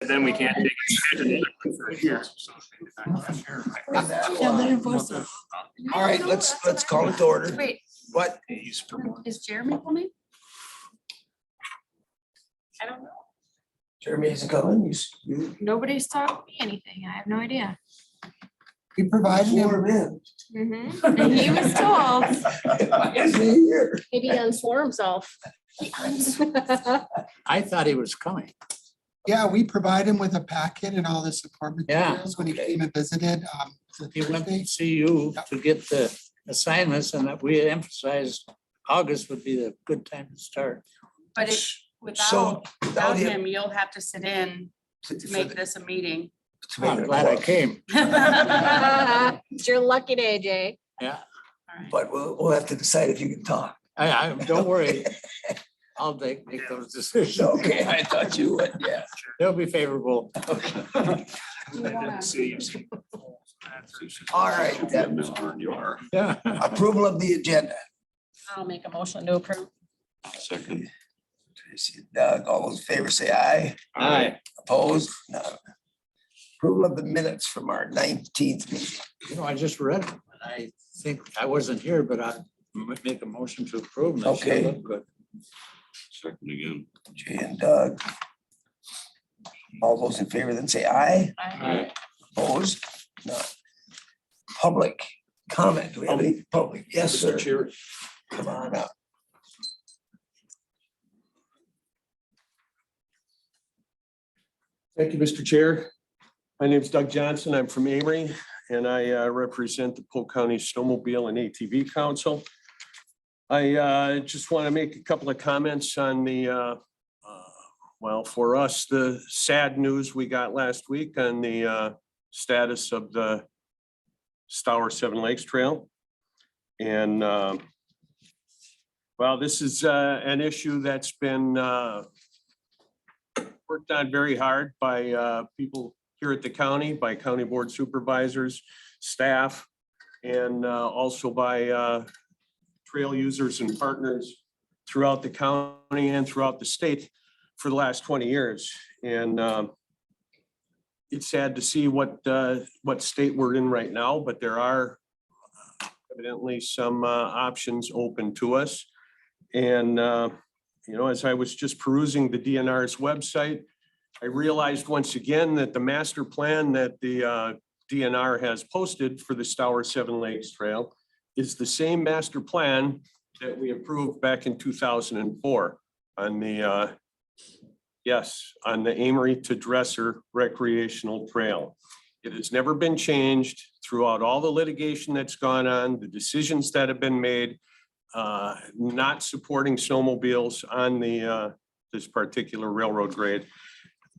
And then we can't take it. Here. All right, let's call it to order. Wait, What? is Jeremy coming? I don't know. Jeremy isn't coming. Nobody's taught me anything. I have no idea. We provided him. And he was told. Why isn't he here? Maybe he unswore himself. I thought he was coming. Yeah, we provide him with a packet and all the support Yeah, materials when he came and visited. He went Thursday. to see you to get the assignments, and that we emphasized August would be a good time to start. But So without him, you'll have to sit in to make this a meeting. I'm glad I came. It's your lucky day, Jay. Yeah, But we'll have to decide if you can talk. I don't worry. I'll make those decisions. Okay, I thought you would, yeah. They'll be favorable. All right, then. Yeah. Approval of the agenda. I'll make a motion to approve. Second. Tracy, Doug, all those in favor say aye. Aye. Opposed? No. Approval of the minutes from our 19th meeting. You know, I just read them, and I think I wasn't here, but I make a motion to approve them. They sure Okay. look good. Second again. Jay and Doug. All those in favor then say aye. Aye. Opposed? No. Public comment. Do we have any public? Yes, sir. Chair. Come on up. Thank you, Mr. Chair. My name is Doug Johnson. I'm from Amory, and I represent the Polk County Snowmobile and ATV Council. I just want to make a couple of comments on the, well, for us, the sad news we got last week on the status of the Stour Seven Lakes Trail. And well, this is an issue that's been worked on very hard by people here at the county, by county board supervisors, staff, and also by trail users and partners throughout the county and throughout the state for the last 20 years. And it's sad to see what state we're in right now, but there are evidently some options open to us. And you know, as I was just perusing the DNR's website, I realized once again that the master plan that the DNR has posted for the Stour Seven Lakes Trail is the same master plan that we approved back in 2004 on the, on the Amory to Dresser recreational trail. It has never been changed throughout all the litigation that's gone on, the decisions that have been made, not supporting snowmobiles on the this particular railroad grade.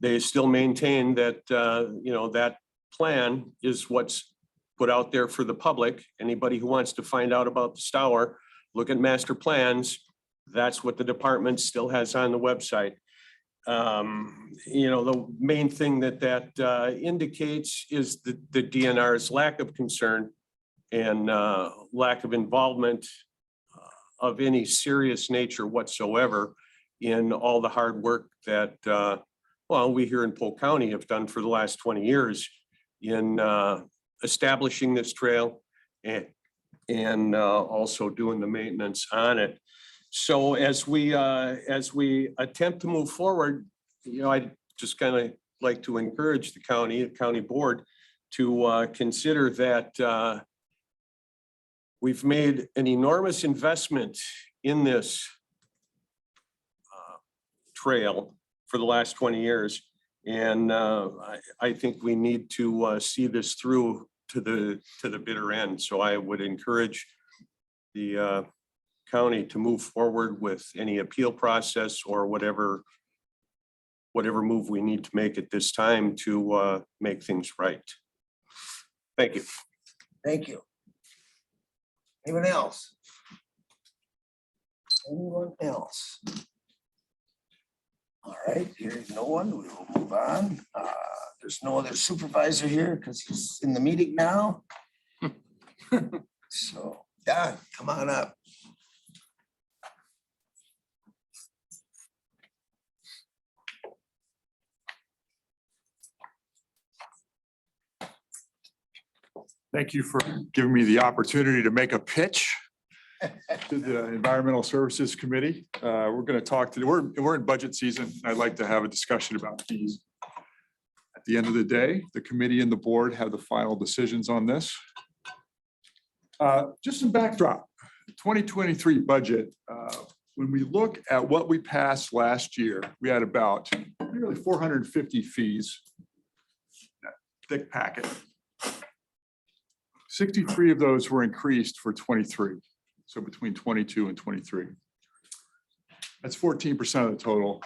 They still maintain that you know, that plan is what's put out there for the public. Anybody who wants to find out about the Stour, look at master plans. That's what the department still has on the website. You know, the main thing that indicates is the DNR's lack of concern and lack of involvement of any serious nature whatsoever in all the hard work that, well, we here in Polk County have done for the last 20 years in establishing this trail and also doing the maintenance on it. So as we attempt to move forward, you know, I just kind of like to encourage the county board to consider that we've made an enormous investment in this trail for the last 20 years. And I think we need to see this through to the bitter end. So I would encourage the county to move forward with any appeal process or whatever move we need to make at this time to make things right. Thank you. Thank you. Anyone else? Anyone else? All right, here's no one. We will move on. There's no other supervisor here because he's in the meeting now. So, Don, come on up. Thank you for giving me the opportunity to make a pitch to the Environmental Services Committee. We're going to talk to, we're in budget season. I'd like to have a discussion about fees. At the end of the day, the committee and the board have the final decisions on this. Just some backdrop, 2023 budget. When we look at what we passed last year, we had about nearly 450 fees. That thick packet. 63 of those were increased for 23. So between 22 and 23. That's 14% of the total.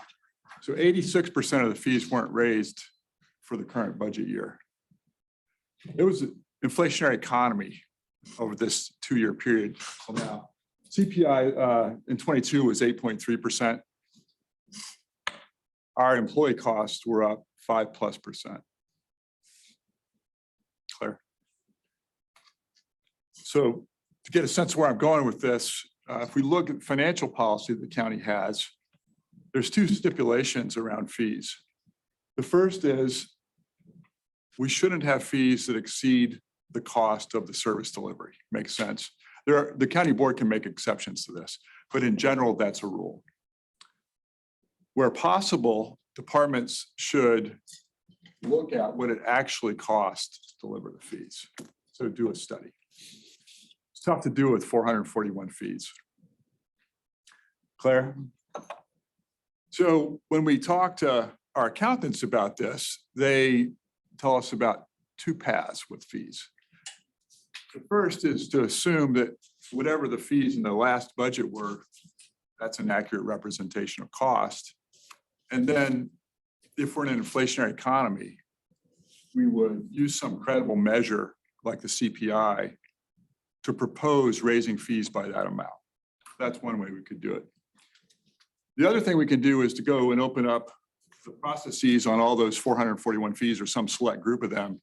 So 86% of the fees weren't raised for the current budget year. It was an inflationary economy over this 2-year period. So now CPI in 22 was 8.3%. Our employee costs were up 5+%. Claire. So to get a sense of where I'm going with this, if we look at financial policy that the county has, there's 2 stipulations around fees. The first is we shouldn't have fees that exceed the cost of the service delivery. Makes sense. The county board can make exceptions to this, but in general, that's a rule. Where possible, departments should look at what it actually costs to deliver the fees. So do a study. It's tough to do with 441 fees. Claire? So when we talk to our accountants about this, they tell us about 2 paths with fees. The first is to assume that whatever the fees in the last budget were, that's an accurate representation of cost. And then if we're in an inflationary economy, we would use some credible measure like the CPI to propose raising fees by that amount. That's one way we could do it. The other thing we can do is to go and open up the processes on all those 441 fees or some select group of them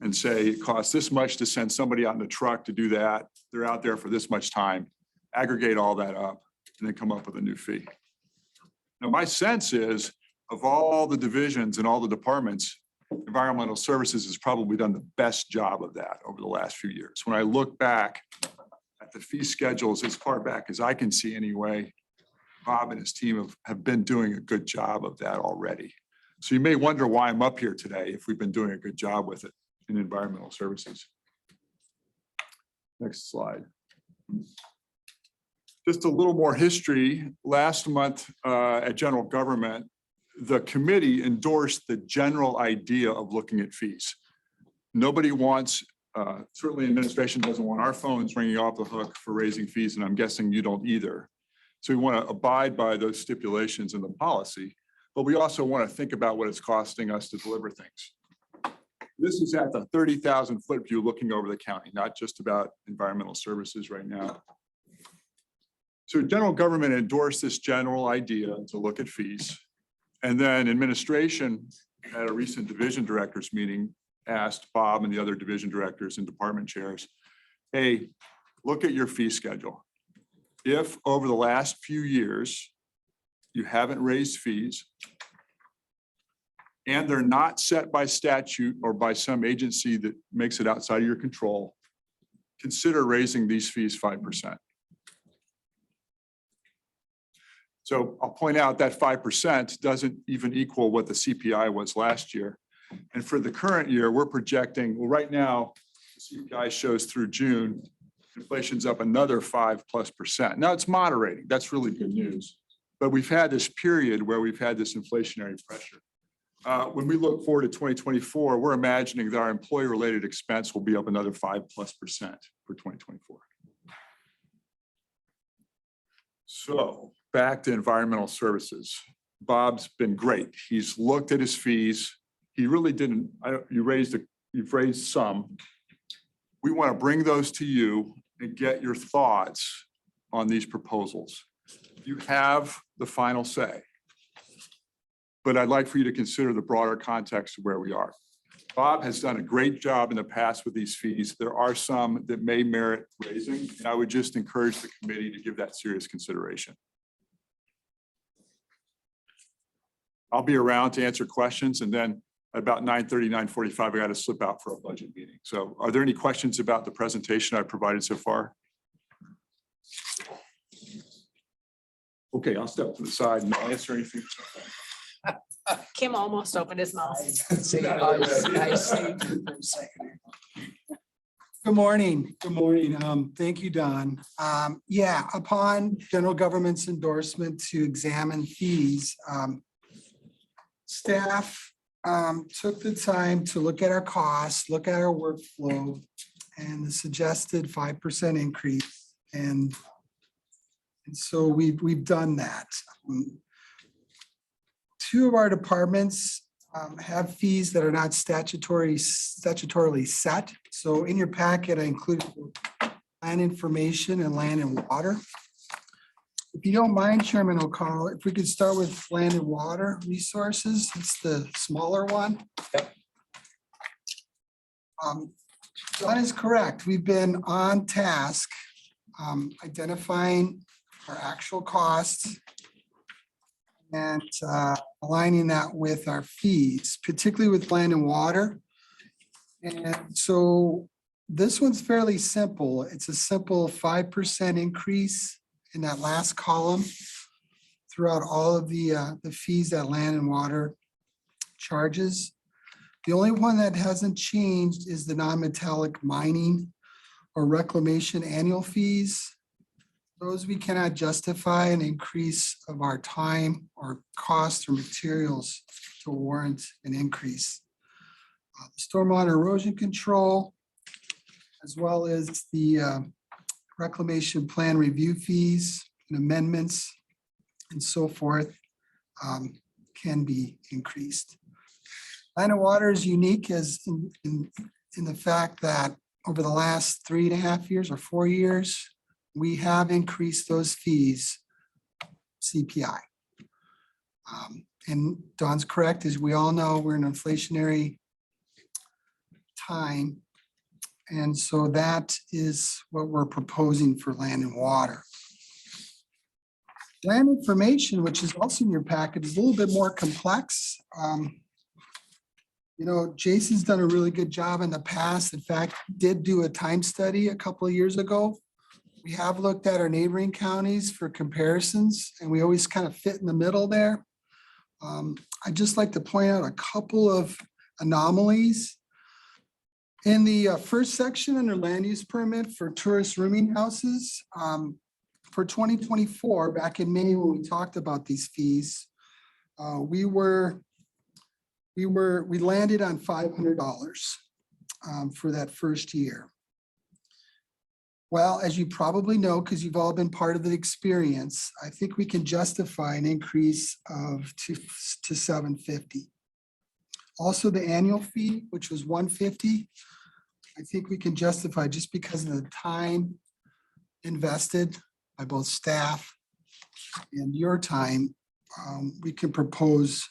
and say it costs this much to send somebody out in a truck to do that. They're out there for this much time, aggregate all that up and then come up with a new fee. Now, my sense is of all the divisions and all the departments, environmental services has probably done the best job of that over the last few years. When I look back at the fee schedules as far back as I can see anyway, Bob and his team have been doing a good job of that already. So you may wonder why I'm up here today if we've been doing a good job with it in environmental services. Next slide. Just a little more history. Last month at General Government, the committee endorsed the general idea of looking at fees. Nobody wants, certainly administration doesn't want our phones ringing off the hook for raising fees, and I'm guessing you don't either. So we want to abide by those stipulations in the policy, but we also want to think about what it's costing us to deliver things. This is at the 30,000 foot view looking over the county, not just about environmental services right now. So general government endorsed this general idea to look at fees. And then administration at a recent division directors meeting asked Bob and the other division directors and department chairs, hey, look at your fee schedule. If over the last few years, you haven't raised fees and they're not set by statute or by some agency that makes it outside of your control, consider raising these fees 5%. So I'll point out that 5% doesn't even equal what the CPI was last year. And for the current year, we're projecting, well, right now, the CPI shows through June, inflation's up another 5+%. Now it's moderating. That's really good news. But we've had this period where we've had this inflationary pressure. When we look forward to 2024, we're imagining that our employee-related expense will be up another 5+% for 2024. So back to environmental services. Bob's been great. He's looked at his fees. He really didn't, you've raised some. We want to bring those to you and get your thoughts on these proposals. You have the final say, but I'd like for you to consider the broader context of where we are. Bob has done a great job in the past with these fees. There are some that may merit raising, and I would just encourage the committee to give that serious consideration. I'll be around to answer questions, and then About 9:30, 9:45, I got to slip out for a budget meeting. So are there any questions about the presentation I provided so far? Okay, I'll step to the side and I'll answer anything. Kim almost opened his mouth. Good morning. Good morning. Thank you, Don. Yeah, upon general government's endorsement to examine fees, staff took the time to look at our costs, look at our workflow, and the suggested 5% increase. And so we've done that. Two of our departments have fees that are not statutorily set. So in your packet, I included land information and land and water. If you don't mind, Chairman O'Connell, if we could start with land and water resources, it's the smaller one. That is correct. We've been on task identifying our actual costs and aligning that with our fees, particularly with land and water. And so this one's fairly simple. It's a simple 5% increase in that last column throughout all of the fees that land and water charges. The only one that hasn't changed is the non-metallic mining or reclamation annual fees. Those we cannot justify an increase of our time or cost or materials to warrant an increase. Stormwater erosion control, as well as the reclamation plan review fees and amendments and so forth, can be increased. Land and water is unique as in the fact that over the last 3.5 years or 4 years, we have increased those fees CPI. And Don's correct, as we all know, we're in an inflationary time. And so that is what we're proposing for land and water. Land information, which is also in your packet, is a little bit more complex. You know, Jason's done a really good job in the past. In fact, he did do a time study a couple of years ago. We have looked at our neighboring counties for comparisons, and we always kind of fit in the middle there. I'd just like to point out a couple of anomalies. In the first section under land use permit for tourist rooming houses, for 2024, back in May when we talked about these fees, we landed on $500 for that first year. Well, as you probably know, because you've all been part of the experience, I think we can justify an increase of to $750. Also, the annual fee, which was $150, I think we can justify just because of the time invested by both staff and your time. We can propose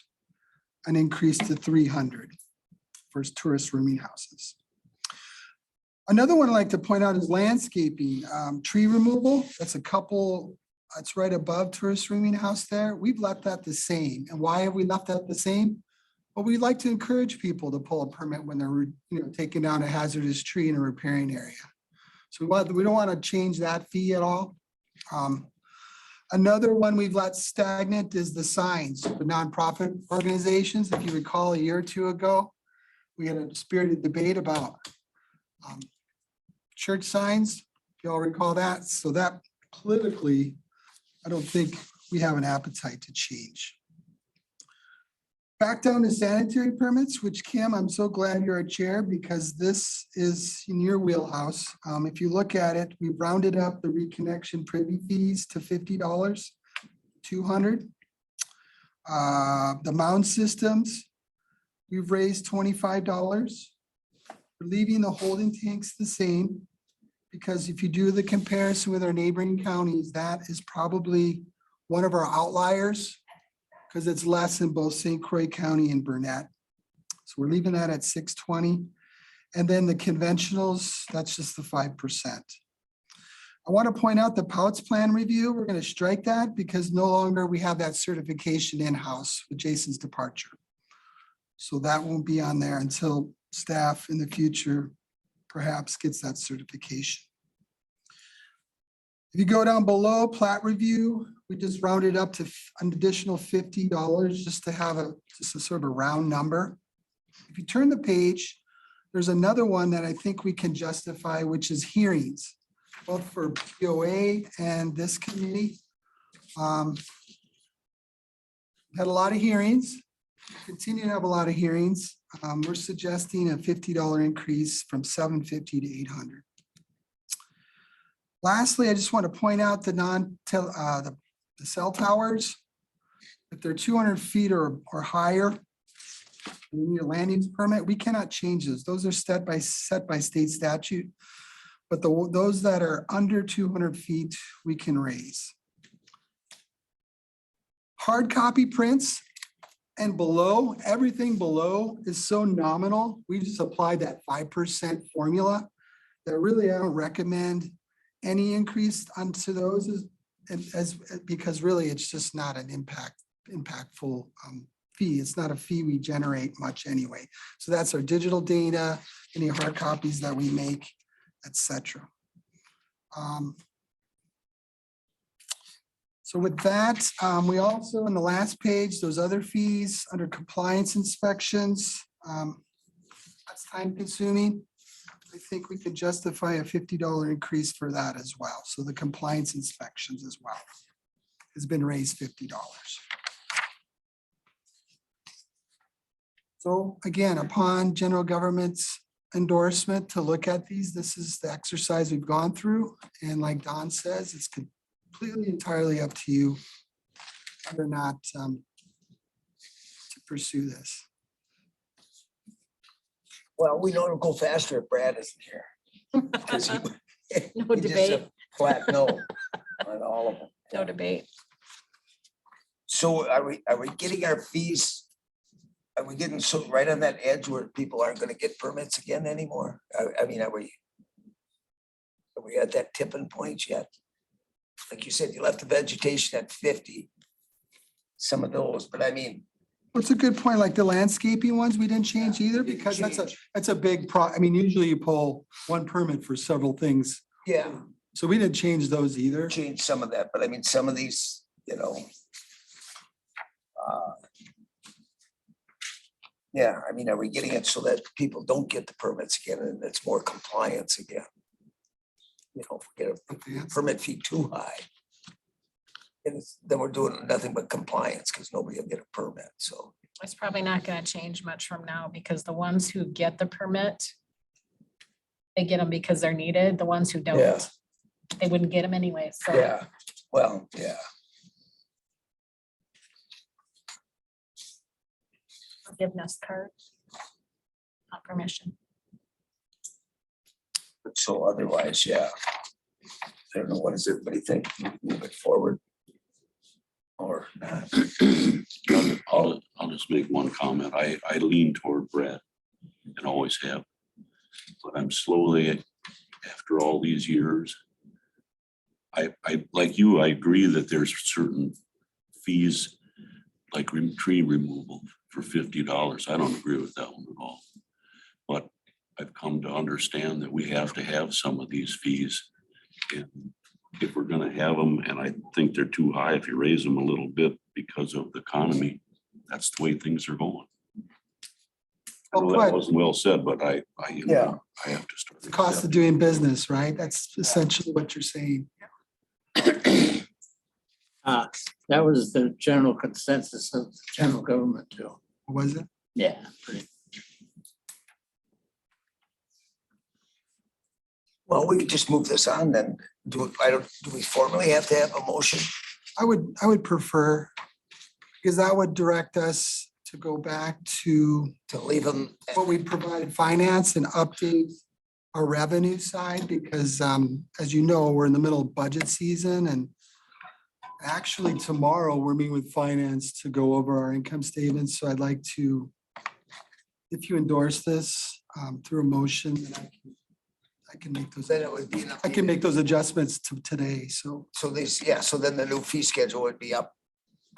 an increase to $300 for tourist rooming houses. Another one I'd like to point out is landscaping, tree removal. That's that's right above tourist rooming house there. We've left that the same. And why have we left that the same? Well, we'd like to encourage people to pull a permit when they're taking down a hazardous tree in a repairing area. So we don't want to change that fee at all. Another one we've let stagnant is the signs for nonprofit organizations. If you recall, a year or two ago, we had a spirited debate about church signs. If you all recall that. So that politically, I don't think we have an appetite to change. Back down to sanitary permits, which Kim, I'm so glad you're a chair because this is in your wheelhouse. If you look at it, we've rounded up the reconnection privy fees to $50, $200. The mound systems, we've raised $25. We're leaving the holding tanks the same because if you do the comparison with our neighboring counties, that is probably one of our outliers, because it's less in both St. Croix County and Burnett. So we're leaving that at $620. And then the conventionals, that's just the 5%. I want to point out the POUTS plan review. We're going to strike that because no longer we have that certification in-house with Jason's departure. So that won't be on there until staff in the future perhaps gets that certification. If you go down below plat review, we just rounded up to an additional $50 just to have just a sort of a round number. If you turn the page, there's another one that I think we can justify, which is hearings, both for BOA and this committee. Had a lot of hearings, continue to have a lot of hearings. We're suggesting a $50 increase from $750 to $800. Lastly, I just want to point out the the cell towers. If they're 200 feet or higher, and you need a land use permit, we cannot change those. Those are set by state statute. But those that are under 200 feet, we can raise. Hard copy prints and below, everything below is so nominal. We just applied that 5% formula that really I don't recommend any increase onto those because really it's just not an impactful fee. It's not a fee we generate much anyway. So that's our digital data, any hard copies that we make, etc. So with that, we also, on the last page, those other fees under compliance inspections, that's time consuming. I think we could justify a $50 increase for that as well. So the compliance inspections as well has been raised $50. So again, upon general government's endorsement to look at these, this is the exercise we've gone through. And like Don says, it's completely entirely up to you whether or not to pursue this. Well, we know it'll go faster if Brad isn't here. 'Cause he- No he just debate, said Flat no on all of them. no debate. So are we getting our fees? Are we getting so right on that edge where people aren't gonna get permits again anymore? I mean, are we at that tipping point yet? Like you said, you left the vegetation at 50. Some of those, but I mean, What's a good point, like the landscaping ones, we didn't change either didn't because change. that's a big I mean, usually you pull one permit for several things. yeah, So we didn't change those either. change some of that, but I mean, some of these, yeah, I mean, are we getting it so that people don't get the permits again and it's more compliance again? If we get a permit fee too high. And then we're doing nothing but compliance because nobody will get a permit, so. It's probably not gonna change much from now because the ones who get the permit, they get them because they're needed. The ones who Yeah. don't, they wouldn't get them anyway, so. Yeah, well, yeah, Forgiveness card. Not permission. but so otherwise, yeah. I don't know, what does everybody think? Move it forward? Or not? I'll just make one comment. I lean toward Brett and always have. But I'm slowly, after all these years, I like you, I agree that there's certain fees like tree removal for $50. I don't agree with that one at all. But I've come to understand that we have to have some of these fees. And if we're gonna have them, and I think they're too high, if you raise them a little bit because of the economy, that's the way things are going. I know that wasn't well said, but I Yeah. I have to start. The cost of doing business, right? That's essentially what you're saying. That was the general consensus of the general government too. Was it? Yeah. Well, we could just move this on then. Do we formally have to have a motion? I would prefer, because that would direct us to go back to To leave them, what we provided finance and update our revenue side, because as you know, we're in the middle of budget season, and actually tomorrow we're meeting with finance to go over our income statements. So I'd like to, if you endorse this through a motion, then I can make those. then it would be. I can make those adjustments to today. So So this, yeah, so then the new fee schedule would be up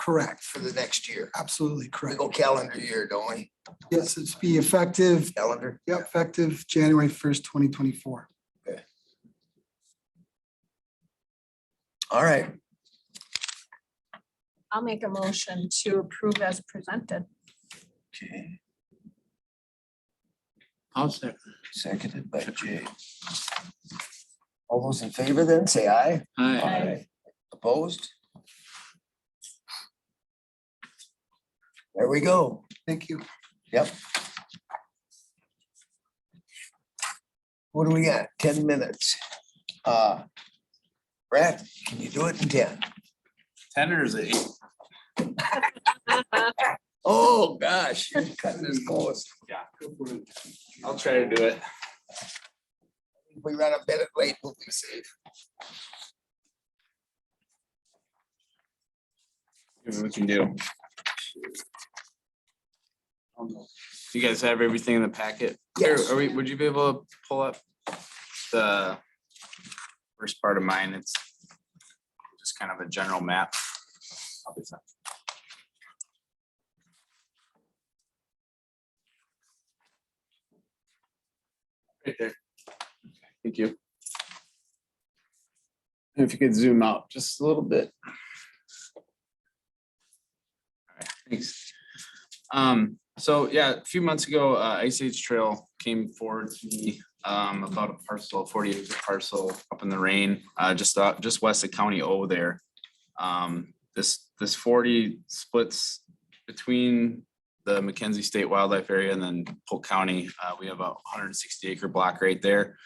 Correct. for the next year. Absolutely We correct. go calendar year, don't we? Yes, it's be effective, Calendar? yep, effective January 1st, 2024. All right. I'll make a motion to approve as presented. Okay. I'll second. Seconded by Jay. All those in favor then, say aye. Aye. Opposed? There we go. Thank you. Yep. What do we got? 10 minutes. Brad, can you do it in 10? 10 or is it 8? Oh, gosh, you're cutting this close. Yeah. I'll try to do it. If we run a minute late, we'll be safe. See what we can do. You guys have everything in the packet? Yes. Are we, would you be able to pull up the first part of mine? It's just kind of a general map. Right there. Thank you. If you could zoom out just a little bit. All right, thanks. So yeah, a few months ago, Ice Age Trail came forward to me about a parcel, 40-acre parcel up in the rain, just west of County O there. This 40 splits between the Mackenzie State Wildlife Area and then Polk County. We have a 160-acre block right there.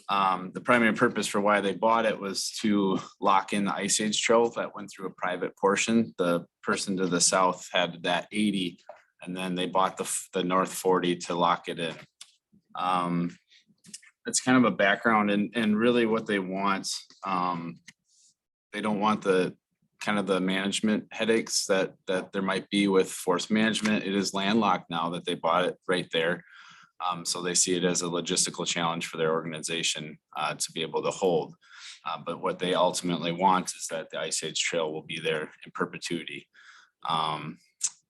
The primary purpose for why they bought it was to lock in the Ice Age Trail that went through a private portion. The person to the south had that 80, and then they bought the north 40 to lock it in. It's kind of a background and really what they want. They don't want the kind of the management headaches that there might be with forest management. It is landlocked now that they bought it right there. So they see it as a logistical challenge for their organization to be able to hold. But what they ultimately want is that the Ice Age Trail will be there in perpetuity.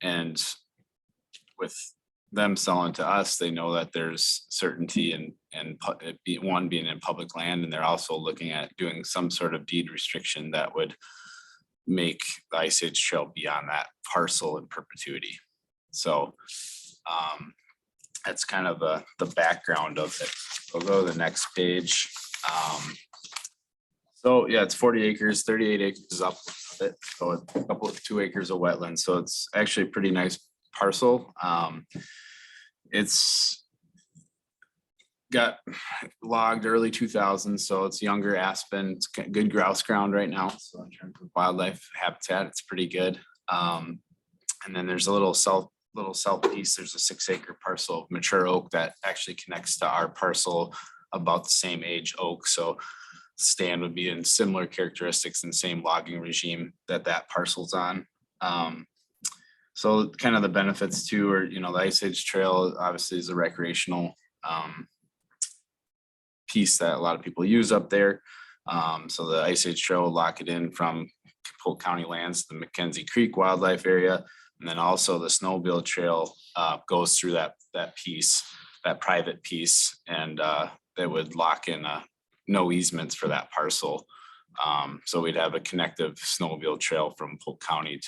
And with them selling to us, they know that there's certainty and one being in public land, and they're also looking at doing some sort of deed restriction that would make the Ice Age Trail be on that parcel in perpetuity. So that's kind of the background of it. We'll go to the next page. So yeah, it's 40 acres, 38 acres up of it. So a couple of 2 acres of wetlands. So it's actually a pretty nice parcel. It's got logged early 2000s, so it's younger aspen. It's got good grouse ground right now. So in terms of wildlife habitat, it's pretty good. And then there's a little south piece. There's a 6-acre parcel of mature oak that actually connects to our parcel, about the same age oak. So stand would be in similar characteristics and same logging regime that parcel's on. So kind of the benefits too are, the Ice Age Trail obviously is a recreational piece that a lot of people use up there. So the Ice Age Trail will lock it in from Polk County lands, the Mackenzie Creek Wildlife Area. And then also the Snowmobile Trail goes through that piece, that private piece, and they would lock in no easements for that parcel. So we'd have a connective snowmobile trail from Polk County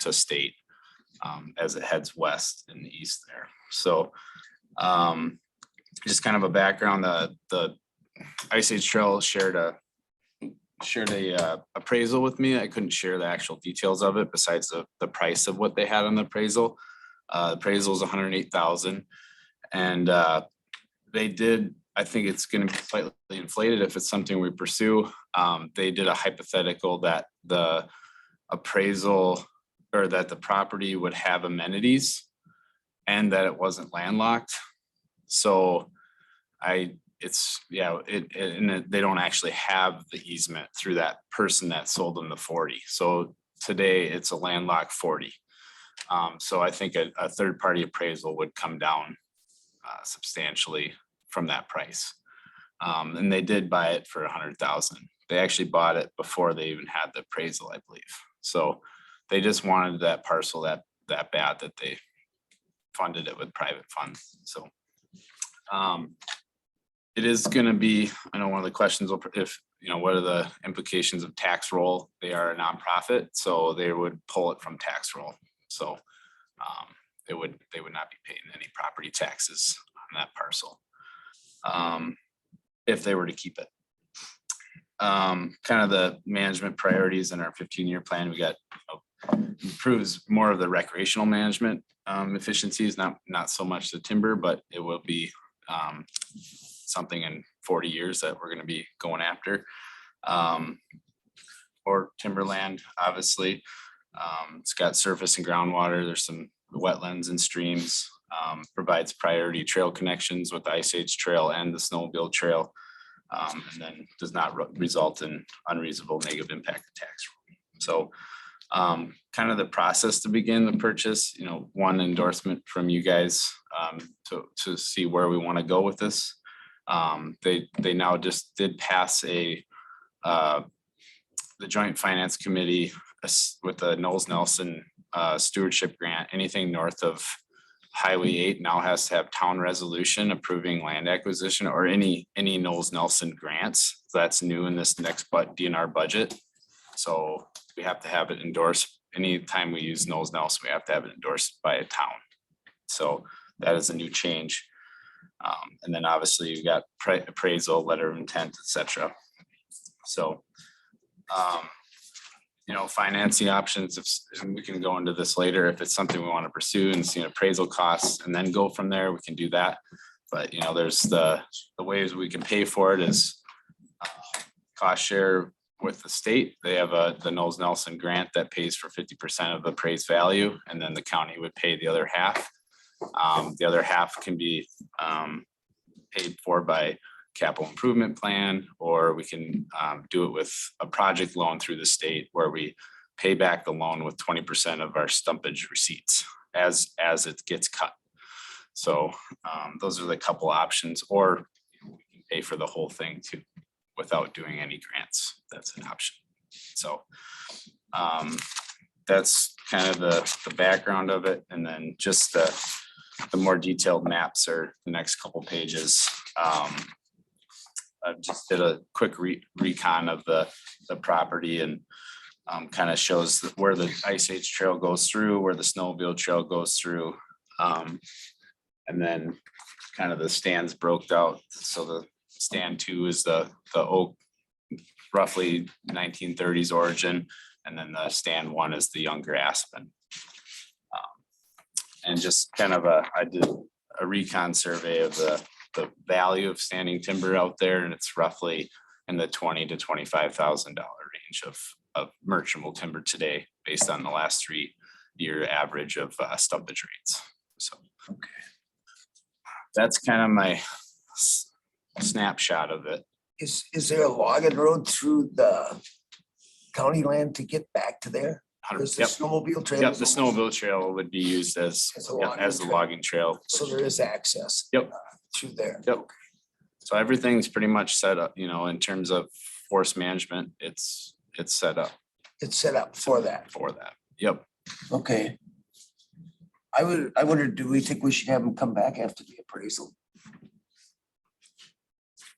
to state as it heads west in the east there. So just kind of a background, the Ice Age Trail shared a appraisal with me. I couldn't share the actual details of it besides the price of what they had on the appraisal. Appraisal is 108,000, and they did. I think it's going to be slightly inflated if it's something we pursue. They did a hypothetical that the appraisal or that the property would have amenities and that it wasn't landlocked. So and they don't actually have the easement through that person that sold them the 40. So today it's a landlocked 40. So I think a third-party appraisal would come down substantially from that price. And they did buy it for 100,000. They actually bought it before they even had the appraisal, I believe. So they just wanted that parcel that bad that they funded it with private funds, so. It is gonna be, I know one of the questions, if, what are the implications of tax roll? They are a nonprofit, so they would pull it from tax roll, so. They would not be paying any property taxes on that parcel. If they were to keep it. Kind of the management priorities in our 15-year plan, we got improves more of the recreational management efficiencies, not so much the timber, but it will be something in 40 years that we're gonna be going after. Or timberland, obviously. It's got surface and groundwater. There's some wetlands and streams. Provides priority trail connections with the Ice Age Trail and the Snowmobile Trail. And then does not result in unreasonable negative impact to tax. So kind of the process to begin the purchase, one endorsement from you guys to see where we want to go with this. They now just did pass the Joint Finance Committee with the Knowles Nelson stewardship grant. Anything north of Highway 8 now has to have town resolution approving land acquisition or any Knowles Nelson grants. So that's new in this next DNR budget. So we have to have it endorsed. Anytime we use Knowles Nelson, we have to have it endorsed by a town. So that is a new change. And then obviously you got appraisal, letter of intent, etc. So, financing options, if we can go into this later, if it's something we want to pursue and see appraisal costs and then go from there, we can do that. But, there's the ways we can pay for it is cost share with the state. They have the Knowles Nelson grant that pays for 50% of the appraised value, and then the county would pay the other half. The other half can be paid for by capital improvement plan, or we can do it with a project loan through the state where we pay back the loan with 20% of our stumpage receipts as it gets cut. So those are the couple options, or we can pay for the whole thing too without doing any grants. That's an option. So that's kind of the background of it. And then just the more detailed maps are the next couple pages. I just did a quick recon of the property and kind of shows where the Ice Age Trail goes through, where the Snowmobile Trail goes through. And then kind of the stands broke out. So the stand 2 is the oak, roughly 1930s origin. And then the stand 1 is the younger aspen. And just kind of I did a recon survey of the value of standing timber out there, and it's roughly in the $20,000 to $25,000 range of merchantable timber today, based on the last 3-year average of stumpage rates. So that's kind of my snapshot of it. Is there a logging road through the county land to get back to there? Because the Yep. snowmobile trail. Yep, is the almost- snowmobile trail would be used as As a the logging logging trail. So there is access. Yep. Through there. Yep. So everything's pretty much set up, in terms of forest management, it's set up It's set up for that. Yep. Okay. I wonder, do we think we should have them come back after the appraisal?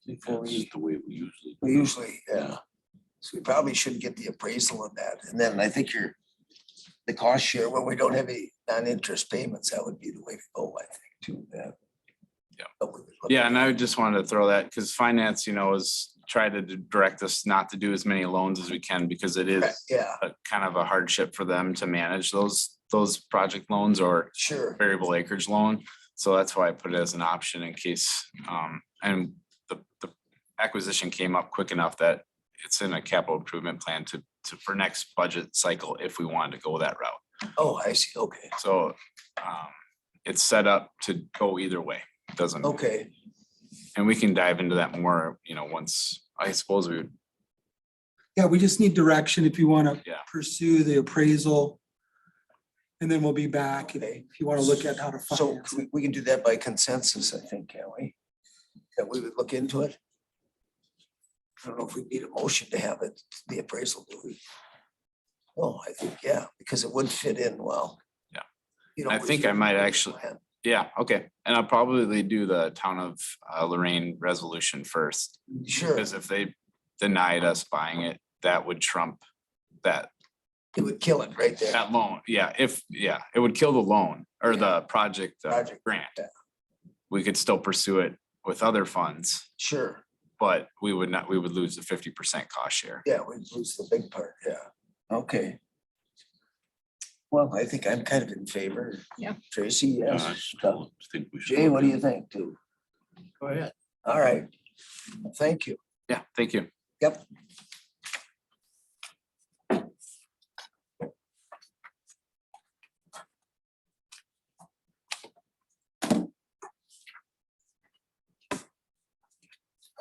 Before That's we, the way we usually. we usually, yeah. So we probably should get the appraisal on that. And then I think the cost share, when we don't have any non-interest payments, that would be the way to go, I think, too. Yeah. Yeah. But we would look Yeah, at and I just wanted to throw that because finance, is try to direct us not to do as many loans as we can, because it is that. Yeah, a kind of a hardship for them to manage those project loans or sure. variable acreage loan. So that's why I put it as an option in case, and the acquisition came up quick enough that it's in a capital improvement plan to for next budget cycle if we wanted to go that route. Oh, I see. Okay. So it's set up to go either way. It doesn't, Okay. and we can dive into that more, once, I suppose we would. Yeah, we just need direction if you want to Yeah. pursue the appraisal. And then we'll be back Okay. if you want to look at how to So finance it. we can do that by consensus, I think, can't we? That we would look into it. I don't know if we need a motion to have it, the appraisal, do we? Oh, I think, yeah, because it would fit in well. Yeah. You know, I with think I your might actually- plan. Yeah, okay. And I'll probably do the town of Lorraine resolution first. Sure, Because if they denied us buying it, that would trump that, it would kill it right there. that loan. Yeah, it would kill the loan or the project Project, grant. yeah. We could still pursue it with other funds, Sure, but we would lose the 50% cost share. yeah, we'd lose the big part, yeah, okay. Well, I think I'm kind of in favor. Yeah. Tracy, I yes. still think we should. Jay, look what do at you think too? Go ahead. All right, thank you. Yeah, thank you. Yep.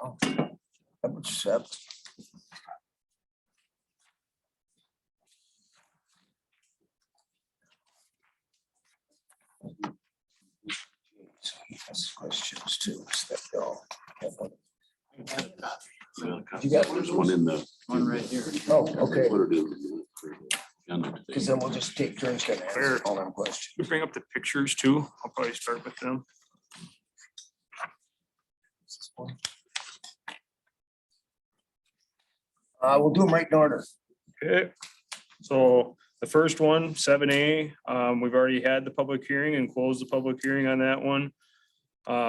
Oh, Number 7. So he has questions too. so that they all have one. You got There's one in the. One right here. Oh, okay, Put it in the- for the agenda today. because then we'll just take turns to answer all them questions. You bring up the pictures too. I'll probably start with them. We'll do them right in order. Okay. So the first one, 7A, we've already had the public hearing and closed the public hearing on that one.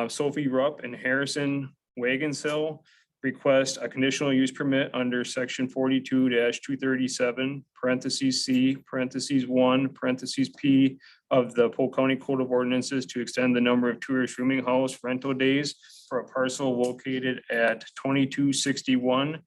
Sophie Rupp and Harrison Wagonsill request a conditional use permit under section 42-237 parentheses C parentheses 1 parentheses P of the Polk County Code of Ordinances to extend the number of tourist rooming house rental days for a parcel located at 2261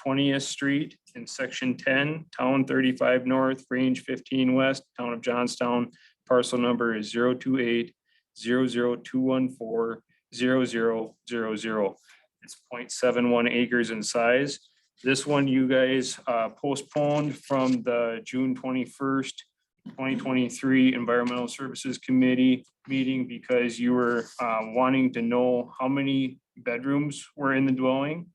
20th Street in section 10, town 35 north, range 15 west, town of Johnstown. Parcel number is 028-00214-0000. It's 0.71 acres in size. This one you guys postponed from the June 21st, 2023 Environmental Services Committee meeting because you were wanting to know how many bedrooms were in the dwelling.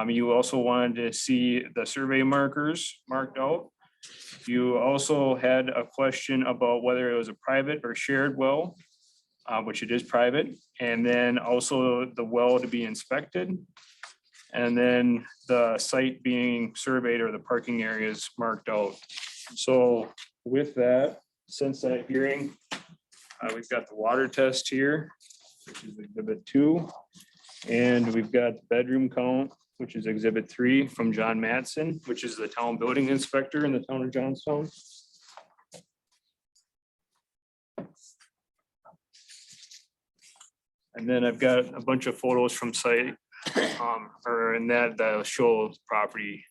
You also wanted to see the survey markers marked out. You also had a question about whether it was a private or shared well, which it is private, and then also the well to be inspected. And then the site being surveyed or the parking areas marked out. So with that, since that hearing, we've got the water test here, which is exhibit 2. And we've got the bedroom count, which is exhibit 3 from John Matson, which is the town building inspector in the town of Johnstown. And then I've got a bunch of photos from site, or in that'll show property.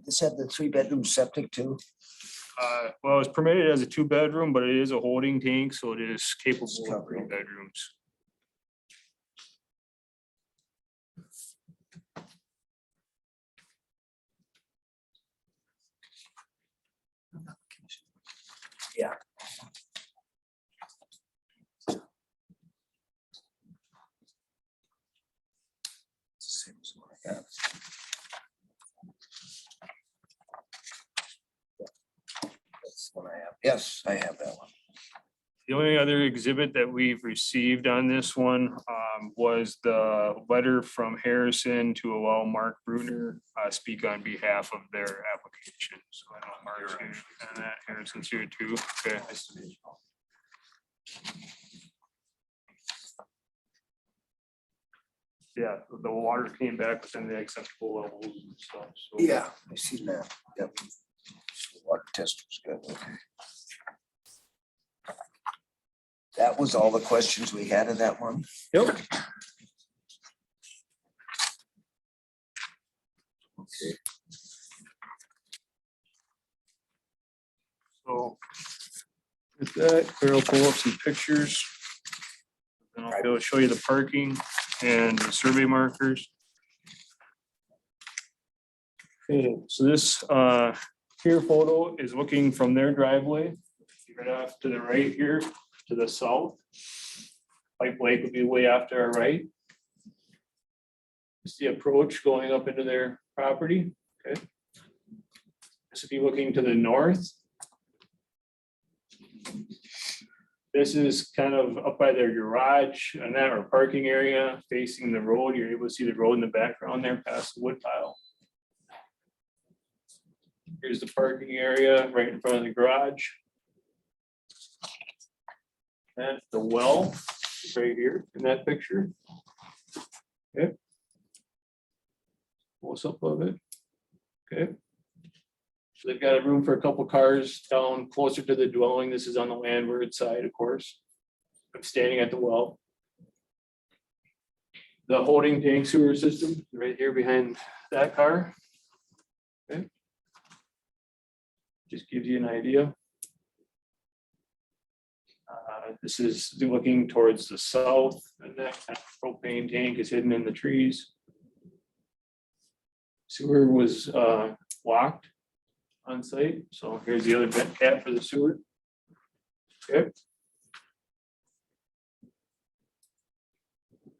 This had the 3-bedroom septic too. Well, it's permitted as a 2-bedroom, but it is a holding tank, so it is capable of 3 bedrooms. Yeah. It's the same as what I have. That's what I have. Yes, I have that one. The only other exhibit that we've received on this one was the letter from Harrison to allow Mark Bruner speak on behalf of their application. So I know Mark's here and that Harrison's here too. Okay. Yeah, the water came back within the acceptable levels and stuff. So Yeah, I see that. Yep. The water test was good. Okay. That was all the questions we had in that one. Yep. Okay. So with that, Carol, pull up some pictures. And I'll be able to show you the parking. and the survey markers. Okay, so this here photo is looking from their driveway, right off to the right here, to the south. Pipe Lake would be way off to our right. It's the approach going up into their property, okay? This would be looking to the north. This is kind of up by their garage and that or parking area facing the road. You're able to see the road in the background there past the wood pile. Here's the parking area right in front of the garage. That's the well right here in that picture. Okay. What's up of it? Okay. So they've got a room for a couple cars down closer to the dwelling. This is on the landward side, of course. I'm standing at the well. The holding tank sewer system right here behind that car. Okay. Just gives you an idea. This is looking towards the south, and that propane tank is hidden in the trees. Sewer was locked on site, so here's the other vent cap for the sewer. Okay.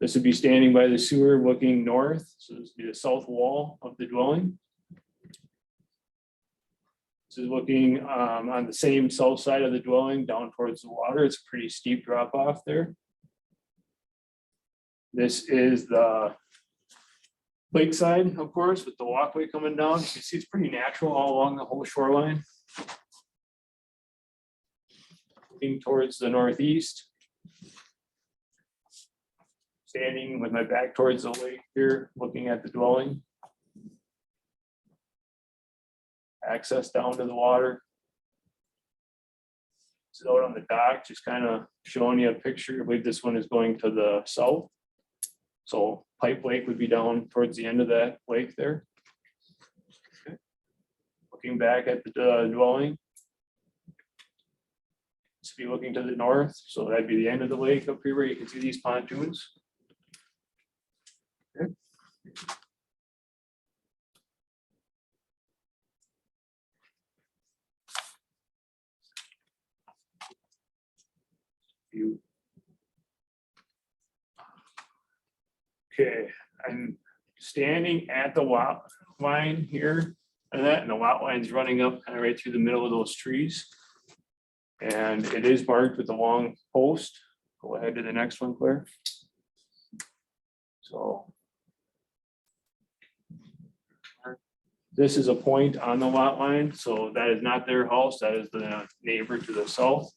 This would be standing by the sewer looking north, so this would be the south wall of the dwelling. This is looking on the same south side of the dwelling down towards the water. It's a pretty steep drop off there. This is the lakeside, of course, with the walkway coming down. You can see it's pretty natural all along the whole shoreline. Looking towards the northeast. Standing with my back towards the lake here, looking at the dwelling. Access down to the water. It's out on the dock, just kind of showing you a picture. I believe this one is going to the south. So Pipe Lake would be down towards the end of that lake there. Okay. Looking back at the dwelling. This would be looking to the north, so that'd be the end of the lake up here where you can see these pontoons. Okay. Okay, I'm standing at the lot line here, and the lot line's running up kind of right through the middle of those trees. And it is marked with a long post. Go ahead to the next one, Claire. So this is a point on the lot line, so that is not their house, that is the neighbor to the south.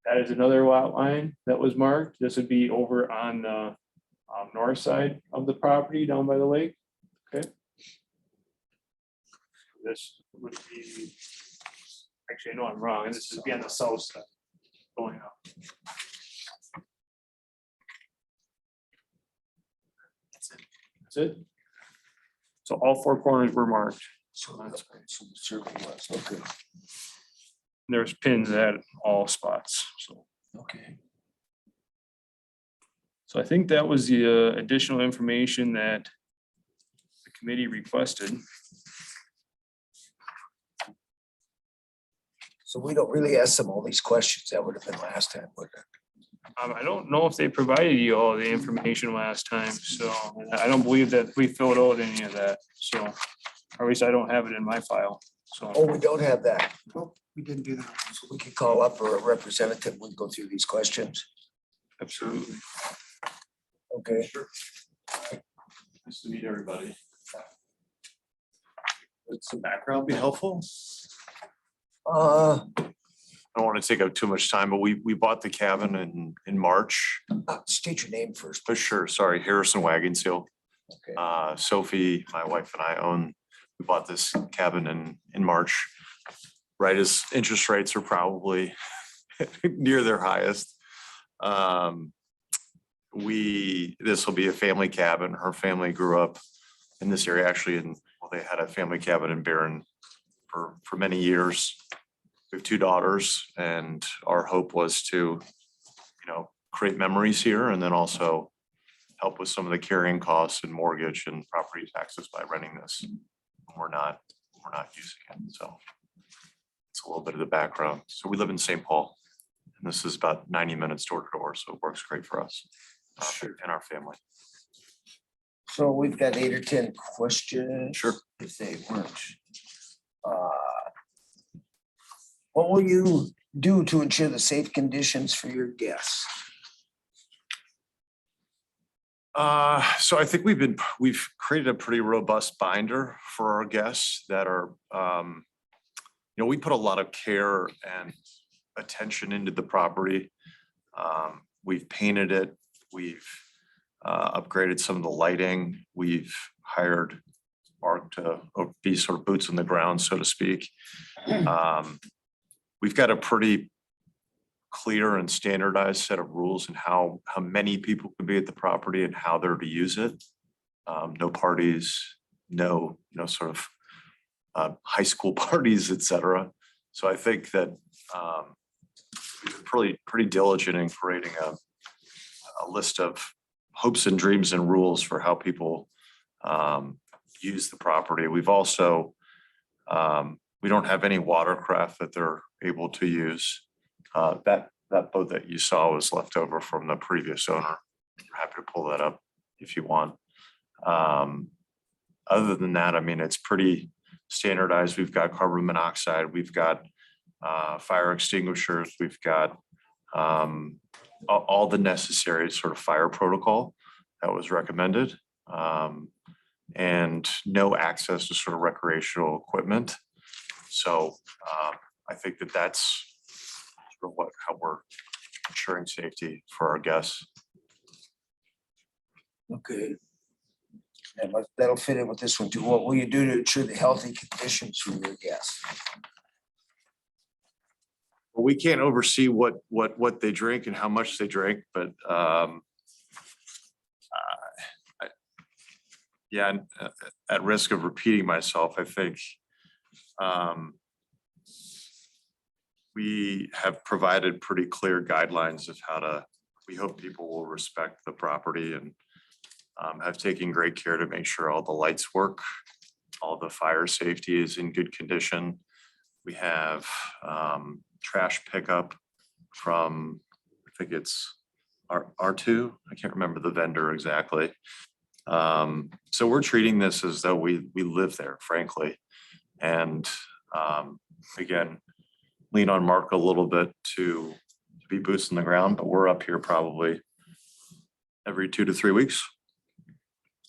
That is another lot line that was marked. This would be over on the north side of the property down by the lake. Okay. This would be, actually, no, I'm wrong. This would be on the south side going up. That's it. So all four corners were marked. So that's so the survey was, okay, There's pins at all spots, so. okay. So I think that was the additional information that the committee requested. So we don't really ask them all these questions. That would have been last time, would it? I don't know if they provided you all the information last time, so I don't believe that we filled out any of that, so. Or at least I don't have it in my file, so. Oh, we don't have that. Nope, we didn't do that. So we could call up a representative. We'll go through these questions. Absolutely. Okay. Nice to meet everybody. Would some background be helpful? Uh, I don't want to take up too much time, but we bought the cabin in March. state your name first. Oh, sure, sorry, Harrison Wagon Seal. Okay. Sophie, my wife and I we bought this cabin in March, right as interest rates are probably near their highest. This will be a family cabin. Her family grew up in this area, actually, they had a family cabin in Barron for many years. We have two daughters, and our hope was to, create memories here and then also help with some of the carrying costs and mortgage and property taxes by renting this. We're not using it, so it's a little bit of the background. So we live in St. Paul, and this is about 90 minutes door to door, so it works great for us and our family. So we've got 8 or 10 questions. Sure. If they weren't. What will you do to ensure the safe conditions for your guests? So I think we've created a pretty robust binder for our guests that are, we put a lot of care and attention into the property. We've painted it, we've upgraded some of the lighting, we've hired Mark to be sort of boots on the ground, so to speak. We've got a pretty clear and standardized set of rules and how many people can be at the property and how they're to use it. No parties, no sort of high school parties, et cetera. So I think that we've been pretty diligent in creating a list of hopes and dreams and rules for how people use the property. We've also, we don't have any watercraft that they're able to use. That boat that you saw was left over from the previous owner. I'm happy to pull that up if you want. Other than that, I mean, it's pretty standardized. We've got carbon monoxide, we've got fire extinguishers, we've got all the necessary sort of fire protocol that was recommended, and no access to sort of recreational equipment. So I think that that's sort of how we're ensuring safety for our guests. Okay. That'll fit in with this one too. What will you do to ensure the healthy conditions for your guests? Well, we can't oversee what they drink and how much they drink, but at risk of repeating myself, I think we have provided pretty clear guidelines of we hope people will respect the property and have taken great care to make sure all the lights work, all the fire safety is in good condition. We have trash pickup from, I think it's R2. I can't remember the vendor exactly. So we're treating this as though we live there, frankly. And again, lean on Mark a little bit to be boots on the ground, but we're up here probably every 2 to 3 weeks.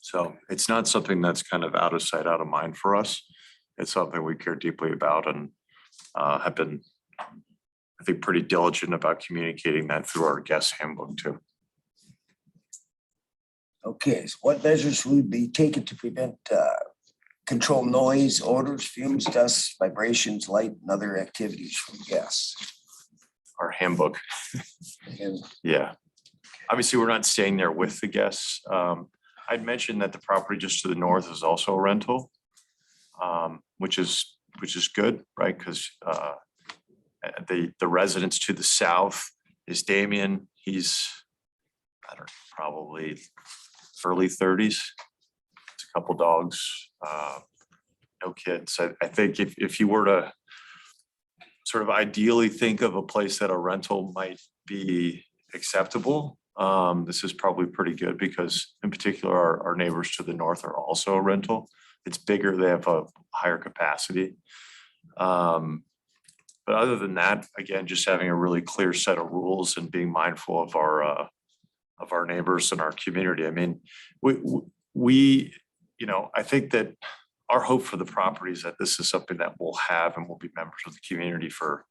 So it's not something that's kind of out of sight, out of mind for us. It's something we care deeply about and have been, I think, pretty diligent about communicating that through our guest handbook too. Okay, so what measures will be taken to prevent control noise, odors, fumes, dust, vibrations, light, and other activities from guests? Our handbook. And Yeah. Obviously, we're not staying there with the guests. I'd mentioned that the property just to the north is also a rental, which is good, right? Because the residents to the south is Damien. He's, I don't know, probably early 30s. It's a couple dogs, no kids. I think if you were to sort of ideally think of a place that a rental might be acceptable, this is probably pretty good because in particular, our neighbors to the north are also a rental. It's bigger, they have a higher capacity. But other than that, again, just having a really clear set of rules and being mindful of our neighbors and our community. I mean, we I think that our hope for the property is that this is something that we'll have and will be members of the community for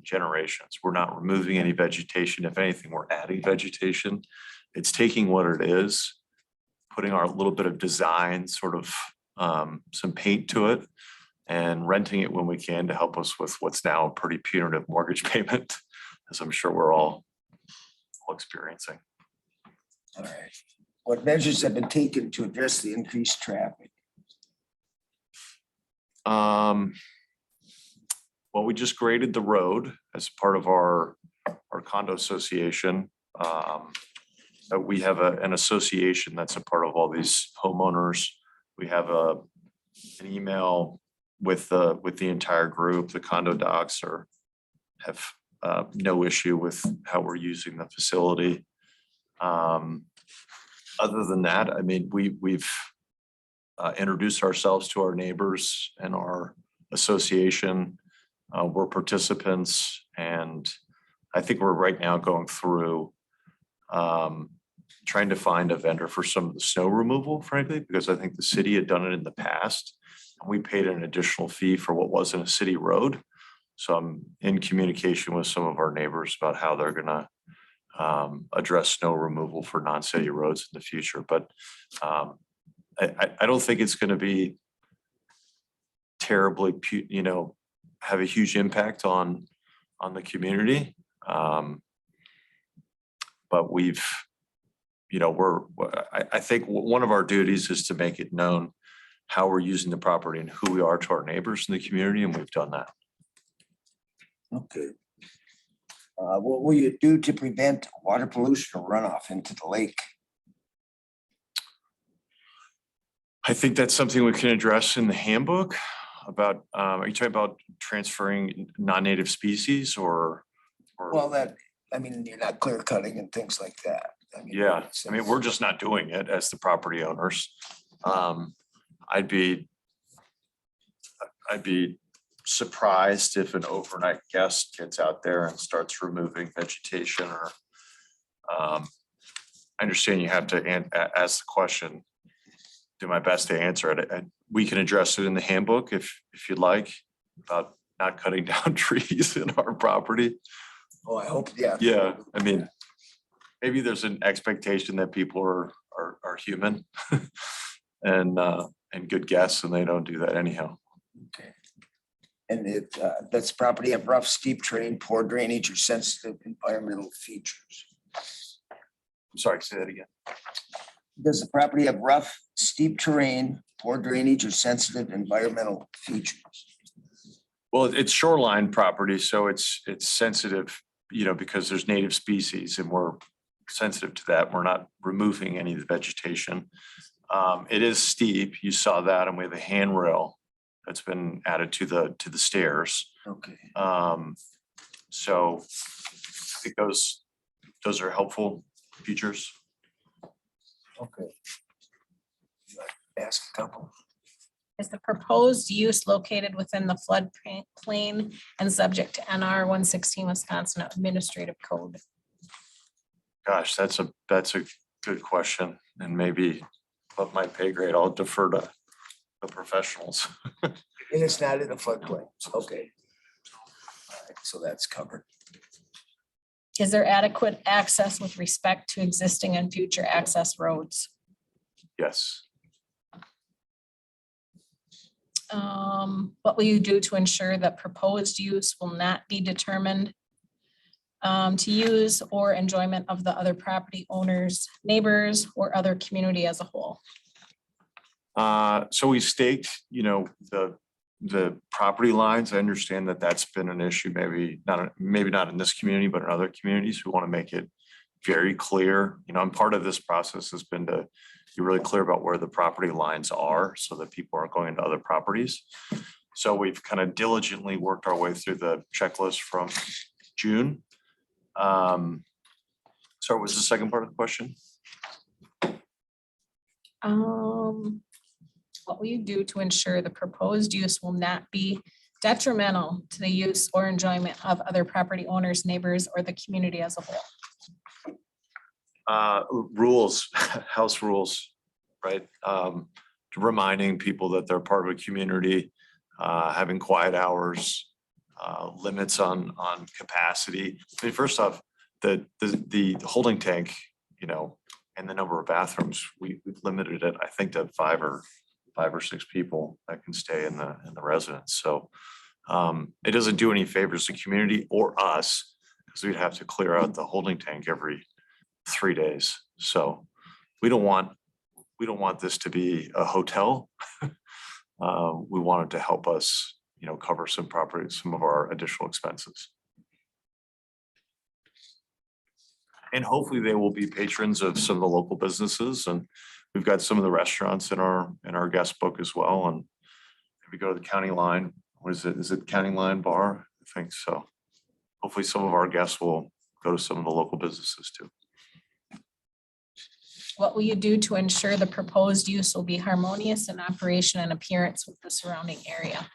generations. We're not removing any vegetation. If anything, we're adding vegetation. It's taking what it is, putting our little bit of design, sort of some paint to it, and renting it when we can to help us with what's now a pretty punitive mortgage payment, as I'm sure we're all experiencing. all right, what measures have been taken to address the increased traffic? Well, we just graded the road as part of our condo association. We have an association that's a part of all these homeowners. We have an email with the entire group. The condo docs have no issue with how we're using the facility. Other than that, I mean, we've introduced ourselves to our neighbors and our association. We're participants, and I think we're right now going through trying to find a vendor for some of the snow removal, frankly, because I think the city had done it in the past. And we paid an additional fee for what wasn't a city road. So I'm in communication with some of our neighbors about how they're gonna address snow removal for non-city roads in the future. But I don't think it's gonna be terribly, have a huge impact on the community. But we've, I think one of our duties is to make it known how we're using the property and who we are to our neighbors in the community, and we've done that. Okay. What will you do to prevent water pollution or runoff into the lake? I think that's something we can address in the handbook about, are you talking about transferring non-native species or? Well, you're not clear cutting and things like that. Yeah, I mean, we're just not doing it as the property owners. I'd be surprised if an overnight guest gets out there and starts removing vegetation or, I understand you have to ask the question, do my best to answer it. We can address it in the handbook if you'd like, about not cutting down trees in our property. Oh, I hope, yeah. Yeah, I mean, maybe there's an expectation that people are human and good guests, and they don't do that anyhow. Okay. And that's property have rough, steep terrain, poor drainage, or sensitive environmental features. I'm sorry, say that again. Does the property have rough, steep terrain, poor drainage, or sensitive environmental features? Well, it's shoreline property, so it's sensitive, because there's native species and we're sensitive to that. We're not removing any of the vegetation. It is steep. You saw that, and we have a handrail that's been added to the stairs. Okay. So I think those are helpful features. Okay. Ask a couple. Is the proposed use located within the floodplain and subject to NR 116 Wisconsin Administrative Code? Gosh, that's a good question, and maybe above my pay grade, I'll defer to the professionals. And it's not in the floodplain. Okay. All right, so that's covered. Is there adequate access with respect to existing and future access roads? Yes. What will you do to ensure that proposed use will not be determined to use or enjoyment of the other property owners, neighbors, or other community as a whole? So we staked, the property lines. I understand that that's been an issue, maybe not in this community, but in other communities. We want to make it very clear. And part of this process has been to be really clear about where the property lines are so that people aren't going into other properties. So we've kind of diligently worked our way through the checklist from June. So what was the second part of the question? What will you do to ensure the proposed use will not be detrimental to the use or enjoyment of other property owners, neighbors, or the community as a whole? Rules, house rules, right? Reminding people that they're part of a community, having quiet hours, limits on capacity. I mean, first off, the holding tank, and the number of bathrooms, we've limited it, I think, to five or six people that can stay in the residence. So it doesn't do any favors to the community or us, because we'd have to clear out the holding tank every 3 days. So we don't want this to be a hotel. We wanted to help us, cover some of our additional expenses. And hopefully they will be patrons of some of the local businesses, and we've got some of the restaurants in our guest book as well. And if we go to the county line, what is it? Is it County Line Bar? I think so. Hopefully some of our guests will go to some of the local businesses too. What will you do to ensure the proposed use will be harmonious in operation and appearance with the surrounding area?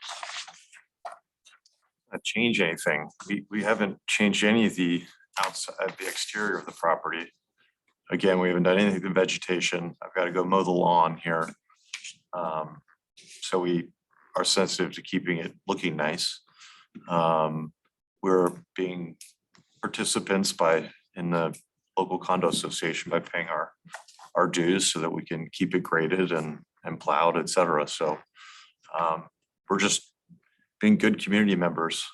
Not change anything. We haven't changed any of the outside, the exterior of the property. Again, we haven't done anything to vegetation. I've got to go mow the lawn here. So we are sensitive to keeping it looking nice. We're being participants in the local condo association by paying our dues so that we can keep it graded and plowed, et cetera. So we're just being good community members,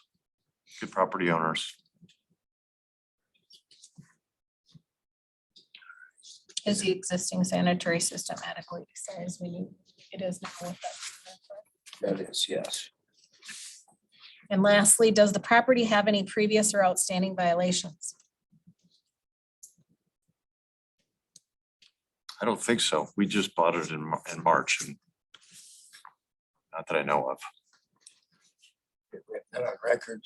good property owners. Is the existing sanitary system adequately sized? It is now with that. That is, yes. And lastly, does the property have any previous or outstanding violations? I don't think so. We just bought it in March, and not that I know of. That on record.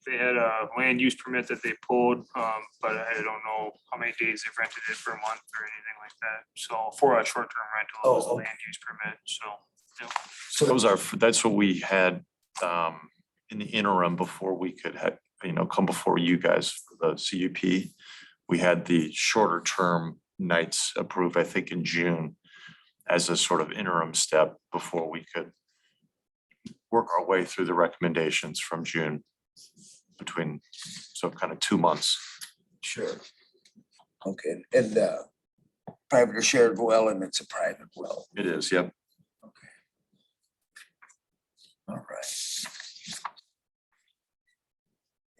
They had a land use permit that they pulled, but I don't know how many days they've rented it for a month or anything like that. So for a short-term rental, it was a Oh, land use permit, so. Yeah. So That's what we had in the interim before we could have, come before you guys for the CUP. We had the shorter term nights approved, I think in June, as a sort of interim step before we could work our way through the recommendations from June between, so kind of 2 months. Sure. Okay, and private or shared well, and it's a private well. It is, yep. Okay. All right.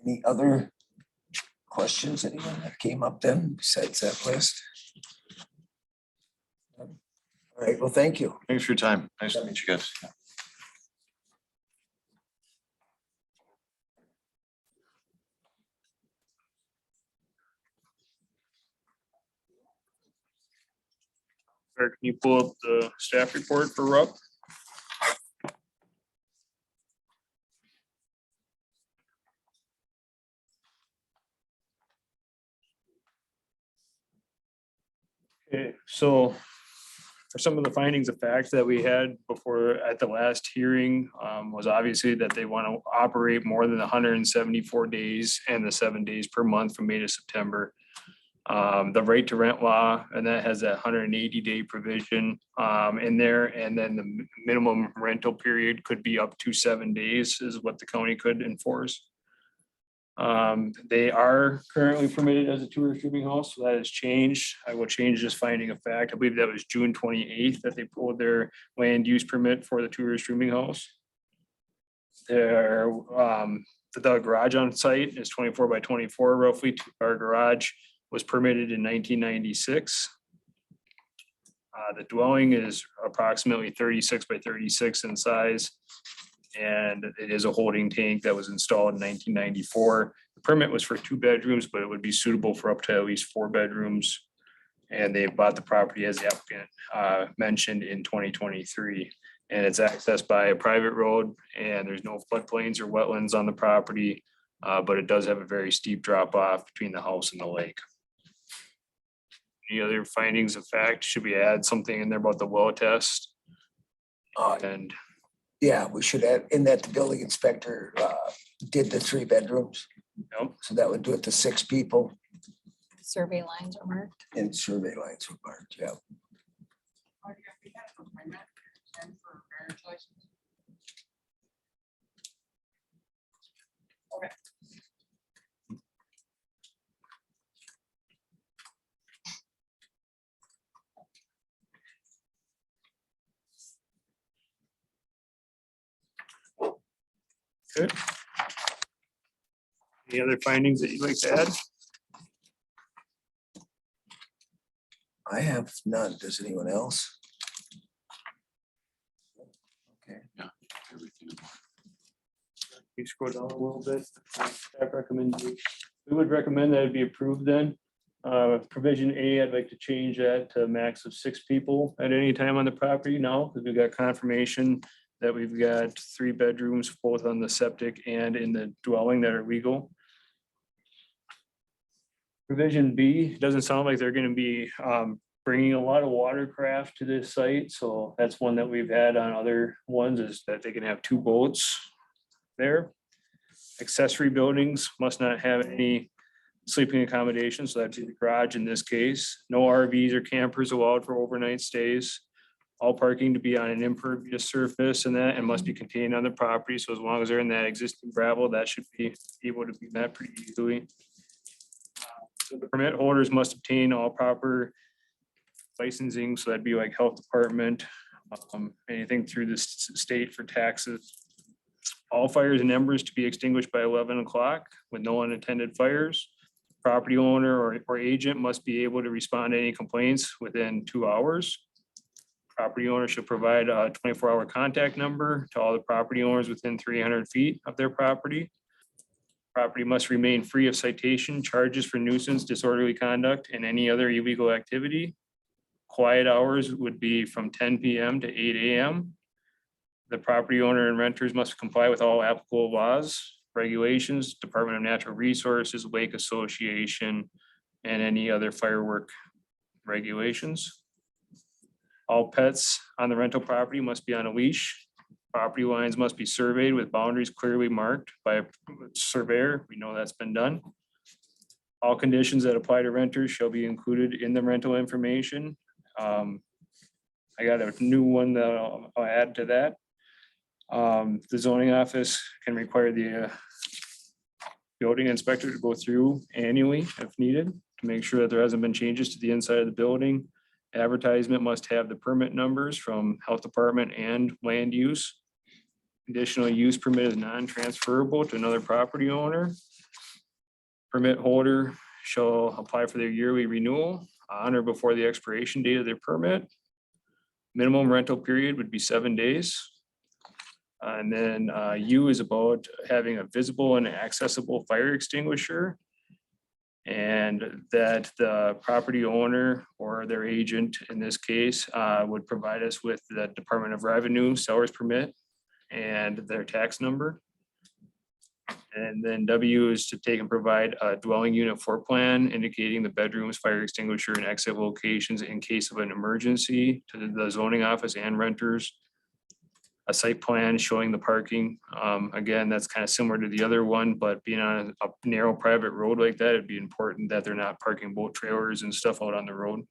Any other questions, anyone that came up then besides that list? All right, well, thank you. Thanks for your time. Nice to meet you guys. Or can you pull up the staff report for Rupp? Okay, so for some of the findings of facts that we had before at the last hearing was obviously that they want to operate more than 174 days and the 7 days per month from May to September. The right to rent law, and that has a 180-day provision in there, and then the minimum rental period could be up to 7 days is what the county could enforce. They are currently permitted as a tourist rooming house, so that has changed. I will change this finding of fact. I believe that was June 28th that they pulled their land use permit for the tourist rooming house. The garage on site is 24 by 24 roughly. Our garage was permitted in 1996. The dwelling is approximately 36 by 36 in size. And it is a holding tank that was installed in 1994. The permit was for 2 bedrooms, but it would be suitable for up to at least 4 bedrooms. And they bought the property, as the applicant mentioned, in 2023. And it's accessed by a private road, and there's no floodplains or wetlands on the property, but it does have a very steep drop off between the house and the lake. Any other findings of fact? Should we add something in there about the well test? And Yeah, we should add in that the building inspector did the 3 bedrooms. Yep. So that would do it to 6 people, Survey lines are marked. and survey lines were marked, yeah. good. Any other findings that you'd like to add? I have none. Does anyone else? Okay. Everything. You scroll down a little bit. Staff recommendation. We would recommend that it be approved then. Provision A, I'd like to change that to a max of 6 people at any time on the property now, because we've got confirmation that we've got 3 bedrooms, both on the septic and in the dwelling that are legal. Provision B, doesn't sound like they're gonna be bringing a lot of watercraft to this site, so that's one that we've had on other ones, is that they can have 2 boats there. Accessory buildings must not have any sleeping accommodations, so that's the garage in this case. No RVs or campers allowed for overnight stays. All parking to be on an impervious surface and that, and must be contained on the property, so as long as they're in that existing gravel, that should be able to be met pretty easily. So the permit holders must obtain all proper licensing, so that'd be like health department, anything through the state for taxes. All fires and embers to be extinguished by 11 o'clock with no unattended fires. Property owner or agent must be able to respond to any complaints within 2 hours. Property owner should provide a 24-hour contact number to all the property owners within 300 feet of their property. Property must remain free of citation, charges for nuisance, disorderly conduct, and any other illegal activity. Quiet hours would be from 10 PM to 8 AM. The property owner and renters must comply with all applicable laws, regulations, Department of Natural Resources, Lake Association, and any other firework regulations. All pets on the rental property must be on a leash. Property lines must be surveyed with boundaries clearly marked by a surveyor. We know that's been done. All conditions that apply to renters shall be included in the rental information. I got a new one that I'll add to that. The zoning office can require the building inspector to go through annually if needed to make sure that there hasn't been changes to the inside of the building. Advertisement must have the permit numbers from health department and land use. Conditional use permit is non-transferable to another property owner. Permit holder shall apply for their yearly renewal on or before the expiration date of their permit. Minimum rental period would be 7 days. And then U is about having a visible and accessible fire extinguisher. And that the property owner or their agent in this case would provide us with the Department of Revenue seller's permit and their tax number. And then W is to take and provide a dwelling unit floor plan indicating the bedrooms, fire extinguisher, and exit locations in case of an emergency to the zoning office and renters. A site plan showing the parking. Again, that's kind of similar to the other one, but being on a narrow private road like that, it'd be important that they're not parking boat trailers and stuff out on the road.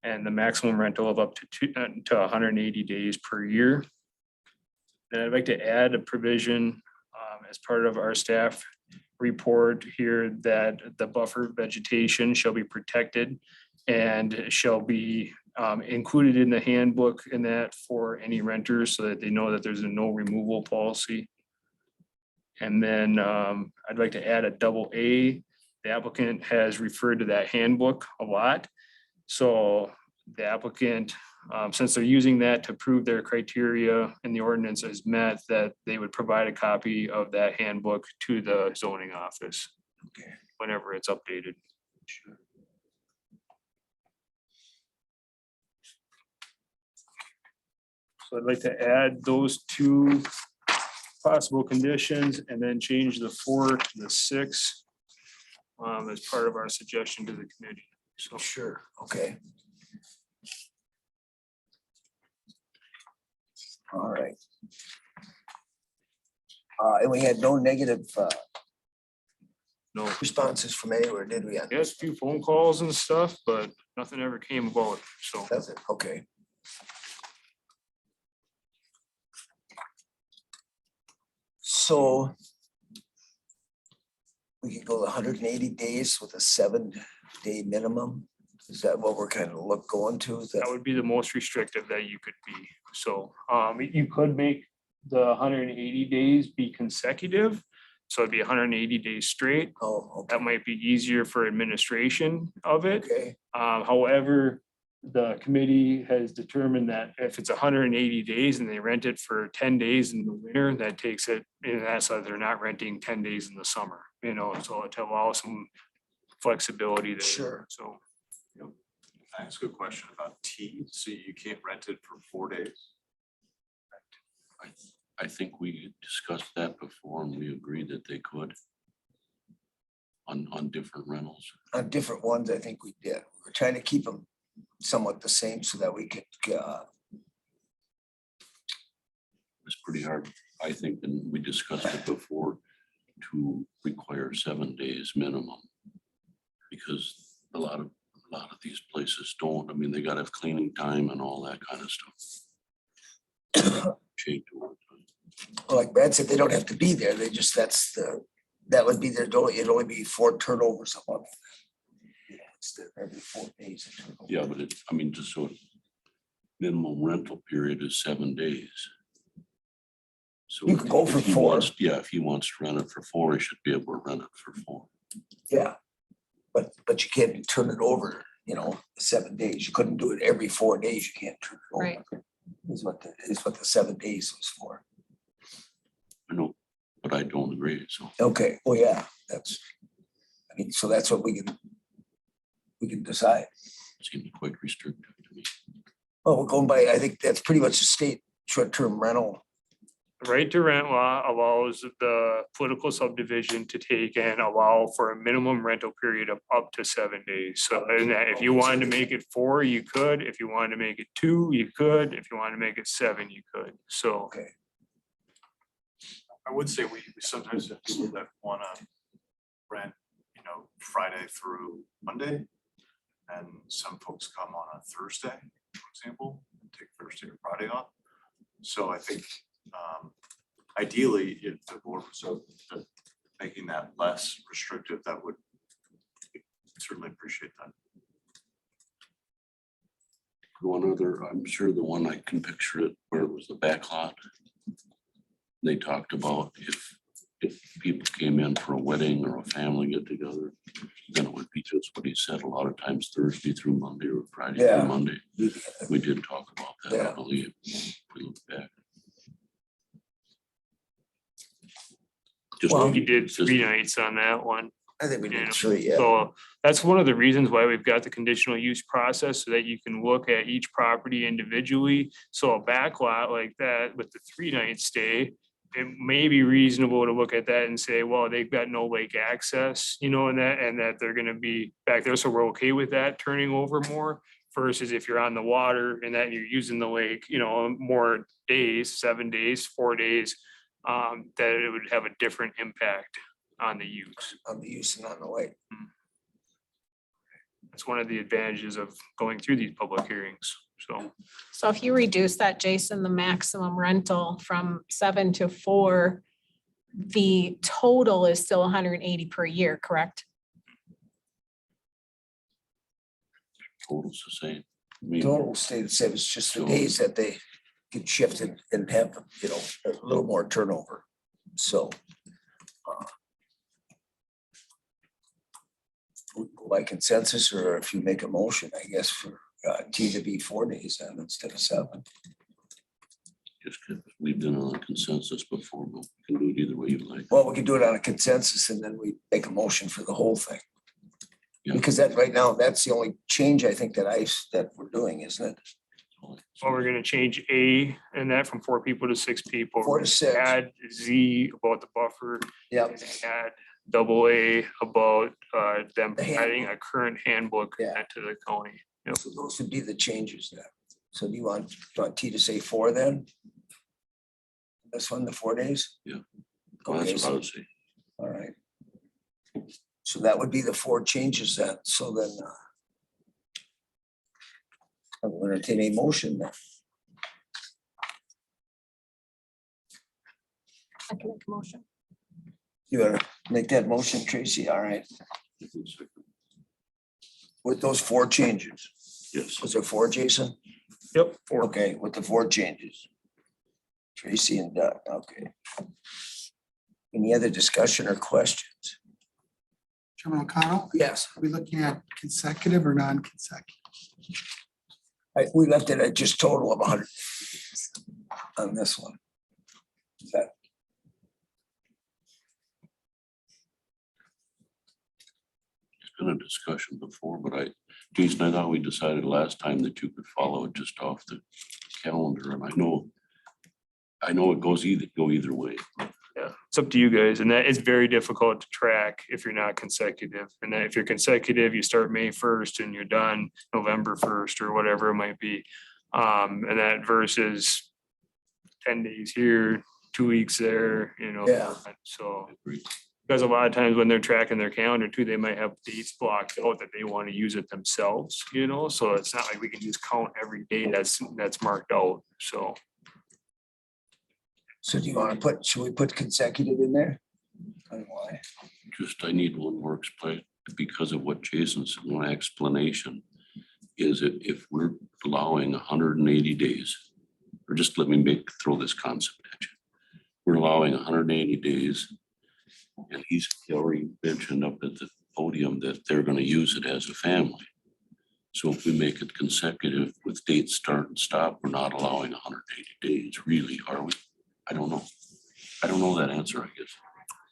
And the maximum rental of up to 180 days per year. And I'd like to add a provision as part of our staff report here that the buffer vegetation shall be protected and shall be included in the handbook and that for any renters so that they know that there's a no removal policy. And then I'd like to add a double A. The applicant has referred to that handbook a lot. So the applicant, since they're using that to prove their criteria and the ordinance is met, that they would provide a copy of that handbook to the zoning office. Okay. Whenever it's updated. Sure. So I'd like to add those 2 possible conditions and then change the 4 to the 6 as part of our suggestion to the committee. So Sure, okay. All right. And we had no negative no, responses from anywhere, did we? we had a few phone calls and stuff, but nothing ever came about. So Does it? Okay. So we could go 180 days with a 7-day minimum. Is that what we're kind of going to? Is that that would be the most restrictive that you could be. So you could make the 180 days be consecutive. So it'd be 180 days straight. Oh, okay. That might be easier for administration of it. Okay, However, the committee has determined that if it's 180 days and they rent it for 10 days in the winter, that takes it, and that's why they're not renting 10 days in the summer, so to allow some flexibility there. Sure. So. Can I ask a question about tea? So you can't rent it for 4 days? I think we discussed that before and we agreed that they could on different rentals. On different ones, I think we did. We're trying to keep them somewhat the same so that we could, It's pretty hard, I think, and we discussed it before, to require 7 days minimum. Because a lot of these places don't, I mean, they gotta have cleaning time and all that kind of stuff. Change the work time. well, like Brad said, they don't have to be there. They just, that would be their, it'd only be 4 turnovers a month. Instead of every 4 days. a turnover. Yeah, but it, I mean, just so minimum rental period is 7 days. So You can go for if he 4. wants- Yeah, if he wants to rent it for 4, he should be able to rent it for 4. Yeah. But you can't turn it over, 7 days. You couldn't do it every 4 days. You can't turn it over. Right. Is what the 7 days was for. I know, but I don't agree, so. Okay, well, yeah, so that's what we can decide. Seems quite restrictive to me. Well, we're going by, I think that's pretty much the state short-term rental. Right to rent law allows the political subdivision to take and allow for a minimum rental period of up to 7 days. So and that if you wanted to make it 4, you could. If you wanted to make it 2, you could. If you wanted to make it 7, you could. So. Okay. I would say we sometimes have people that wanna rent, Friday through Monday. And some folks come on a Thursday, for example, and take Thursday or Friday off. So I think ideally, if the board was open to making that less restrictive, that would certainly appreciate that. One other, I'm sure the one I can picture it where it was the back lot. They talked about if people came in for a wedding or a family get together, then it would be just what he said, a lot of times Thursday through Monday or Friday Yeah. through Monday. We did talk about that, Yeah. I believe, if we look back. Just Well, We did just- 3 nights on that one. I think we Yeah. did 3, yeah. So that's one of the reasons why we've got the conditional use process so that you can look at each property individually. So a back lot like that with the 3-night stay, it may be reasonable to look at that and say, well, they've got no lake access, and that they're gonna be back there. So we're okay with that turning over more versus if you're on the water and that you're using the lake, more days, 7 days, 4 days, that it would have a different impact on the use. On the use and on the lake. That's one of the advantages of going through these public hearings, so. So if you reduce that, Jason, the maximum rental from 7 to 4, the total is still 180 per year, correct? Total's the same. I mean, Total stay the same. It's just the So- days that they get shifted and have, a little more turnover. So. We go by consensus, or if you make a motion, I guess, for T to be 4 days then instead of 7. just we've done it on consensus before, but we can do it either way you like. Well, we could do it on a consensus and then we make a motion for the whole thing. Yeah. Because that right now, that's the only change I think that we're doing, isn't it? Well, we're gonna change A and that from 4 people to 6 people. 4 to 6. Add Z about the buffer. Yep. Add double A about them The adding a current handbook Yeah. to the county. Yep. So those would be the changes then. So do you want T to say 4 then? This one, the 4 days? Yeah. Well, Okay, that's what I so, would say. all right. So that would be the 4 changes then. So then I will entertain a motion then. I can make a motion. You wanna make that motion, Tracy? All right. With those 4 changes. Yes. Was there 4, Jason? Yep, 4. Okay, with the 4 changes. Tracy and Doug, okay. Any other discussion or questions? Chairman O'Connell, Yes, are we looking at consecutive or non-consecutive? we left it at just total of 100 on this one. Is that- been a discussion before, but Jason, I thought we decided last time that you could follow it just off the calendar, and I know it go either way. Yeah, it's up to you guys, and that is very difficult to track if you're not consecutive. And then if you're consecutive, you start May 1st and you're done November 1st or whatever it might be. And that versus 10 days here, 2 weeks there, Yeah. So, Agreed. because a lot of times when they're tracking their calendar too, they might have dates blocked out that they want to use it themselves, so it's not like we can just count every day that's marked out, so. So do you want to should we put consecutive in there? And why? Just, I need one works play because of what Jason's, one explanation is if we're allowing 180 days, or just let me throw this concept at you. We're allowing 180 days, and he's already mentioned up at the podium that they're going to use it as a family. So if we make it consecutive with dates start and stop, we're not allowing 180 days, really, are we? I don't know. I don't know that answer, I guess.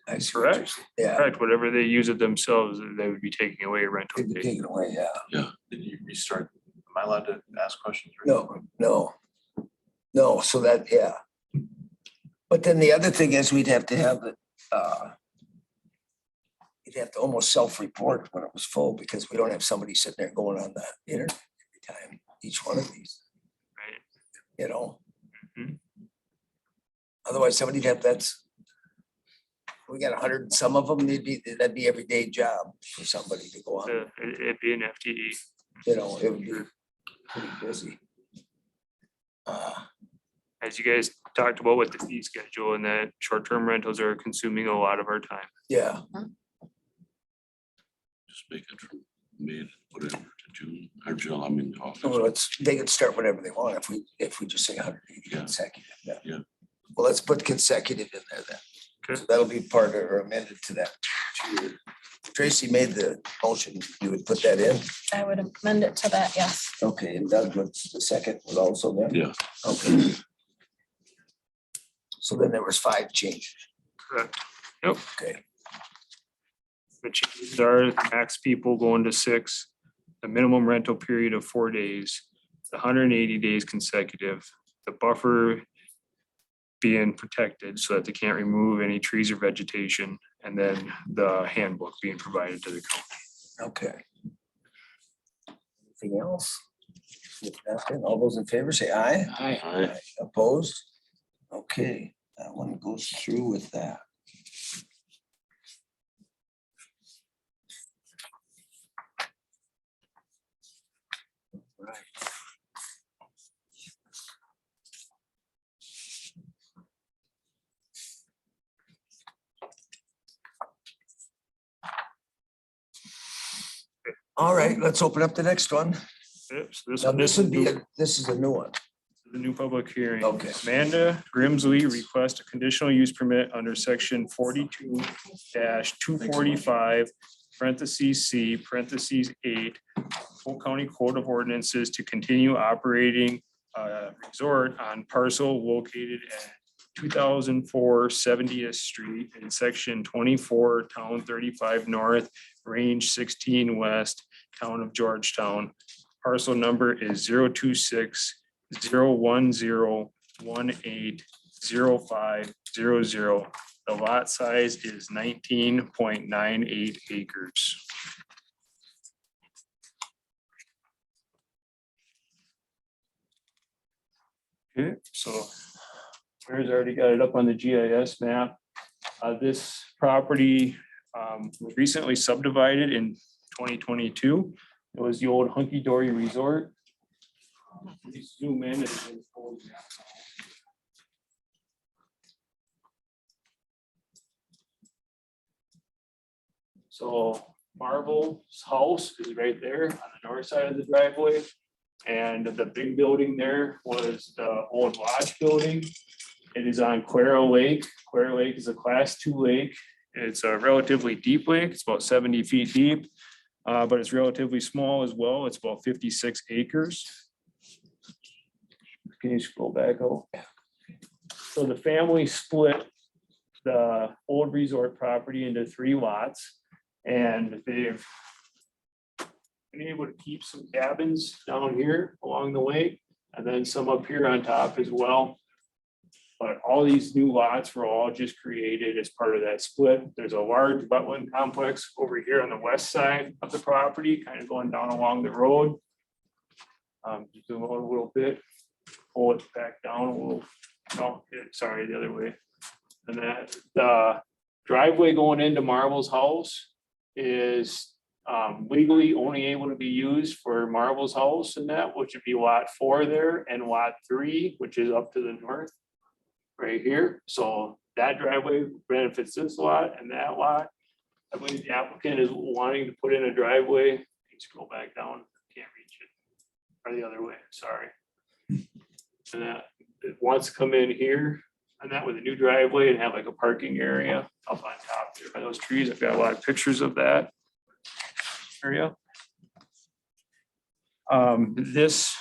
I see what you're Correct. saying. Yeah, Correct, whatever they use it themselves, they would be taking away a rental it'd be fee. taken away, yeah. Did you restart? Am I allowed to ask questions? No, so that, yeah. But then the other thing is we'd have to have it, you'd have to almost self-report when it was full because we don't have somebody sitting there going on the internet every time, each one of these, Right. Mhm. Otherwise somebody'd have, we got 100 and some of them, that'd be everyday job for somebody to go on, It'd be an FTE. it would be pretty busy. As you guys talked about with the fee schedule, and that short-term rentals are consuming a lot of our time. Yeah, Just make it from May, whatever, to June, or July, I mean, August. well, they can start whenever they want if we just say 180 Yeah. consecutive. Yeah. Well, let's put consecutive in there then. Okay. So that'll be part of or amended to that. Tracy made the motion. You would put that in? I would amend it to that, yes. Okay, and Doug, what's the second was also there? Yeah. Okay. So then there was 5 changes. Correct. Yep. Okay, The changes are max people going to 6, the minimum rental period of 4 days, the 180 days consecutive, the buffer being protected so that they can't remove any trees or vegetation, and then the handbook being provided to the county. okay. Anything else? If not, then all those in favor say aye. Aye. Opposed? Okay, that one goes through with that. Right. All right, let's open up the next one. Yep, so this Now, one this is would be, this is a new one. the new public hearing. Okay. Amanda Grimsley requests a conditional use permit under section 42-245 parentheses C parentheses 8 Polk County Code of Ordinances to continue operating a resort on parcel located at 2004 70th Street in section 24, town 35 north, range 16 west, town of Georgetown. Parcel number is 026-010-18-0500. The lot size is 19.98 acres. Okay, so Mayor's already got it up on the GIS map. This property was recently subdivided in 2022. It was the old Hunky Dory Resort. Please zoom in. So Marvel's house is right there on the north side of the driveway. And the big building there was the old lodge building. It is on Quero Lake. Quero Lake is a class 2 lake. It's a relatively deep lake. It's about 70 feet deep, but it's relatively small as well. It's about 56 acres. Can you scroll back? Oh, so the family split the old resort property into 3 lots, and they've been able to keep some cabins down here along the way, and then some up here on top as well. But all these new lots were all just created as part of that split. There's a large wetland complex over here on the west side of the property, kind of going down along the road. Just zoom out a little bit, pull it back down a little, no, sorry, the other way. And that, the driveway going into Marvel's house is legally only able to be used for Marvel's house and that, which would be lot 4 there, and lot 3, which is up to the north. Right here, so that driveway benefits this lot and that lot. I believe the applicant is wanting to put in a driveway. Scroll back down, can't reach it. Or the other way, sorry. And that, it wants to come in here and that with a new driveway and have like a parking area up on top there by those trees. I've got a lot of pictures of that area. This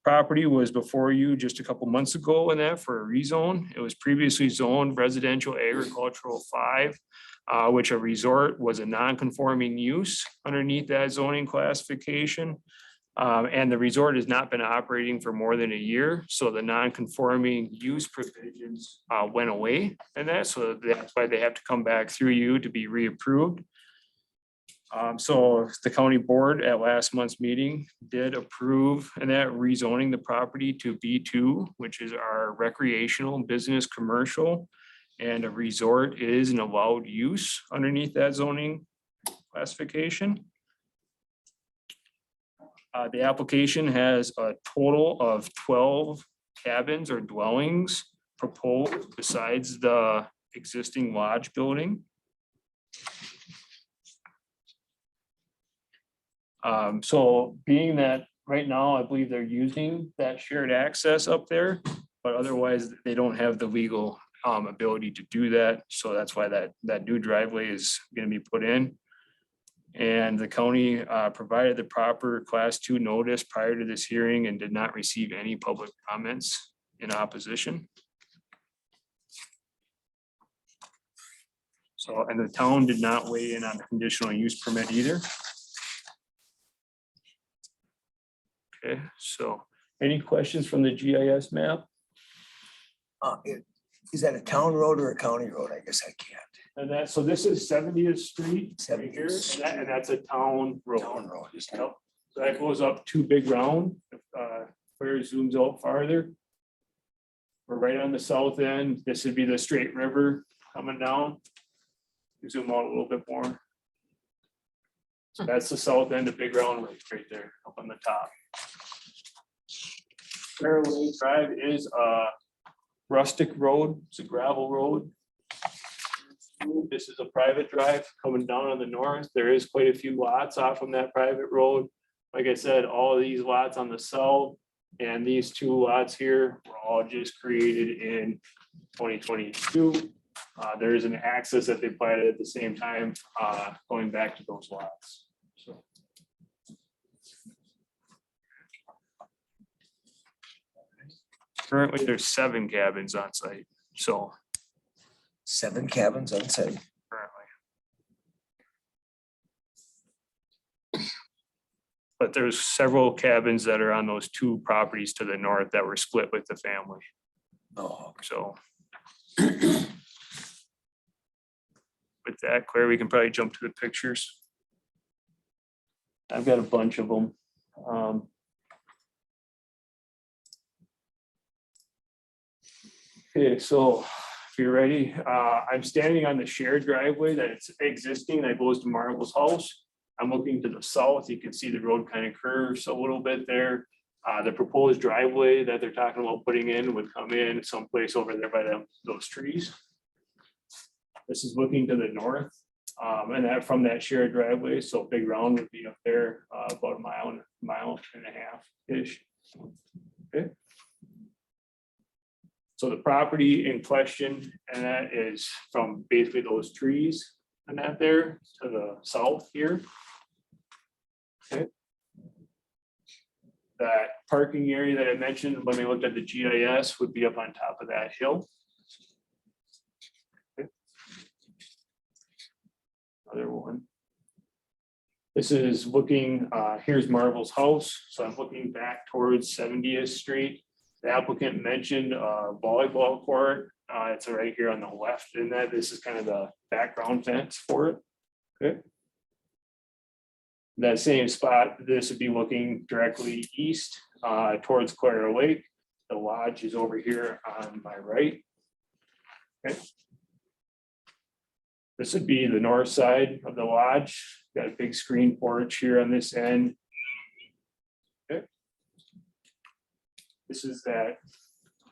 property was before you just a couple months ago in that for a rezone. It was previously zoned residential agricultural 5, which a resort was a non-conforming use underneath that zoning classification. And the resort has not been operating for more than a year, so the non-conforming use provisions went away and that, so that's why they have to come back through you to be reapproved. So the county board at last month's meeting did approve and that rezoning the property to B2, which is our recreational business commercial. And a resort is an allowed use underneath that zoning classification. The application has a total of 12 cabins or dwellings proposed besides the existing lodge building. So being that right now, I believe they're using that shared access up there, but otherwise they don't have the legal ability to do that. So that's why that new driveway is going to be put in. And the county provided the proper class 2 notice prior to this hearing and did not receive any public comments in opposition. So, and the town did not weigh in on the conditional use permit either. Okay, so any questions from the GIS map? Is that a town road or a county road? I guess I can't. And that, so this is 70th Street right here, 70th and that's a town road. Town road, isn't it? Yep. So that goes up 2 big round, where it zooms out farther. We're right on the south end. This would be the Straight River coming down. Zoom out a little bit more. So that's the south end of Big Round right there, up on the top. Fairway Drive is a rustic road. It's a gravel road. This is a private drive coming down on the north. There is quite a few lots off from that private road. Like I said, all of these lots on the south and these 2 lots here were all just created in 2022. There is an access that they platted at the same time, going back to those lots. So. Currently, there's 7 cabins on site, so 7 cabins on site. currently. But there's several cabins that are on those 2 properties to the north that were split with the family, Oh, so. With that, Claire, we can probably jump to the pictures. I've got a bunch of them. Okay, so if you're ready, I'm standing on the shared driveway that it's existing that goes to Marvel's house. I'm looking to the south. You can see the road kind of curves a little bit there. The proposed driveway that they're talking about putting in would come in someplace over there by those trees. This is looking to the north, and that from that shared driveway, so Big Round would be up there about a mile and a half-ish. Okay. So the property in question, and that is from basically those trees and that there to the south here. Okay. That parking area that I mentioned when we looked at the GIS would be up on top of that hill. Okay. Another one. This is looking, here's Marvel's house, so I'm looking back towards 70th Street. The applicant mentioned volleyball court. It's right here on the left, and that this is kind of the background fence for it. Okay. That same spot, this would be looking directly east towards Clare Lake. The lodge is over here on my right. Okay. This would be the north side of the lodge. Got a big screen porch here on this end. Okay. This is that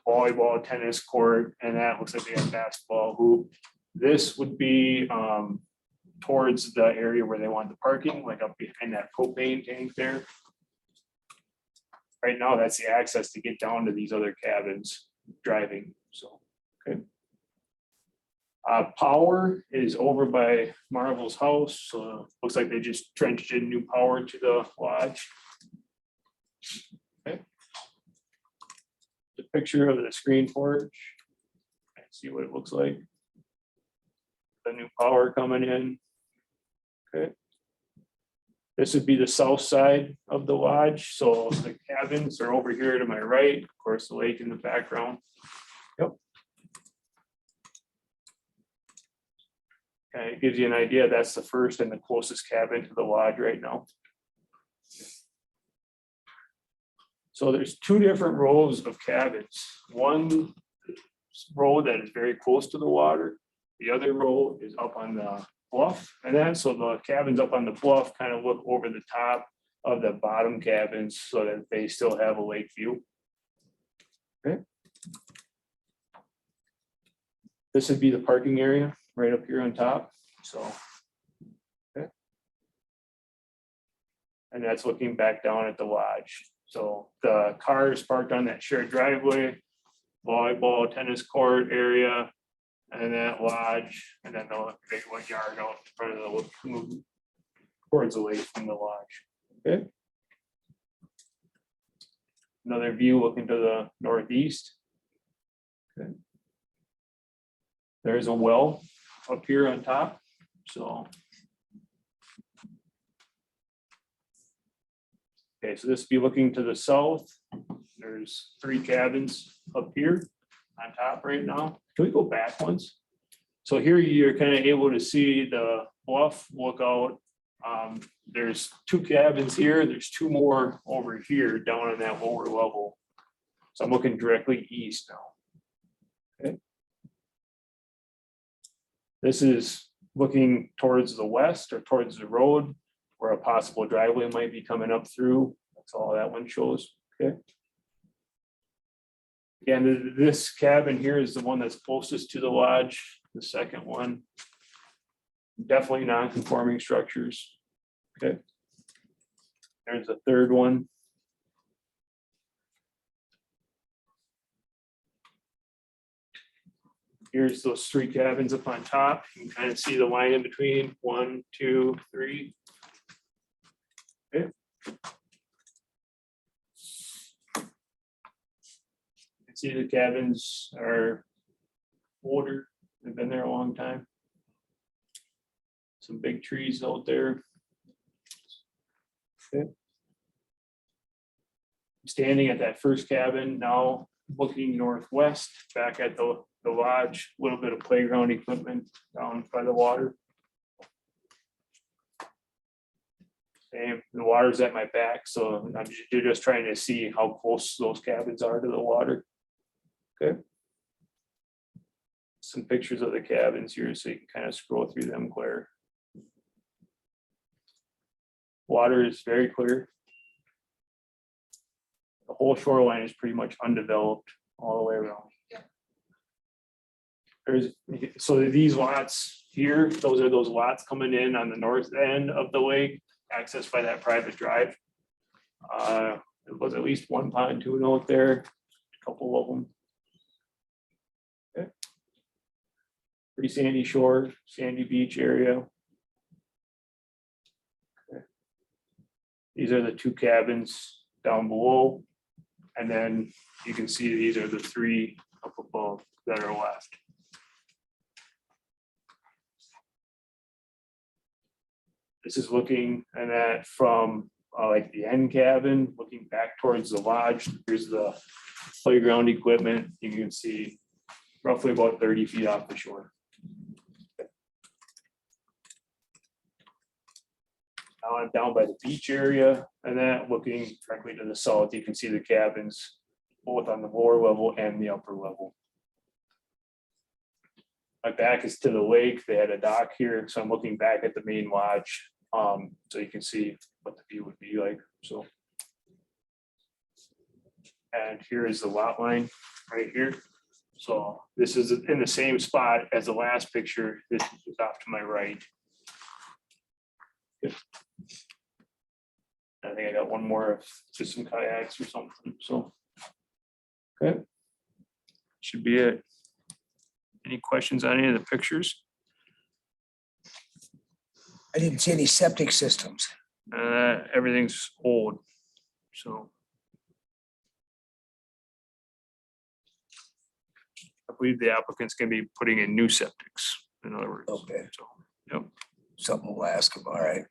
volleyball, tennis court, and that looks like they have basketball hoop. This would be towards the area where they want the parking, like up behind that propane tank there. Right now, that's the access to get down to these other cabins driving, so, okay. Power is over by Marvel's house, so looks like they just trenched in new power to the lodge. Okay. The picture of the screen porch. See what it looks like. The new power coming in. Okay. This would be the south side of the lodge, so the cabins are over here to my right, of course, the lake in the background. Yep. And it gives you an idea, that's the first and the closest cabin to the lodge right now. So there's two different rows of cabins. One row that is very close to the water. The other row is up on the bluff. And then, so the cabins up on the bluff kind of look over the top of the bottom cabins so that they still have a lake view. Okay. This would be the parking area right up here on top, so. Okay. And that's looking back down at the lodge. So the cars parked on that shared driveway, volleyball, tennis court area, and that lodge, and then the big one yard out in front of the, towards the lake from the lodge. Okay. Another view looking to the northeast. Okay. There's a well up here on top, so. Okay, so this would be looking to the south. There's 3 cabins up here on top right now. Can we go back once? So here you're kind of able to see the bluff lookout. There's 2 cabins here. There's 2 more over here down on that lower level. So I'm looking directly east now. Okay. This is looking towards the west or towards the road where a possible driveway might be coming up through. That's all that one shows. Okay. And this cabin here is the one that's closest to the lodge. The second one, definitely non-conforming structures. Okay. There's a third one. Here's those 3 cabins up on top. You can kind of see the line in between 1, 2, 3. Okay. You can see the cabins are older. They've been there a long time. Some big trees out there. Okay. Standing at that first cabin now, looking northwest, back at the lodge, a little bit of playground equipment down by the water. And the water's at my back, so you're just trying to see how close those cabins are to the water. Okay. Some pictures of the cabins here, so you can kind of scroll through them, Claire. Water is very clear. The whole shoreline is pretty much undeveloped all the way around. So these lots here, those are those lots coming in on the north end of the lake, accessed by that private drive. It was at least 1 pontoon out there, a couple of them. Okay. Pretty sandy shore, sandy beach area. Okay. These are the 2 cabins down below. And then you can see these are the 3 up above that are left. This is looking and that from like the end cabin, looking back towards the lodge. Here's the playground equipment. You can see roughly about 30 feet off the shore. Now I'm down by the beach area and that looking directly to the south, you can see the cabins both on the lower level and the upper level. My back is to the lake. They had a dock here, so I'm looking back at the main lodge. So you can see what the view would be like, so. And here is the lot line right here. So this is in the same spot as the last picture. This is just off to my right. I think I got one more of just some kayaks or something, so. Okay. Should be it. Any questions on any of the pictures? I didn't see any septic systems. Everything's old, so. I believe the applicant's gonna be putting in new septics, in other words. Okay. So, yep. Something we'll ask them, all right.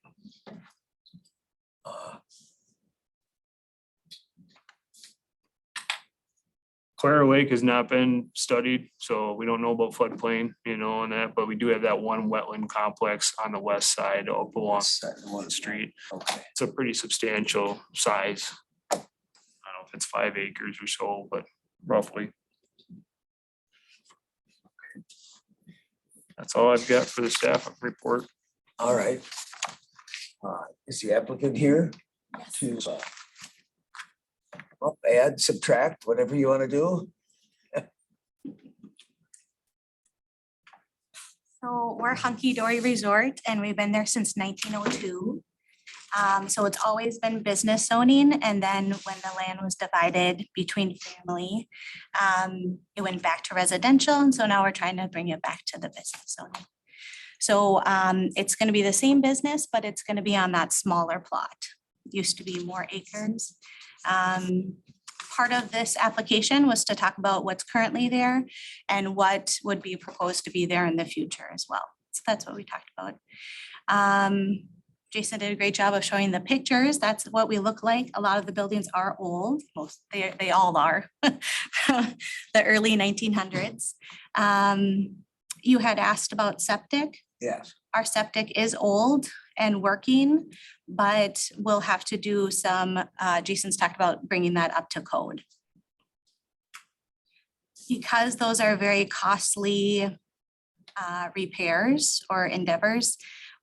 Clara Lake has not been studied, so we don't know about floodplain, and that, but we do have that one wetland complex on the west side up along the street. Okay, It's a pretty substantial size. I don't know if it's 5 acres or so, but roughly. That's all I've got for the staff report. all right. Is the applicant here to add, subtract, whatever you want to do? So we're Hunky Dory Resort and we've been there since 1902. So it's always been business zoning, and then when the land was divided between family, it went back to residential, and so now we're trying to bring it back to the business zoning. So it's gonna be the same business, but it's gonna be on that smaller plot. Used to be more acres. Part of this application was to talk about what's currently there and what would be proposed to be there in the future as well. So that's what we talked about. Jason did a great job of showing the pictures. That's what we look like. A lot of the buildings are old. They all are. The early 1900s. You had asked about septic. Yes. Our septic is old and working, but we'll have to do some, Jason's talked about bringing that up to code. Because those are very costly repairs or endeavors,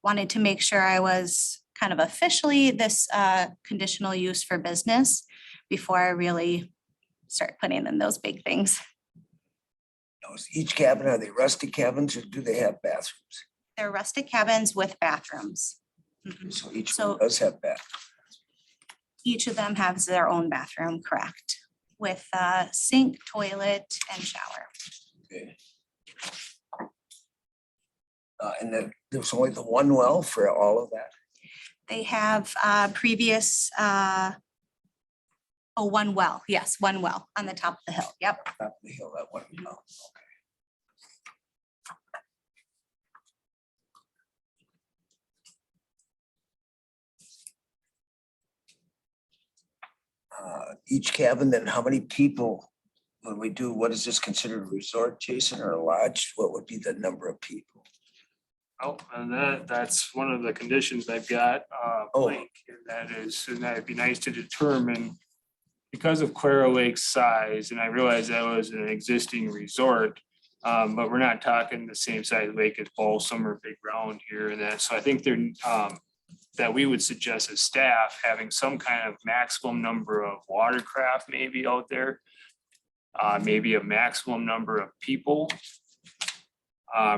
wanted to make sure I was kind of officially this conditional use for business before I really start putting in those big things. Each cabin, are they rustic cabins or do they have bathrooms? They're rustic cabins with bathrooms. Mhm. So each So- one does have bathrooms. Each of them has their own bathroom, correct? With sink, toilet, and shower. Okay. And then there's only the one well for all of that. They have previous, one well, yes, one well on the top of the hill, yep. Top of the hill, that one well. Each cabin, then how many people, when we do, what is this considered a resort, Jason, or a lodge? What would be the number of people? Oh, and that's one of the conditions I've got, Oh. blank, and that'd be nice to determine. Because of Clara Lake's size, and I realize that was an existing resort, but we're not talking the same size lake as Balsam or Big Round here and that, so I think that we would suggest as staff having some kind of maximum number of watercraft maybe out there. Maybe a maximum number of people.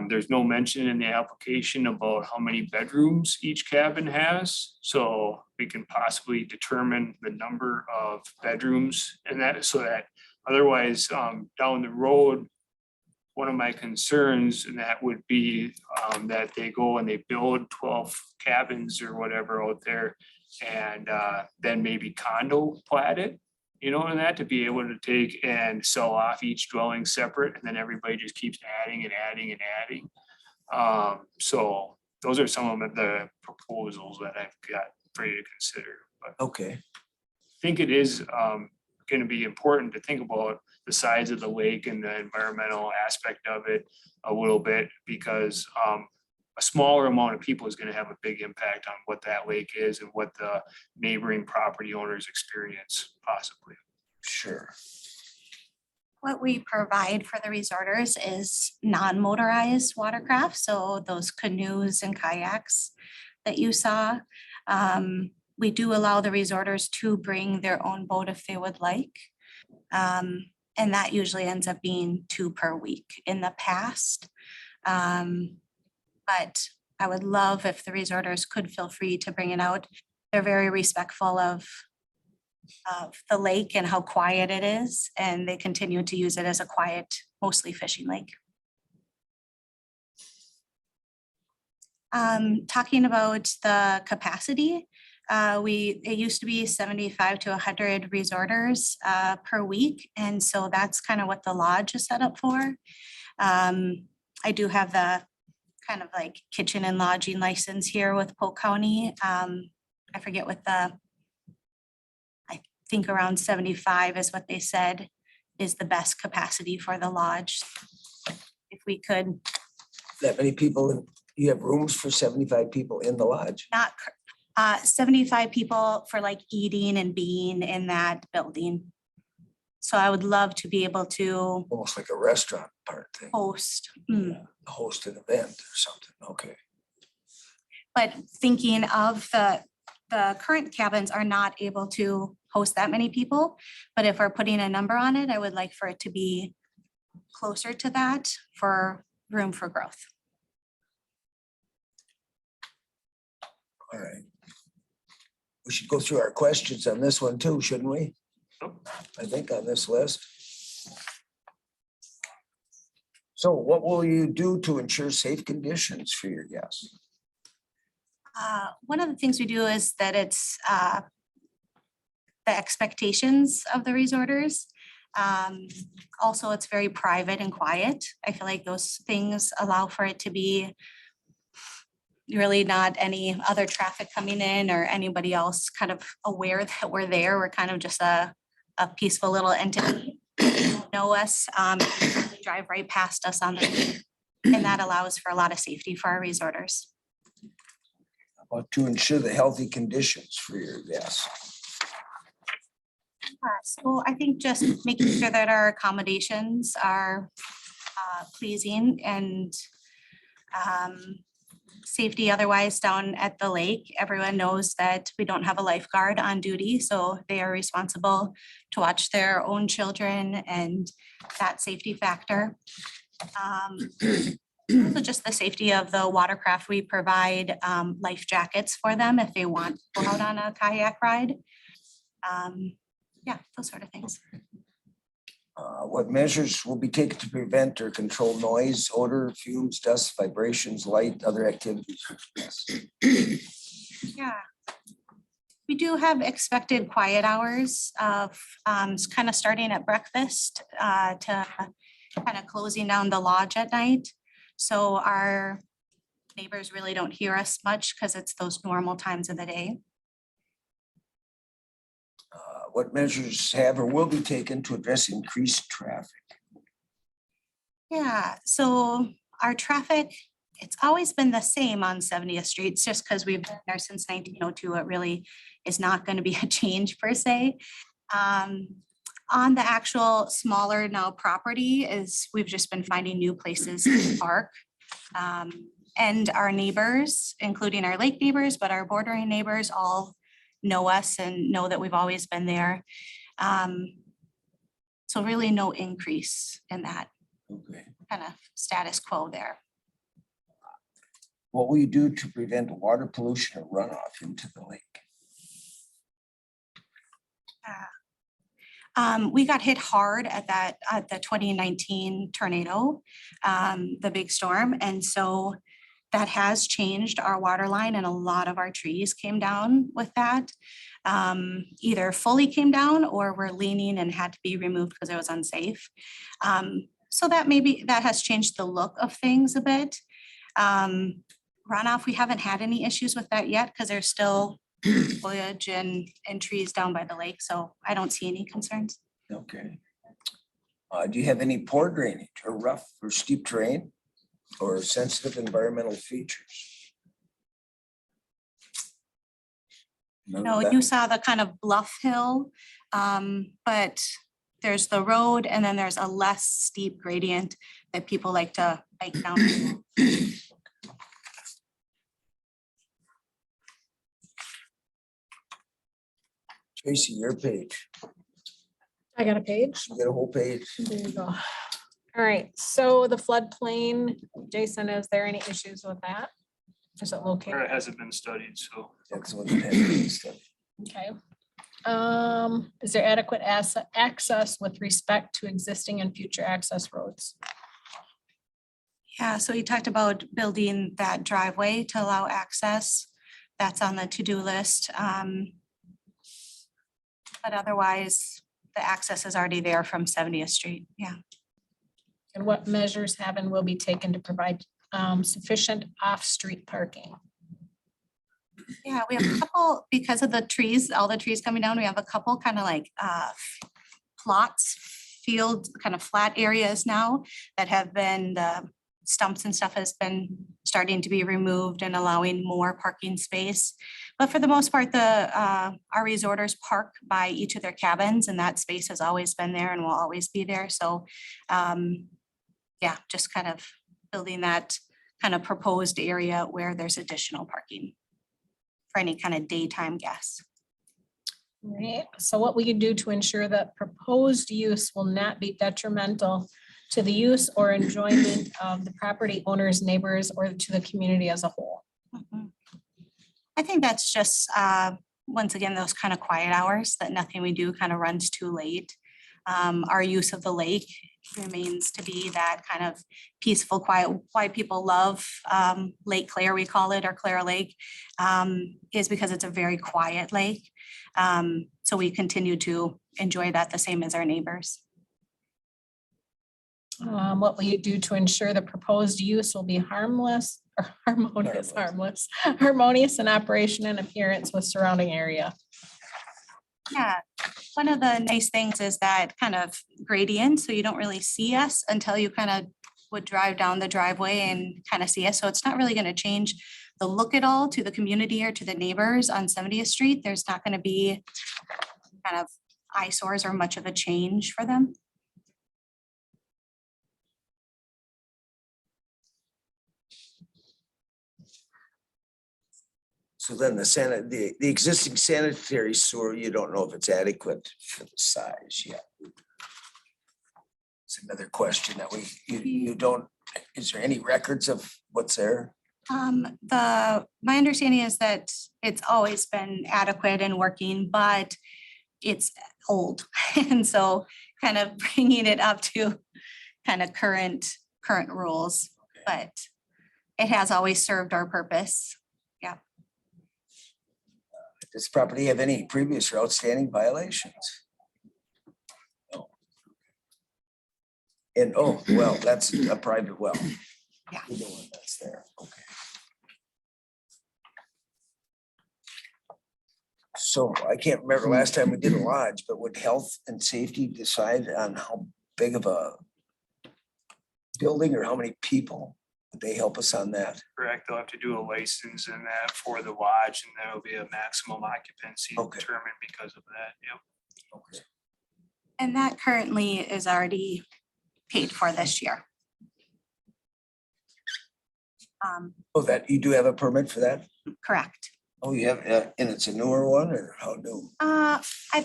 There's no mention in the application about how many bedrooms each cabin has, so we can possibly determine the number of bedrooms and that, so that otherwise, down the road, one of my concerns, and that would be that they go and they build 12 cabins or whatever out there, and then maybe condo plat it, and that to be able to take and sell off each dwelling separate, and then everybody just keeps adding and adding and adding. So those are some of the proposals that I've got for you to consider. But Okay, I think it is gonna be important to think about the size of the lake and the environmental aspect of it a little bit, because a smaller amount of people is gonna have a big impact on what that lake is and what the neighboring property owners experience possibly. sure. What we provide for the resorters is non-motorized watercraft, so those canoes and kayaks that you saw. We do allow the resorters to bring their own boat if they would like. And that usually ends up being 2 per week in the past. But I would love if the resorters could feel free to bring it out. They're very respectful of the lake and how quiet it is, and they continue to use it as a quiet, mostly fishing lake. Talking about the capacity, it used to be 75 to 100 resorters per week, and so that's kind of what the lodge is set up for. I do have the kind of like kitchen and lodging license here with Polk County. I forget what I think around 75 is what they said is the best capacity for the lodge. If we could That many people, you have rooms for 75 people in the lodge? not, 75 people for like eating and being in that building. So I would love to be able to Almost like a restaurant part thing, host. host an event or something, okay. But thinking of the current cabins are not able to host that many people. But if we're putting a number on it, I would like for it to be closer to that for room for growth. All right. We should go through our questions on this one too, shouldn't we? I think on this list. So what will you do to ensure safe conditions for your guests? One of the things we do is that it's the expectations of the resorters. Also, it's very private and quiet. I feel like those things allow for it to be really not any other traffic coming in or anybody else kind of aware that we're there. We're kind of just a peaceful little entity. They don't know us, they drive right past us on the, and that allows for a lot of safety for our resorters. About to ensure the healthy conditions for your guests? So I think just making sure that our accommodations are pleasing and safety otherwise down at the lake. Everyone knows that we don't have a lifeguard on duty, so they are responsible to watch their own children and that safety factor. Also just the safety of the watercraft. We provide life jackets for them if they want to go out on a kayak ride. Yeah, those sort of things. What measures will be taken to prevent or control noise, odor, fumes, dust, vibrations, light, other activities? Yes. Yeah. We do have expected quiet hours of kind of starting at breakfast to kind of closing down the lodge at night. So our neighbors really don't hear us much because it's those normal times of the day. What measures have or will be taken to address increased traffic? Yeah, so our traffic, it's always been the same on 70th Street. It's just because we've been there since 1902. It really is not going to be a change per se. On the actual smaller now property is we've just been finding new places to park. And our neighbors, including our lake neighbors, but our bordering neighbors all know us and know that we've always been there. So really no increase in that Okay. kind of status quo there. What will you do to prevent water pollution or runoff into the lake? We got hit hard at the 2019 tornado, the big storm. And so that has changed our water line and a lot of our trees came down with that. Either fully came down or were leaning and had to be removed because it was unsafe. So that has changed the look of things a bit. runoff, we haven't had any issues with that yet because there's still foliage and trees down by the lake, so I don't see any concerns. Okay. Do you have any poor drainage or rough or steep terrain or sensitive environmental features? None of No, that? you saw the kind of bluff hill, but there's the road and then there's a less steep gradient that people like to bike down. Tracy, your page. I got a page. You got a whole page. There you go. All right, so the floodplain, Jason, is there any issues with that? Is it Or it located? hasn't been studied, so. That's what it has been. Okay. Is there adequate access with respect to existing and future access roads? Yeah, so you talked about building that driveway to allow access. That's on the to-do list. But otherwise, the access is already there from 70th Street. Yeah. And what measures have and will be taken to provide sufficient off-street parking? Yeah, we have a couple, because of the trees, all the trees coming down, we have a couple kind of like plots, field, kind of flat areas now that have been, the stumps and stuff has been starting to be removed and allowing more parking space. But for the most part, our resorters park by each of their cabins and that space has always been there and will always be there. So yeah, just kind of building that kind of proposed area where there's additional parking for any kind of daytime guests. Right, so what will you do to ensure that proposed use will not be detrimental to the use or enjoyment of the property owners, neighbors, or to the community as a whole? Mhm. I think that's just, once again, those kind of quiet hours that nothing we do kind of runs too late. Our use of the lake remains to be that kind of peaceful, quiet, why people love Lake Claire, we call it, or Claire Lake, is because it's a very quiet lake. So we continue to enjoy that the same as our neighbors. What will you do to ensure the proposed use will be harmless or harmonious in operation and appearance with surrounding area? Yeah, one of the nice things is that kind of gradient, so you don't really see us until you kind of would drive down the driveway and kind of see us. So it's not really going to change the look at all to the community or to the neighbors on 70th Street. There's not going to be kind of eyesores or much of a change for them. So then the existing sanitary sewer, you don't know if it's adequate for the size yet. It's another question that you don't, is there any records of what's there? My understanding is that it's always been adequate and working, but it's old. And so kind of bringing it up to kind of current rules, but it has always served our purpose. Yeah. Does the property have any previous or outstanding violations? No. And, oh, well, that's a private well. Yeah. You know what that's there, okay. So I can't remember last time we did a lodge, but would health and safety decide on how big of a building or how many people? Would they help us on that? Correct, they'll have to do a license in that for the lodge, and there'll be a maximum occupancy Okay. determined because of that, yep. Okay. And that currently is already paid for this year. Oh, that, you do have a permit for that? Correct. Oh, you have, and it's a newer one or how new?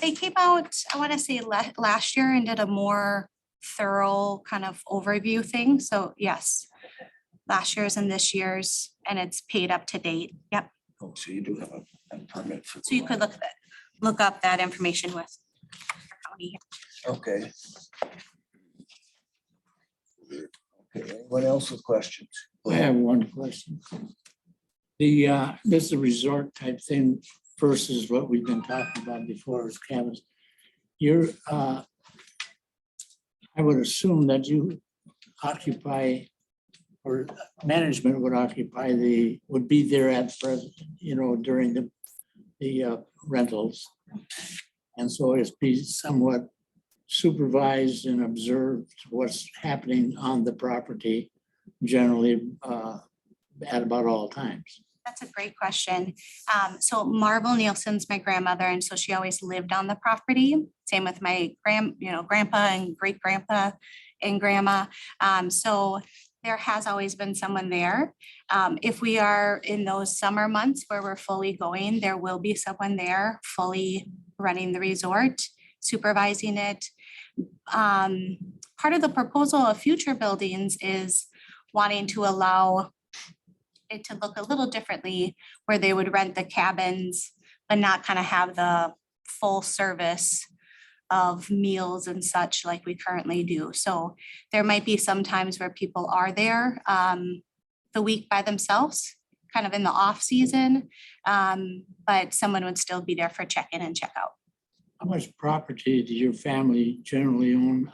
They came out, I want to say last year and did a more thorough kind of overview thing. So yes, last year's and this year's, and it's paid up to date. Yep. Oh, so you do have a permit for. So you could look up that information with county. Okay. Okay, anyone else with questions? I have one question. This is a resort type thing versus what we've been talking about before is cabins. I would assume that you occupy or management would occupy would be there at present, during the rentals. And so it's be somewhat supervised and observed what's happening on the property generally at about all times. That's a great question. So Marvel Nielsen's my grandmother, and so she always lived on the property. Same with my grandpa and great grandpa and grandma. So there has always been someone there. If we are in those summer months where we're fully going, there will be someone there fully running the resort, supervising it. Part of the proposal of future buildings is wanting to allow it to look a little differently, where they would rent the cabins, but not kind of have the full service of meals and such like we currently do. So there might be some times where people are there the week by themselves, kind of in the off season, but someone would still be there for check-in and check-out. How much property do your family generally own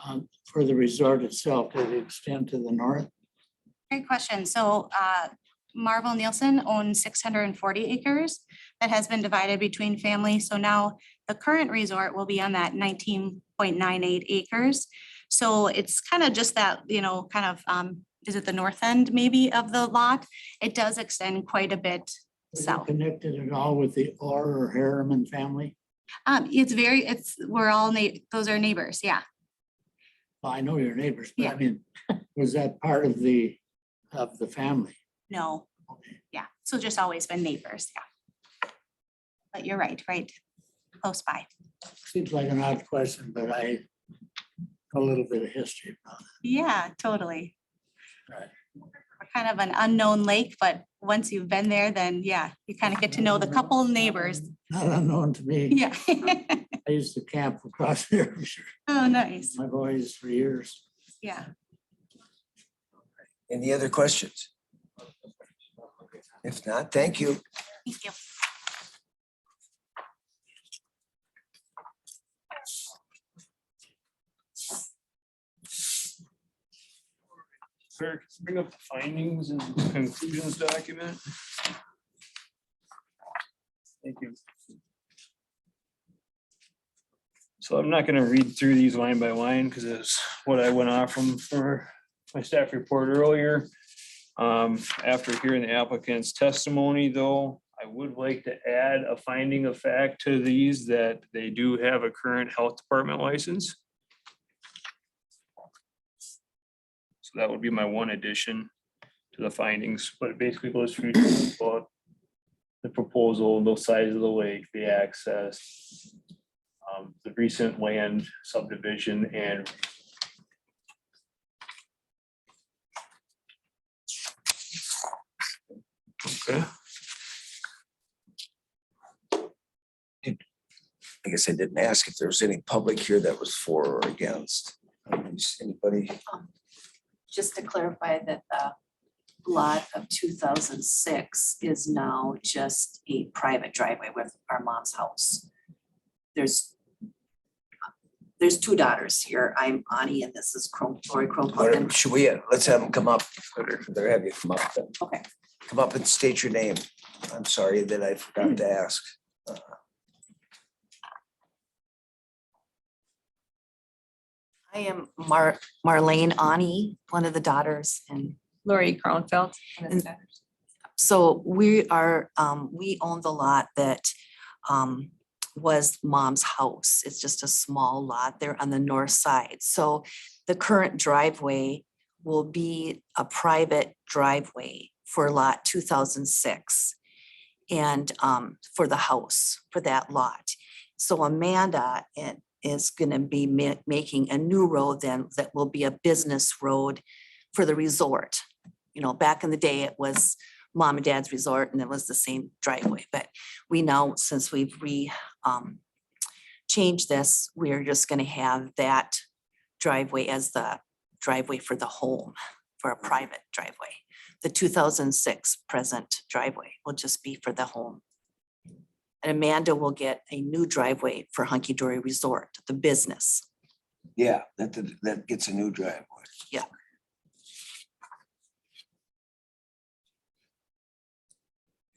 for the resort itself? Does it extend to the north? Great question. So Marvel Nielsen owns 640 acres that has been divided between families. So now the current resort will be on that 19.98 acres. So it's kind of just that, is it the north end maybe of the lot? It does extend quite a bit Is it south. connected at all with the Orr or Harriman family? Those are neighbors, yeah. Well, I know your neighbors, but I Yeah. mean, was that part of the family? No, yeah. So just always been neighbors, yeah. But you're right, close by. Seems like an odd question, but I know a little bit of history about it. Yeah, totally. Right. We're kind of an unknown lake, but once you've been there, then yeah, you kind of get to know the couple neighbors. Not unknown to me. Yeah. I used to camp across there for sure. Oh, nice. My boys for years. Yeah. Any other questions? If not, thank you. Thank you. Sir, bring up the findings and conclusions document. Thank you. So I'm not gonna read through these line by line because it's what I went off from for my staff report earlier. After hearing the applicant's testimony, though, I would like to add a finding of fact to these that they do have a current health department license. So that would be my one addition to the findings, but it basically goes through about the proposal, the size of the lake, the access, the recent land subdivision and okay. I guess I didn't ask if there was any public here that was for or against. Anybody? Just to clarify that the lot of 2006 is now just a private driveway with our mom's house. There's two daughters here. I'm Ani and this is Lori Cronklin. Should we, let's have them come up. Better have you come up then. Okay. Come up and state your name. I'm sorry that I forgot to ask. I am Marlene Ani, one of the daughters, and Lori Kronfeld. so we are, we own the lot that was mom's house. It's just a small lot there on the north side. So the current driveway will be a private driveway for lot 2006 and for the house, for that lot. So Amanda is gonna be making a new road then that will be a business road for the resort. You know, back in the day, it was mom and dad's resort and it was the same driveway, but we now, since we've changed this, we're just gonna have that driveway as the driveway for the home, for a private driveway. The 2006 present driveway will just be for the home. And Amanda will get a new driveway for Hunky Dory Resort, the business. Yeah, that gets a new driveway. Yeah.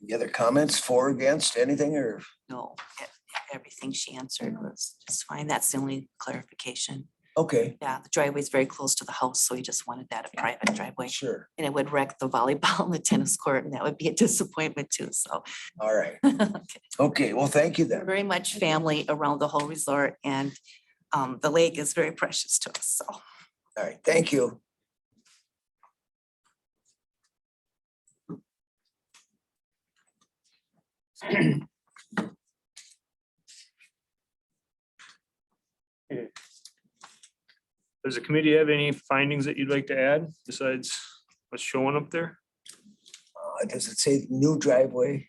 Any other comments for, against, anything, or? No, everything she answered was just fine. That's the only clarification. Okay, Yeah, the driveway is very close to the house, so he just wanted that a private driveway. sure, And it would wreck the volleyball and the tennis court, and that would be a disappointment too, so. all right. Okay. Okay, well, thank you then. Very much family around the whole resort, and the lake is very precious to us, so. All right, thank you. Does the committee have any findings that you'd like to add besides what's showing up there? Does it say new driveway?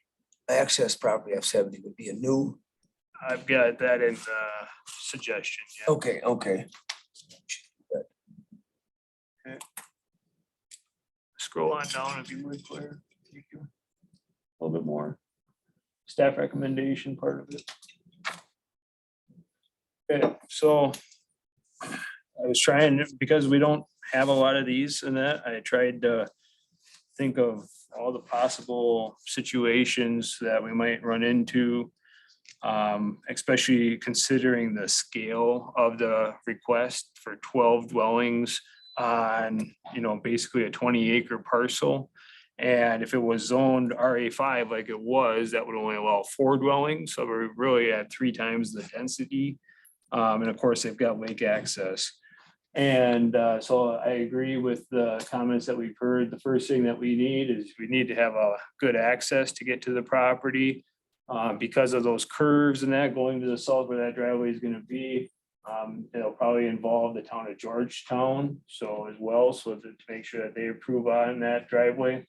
Access property F70 would be a new, I've got that in suggestion, yeah. okay, okay. Scroll on down if you would, Claire. Thank you. A little bit more. Staff recommendation part of it. Okay, so I was trying, because we don't have a lot of these and that, I tried to think of all the possible situations that we might run into. Especially considering the scale of the request for 12 dwellings on, basically a 20-acre parcel. And if it was zoned RA5 like it was, that would only allow 4 dwellings. So we're really at 3 times the density. And of course, they've got lake access. And so I agree with the comments that we've heard. The first thing that we need is we need to have a good access to get to the property. Because of those curves and that going to the south where that driveway is gonna be. It'll probably involve the town of Georgetown, so as well, so to make sure that they approve on that driveway.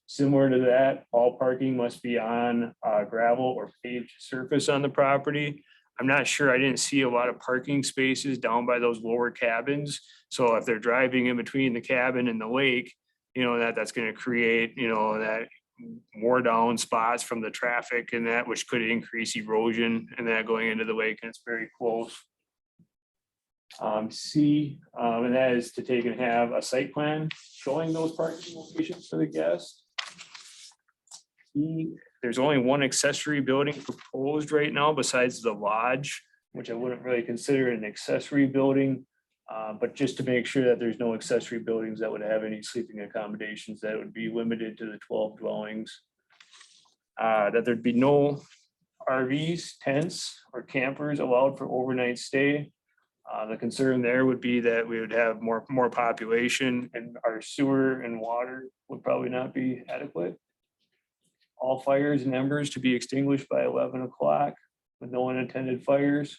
Similar to that, all parking must be on gravel or paved surface on the property. I'm not sure, I didn't see a lot of parking spaces down by those lower cabins. So if they're driving in between the cabin and the lake, that's gonna create, that more down spots from the traffic and that, which could increase erosion and that going into the lake, and it's very close. C, and that is to take and have a site plan showing those parking locations for the guests. E, there's only one accessory building proposed right now besides the lodge, which I wouldn't really consider an accessory building. But just to make sure that there's no accessory buildings that would have any sleeping accommodations, that would be limited to the 12 dwellings. That there'd be no RVs, tents, or campers allowed for overnight stay. The concern there would be that we would have more population and our sewer and water would probably not be adequate. All fires and embers to be extinguished by 11 o'clock with no unattended fires.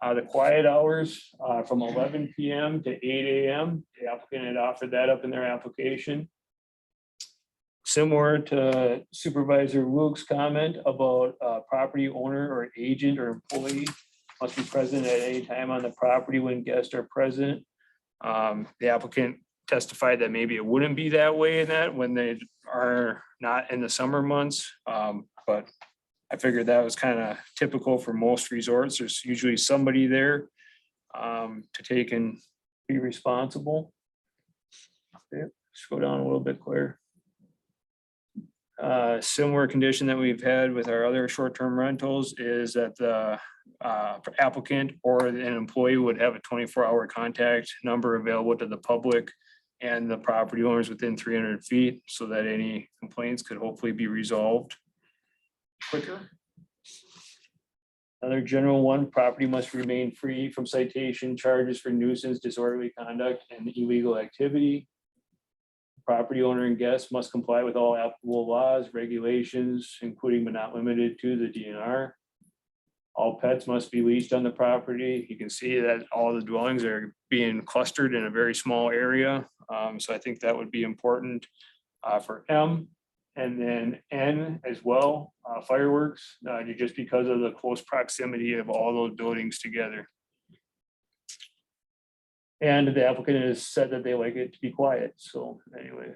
The quiet hours from 11 PM to 8 AM. The applicant had offered that up in their application. Similar to Supervisor Luke's comment about property owner or agent or employee must be present at any time on the property when guests are present. The applicant testified that maybe it wouldn't be that way in that when they are not in the summer months. But I figured that was kind of typical for most resorts. There's usually somebody there to take and be responsible. Okay, let's go down a little bit, Claire. Similar condition that we've had with our other short-term rentals is that the applicant or an employee would have a 24-hour contact number available to the public and the property owners within 300 feet so that any complaints could hopefully be resolved quicker. Another general one, property must remain free from citation charges for nuisance, disorderly conduct, and illegal activity. Property owner and guests must comply with all applicable laws, regulations, including but not limited to the DNR. All pets must be leashed on the property. You can see that all the dwellings are being clustered in a very small area. So I think that would be important for M. And then N as well, fireworks, just because of the close proximity of all those buildings together. And the applicant has said that they like it to be quiet. So anyway,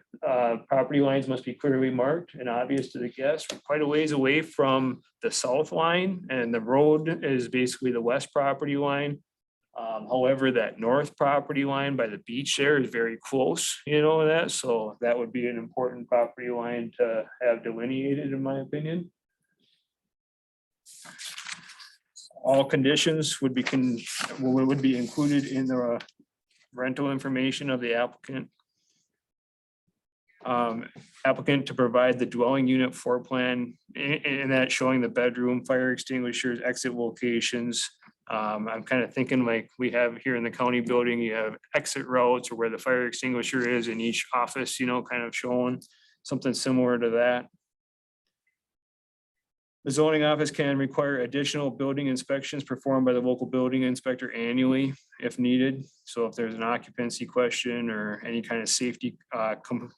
property lines must be clearly marked and obvious to the guests. We're quite a ways away from the south line, and the road is basically the west property line. However, that north property line by the beach there is very close, to that, so that would be an important property line to have delineated, in my opinion. All conditions would be included in the rental information of the applicant. Applicant to provide the dwelling unit floor plan, and that showing the bedroom, fire extinguishers, exit locations. I'm kind of thinking like we have here in the county building, you have exit routes or where the fire extinguisher is in each office, kind of showing something similar to that. The zoning office can require additional building inspections performed by the local building inspector annually if needed. So if there's an occupancy question or any kind of safety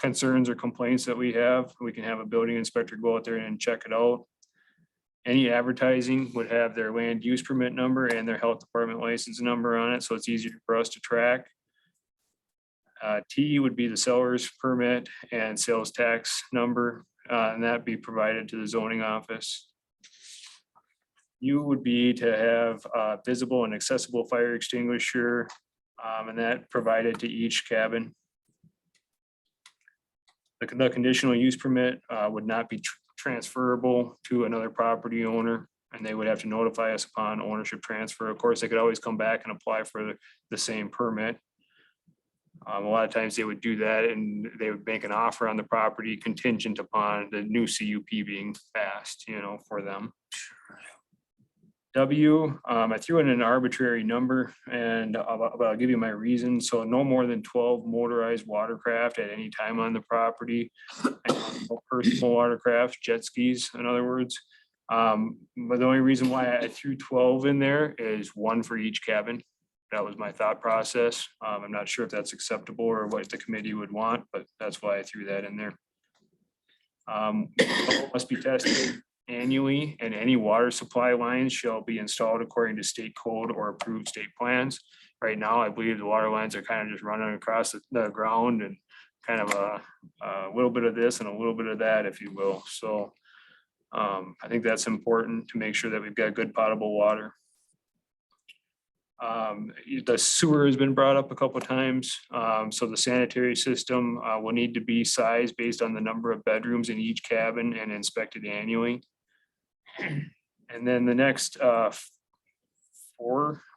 concerns or complaints that we have, we can have a building inspector go out there and check it out. Any advertising would have their land use permit number and their health department license number on it, so it's easier for us to track. T would be the seller's permit and sales tax number, and that'd be provided to the zoning office. U would be to have a visible and accessible fire extinguisher, and that provided to each cabin. The conditional use permit would not be transferable to another property owner, and they would have to notify us upon ownership transfer. Of course, they could always come back and apply for the same permit. A lot of times they would do that and they would make an offer on the property contingent upon the new CUP being passed, for them. W, I threw in an arbitrary number and I'll give you my reason. So no more than 12 motorized watercraft at any time on the property. No personal watercraft, jet skis, in other words. But the only reason why I threw 12 in there is one for each cabin. That was my thought process. I'm not sure if that's acceptable or what the committee would want, but that's why I threw that in there. Must be tested annually, and any water supply lines shall be installed according to state code or approved state plans. Right now, I believe the water lines are kind of just running across the ground and kind of a little bit of this and a little bit of that, if you will. So I think that's important to make sure that we've got good potable water. The sewer has been brought up a couple of times. So the sanitary system will need to be sized based on the number of bedrooms in each cabin and inspected annually. And then the next 4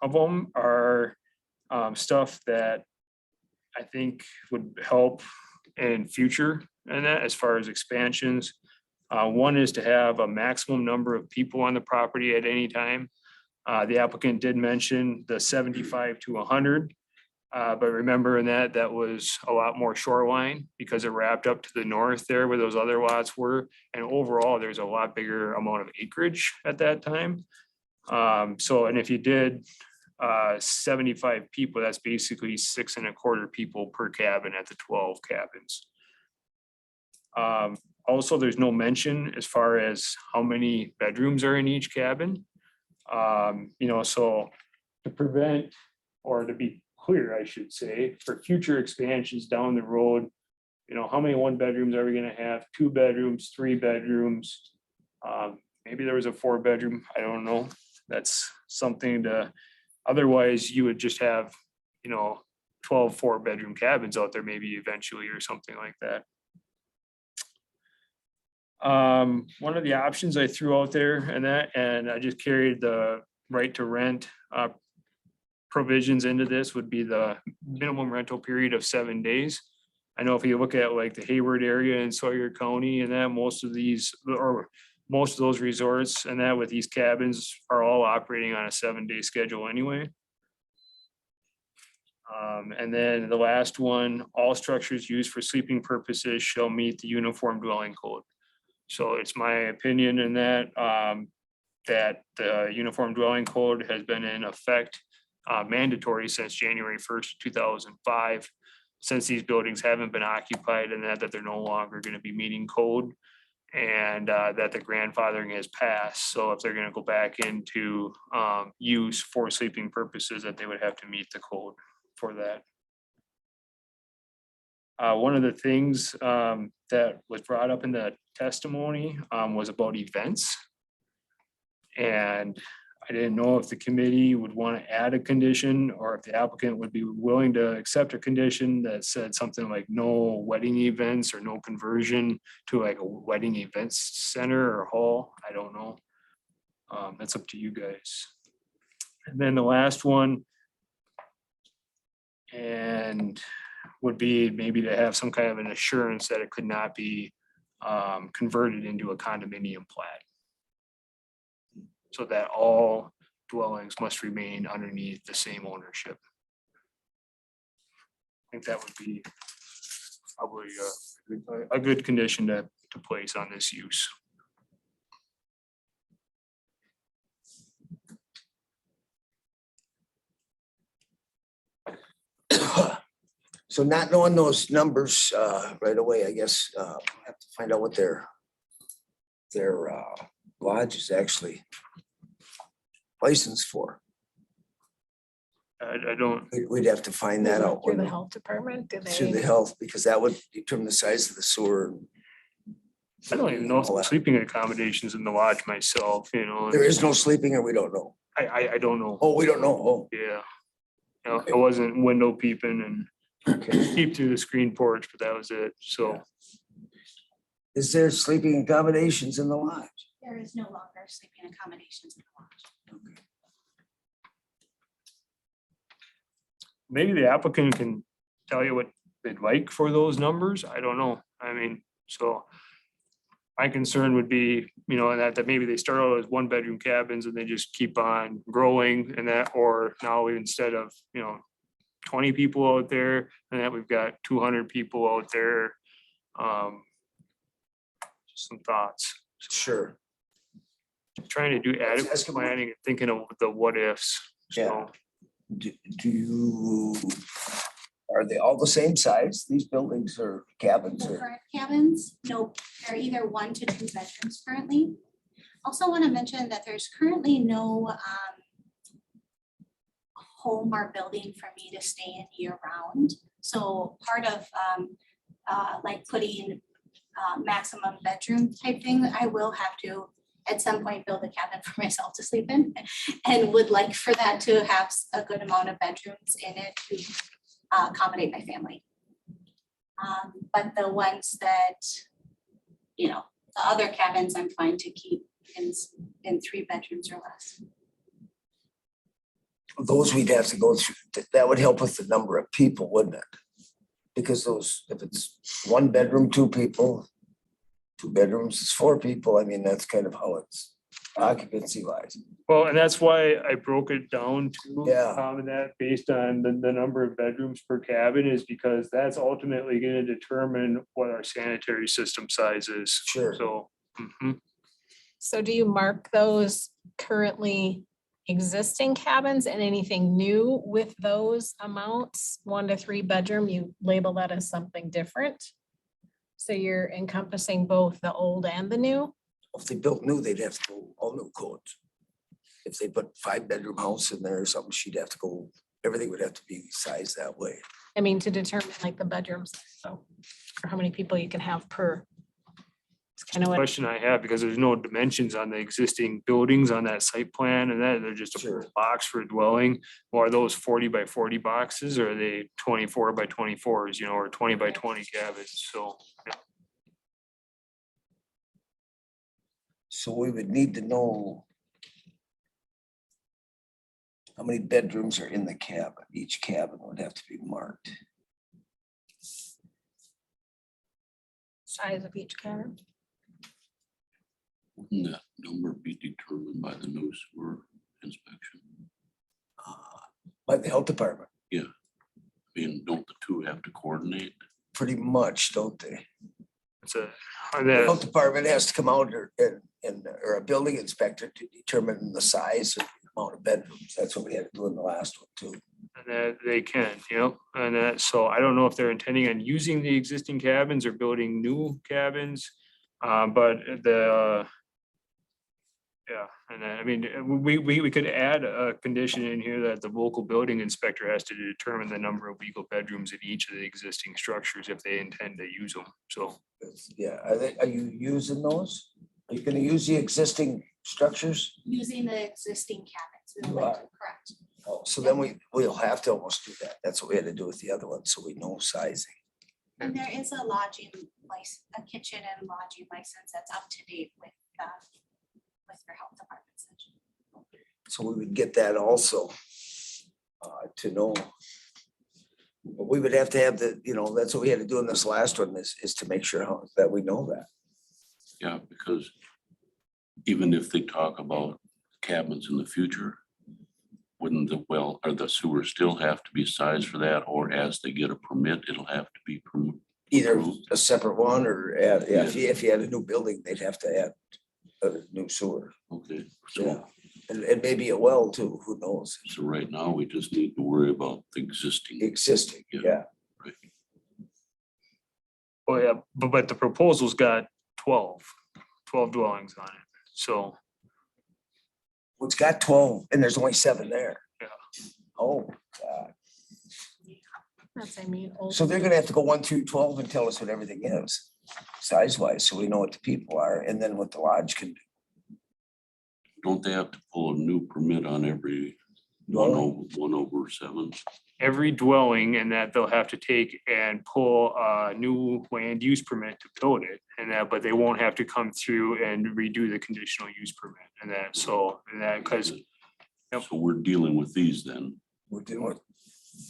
of them are stuff that I think would help in future, and that as far as expansions. One is to have a maximum number of people on the property at any time. The applicant did mention the 75 to 100. But remember in that was a lot more shoreline because it wrapped up to the north there where those other lots were. And overall, there's a lot bigger amount of acreage at that time. And if you did 75 people, that's basically 6 1/4 people per cabin at the 12 cabins. Also, there's no mention as far as how many bedrooms are in each cabin. So to prevent, or to be clear, I should say, for future expansions down the road, how many 1 bedrooms are we gonna have, 2 bedrooms, 3 bedrooms? Maybe there was a 4 bedroom, I don't know. That's something to, otherwise you would just have, 12 4-bedroom cabins out there maybe eventually or something like that. One of the options I threw out there and I just carried the right to rent provisions into this would be the minimum rental period of 7 days. I know if you look at like the Hayward area in Sawyer County and that most of those resorts and that with these cabins are all operating on a 7-day schedule anyway. And then the last one, all structures used for sleeping purposes shall meet the uniform dwelling code. So it's my opinion in that that the uniform dwelling code has been in effect mandatory since January 1st, 2005, since these buildings haven't been occupied and that they're no longer going to be meeting code and that the grandfathering has passed. So if they're going to go back into use for sleeping purposes, that they would have to meet the code for that. One of the things that was brought up in the testimony was about events. And I didn't know if the committee would want to add a condition or if the applicant would be willing to accept a condition that said something like no wedding events or no conversion to like a wedding events center or hall. I don't know. That's up to you guys. And then the last one and would be maybe to have some kind of an assurance that it could not be converted into a condominium plat. So that all dwellings must remain underneath the same ownership. I think that would be probably a good condition to place on this use. So not knowing those numbers right away, I guess have to find out what their lodge is actually licensed for. I don't, We'd have to find that out Through the health department, do through the they? health, because that would determine the size of the sewer. I don't even know if the sleeping accommodations in the lodge myself, you know. There is no sleeping, or we don't know. I don't know. Oh, we don't know. Yeah. You know, I wasn't window peeping and peep through the screen porch, but that was it. So Is there sleeping accommodations in the lodge? There is no longer sleeping accommodations in the lodge. maybe the applicant can tell you what they'd like for those numbers. I don't know. I mean, so my concern would be, you know, that maybe they start out as 1-bedroom cabins and they just keep on growing and that, or now instead of, you know, 20 people out there and that we've got 200 people out there. Just some thoughts. Sure. Trying to do adequate ask him. planning and thinking of the what ifs. So Do you, are they all the same size, these buildings or cabins? The Or current cabins, no, they're either 1 to 2 bedrooms currently. Also want to mention that there's currently no home or building for me to stay in year round. So part of like putting maximum bedroom type thing, I will have to at some point build a cabin for myself to sleep in and would like for that to have a good amount of bedrooms in it to accommodate my family. But the ones that, you know, the other cabins I'm fine to keep in 3 bedrooms or less. those we'd have to go through, that would help with the number of people, wouldn't it? Because those, if it's 1 bedroom, 2 people, 2 bedrooms is 4 people, I mean, that's kind of how it's occupancy wise. well, and that's why I broke it down to Yeah. that based on the number of bedrooms per cabin is because that's ultimately going to determine what our sanitary system size is. Sure. So. Mhm. So do you mark those currently existing cabins and anything new with those amounts, 1 to 3 bedroom, you label that as something different? So you're encompassing both the old and the new? If they built new, they'd have to go all new codes. If they put 5-bedroom house in there or something, she'd have to go, everything would have to be sized that way. I mean, to determine like the bedrooms, so, or how many people you can have per. It's kind of what, Question I have, because there's no dimensions on the existing buildings on that site plan and that they're just a Sure. box for a dwelling. Or are those 40 by 40 boxes or are they 24 by 24s, you know, or 20 by 20 cabins? So. Yeah. So we would need to know how many bedrooms are in the cabin. Each cabin would have to be marked. size of each cabin. Wouldn't that number be determined by the new sewer inspection? By the health department, I mean, don't the two have to coordinate? pretty much, don't they? It's a, on The that, health department has to come out or a building inspector to determine the size and amount of bedrooms. That's what we had to do in the last one too. and that they can, you know, and that, so I don't know if they're intending on using the existing cabins or building new cabins. But yeah, and then, I mean, we could add a condition in here that the local building inspector has to determine the number of legal bedrooms in each of the existing structures if they intend to use them, so. Yeah, are you using those? Are you gonna use the existing structures? Using the existing cabins. we would You like are. to- Correct. Oh, so then we'll have to almost do that. That's what we had to do with the other one, so we know sizing. And there is a lodging license, a kitchen and lodging license that's up to date with your health department. section. So we would get that also to know. But we would have to have the, that's what we had to do in this last one is to make sure that we know that. Yeah, because even if they talk about cabins in the future, wouldn't the well or the sewer still have to be sized for that, or as they get a permit, it'll have to be Either approved? a separate one or add, yeah, if you had a new building, they'd have to add a new sewer. Okay, Yeah, so, and maybe a well too, who knows? so right now we just need to worry about the existing. Existing, yeah. Right. Oh, yeah, but the proposal's got 12 dwellings on it. So, Well, it's got 12 and there's only 7 there. Yeah. Oh, God. That's, I mean. old- So they're gonna have to go 1 through 12 and tell us what everything is, size wise, so we know what the people are and then what the lodge can do. Don't they have to pull a new permit on every Dwelling? 1/7? every dwelling and that they'll have to take and pull a new land use permit to build it and that, but they won't have to come through and redo the conditional use permit and that, so, and that, because Yep. So we're dealing with these then. We're dealing with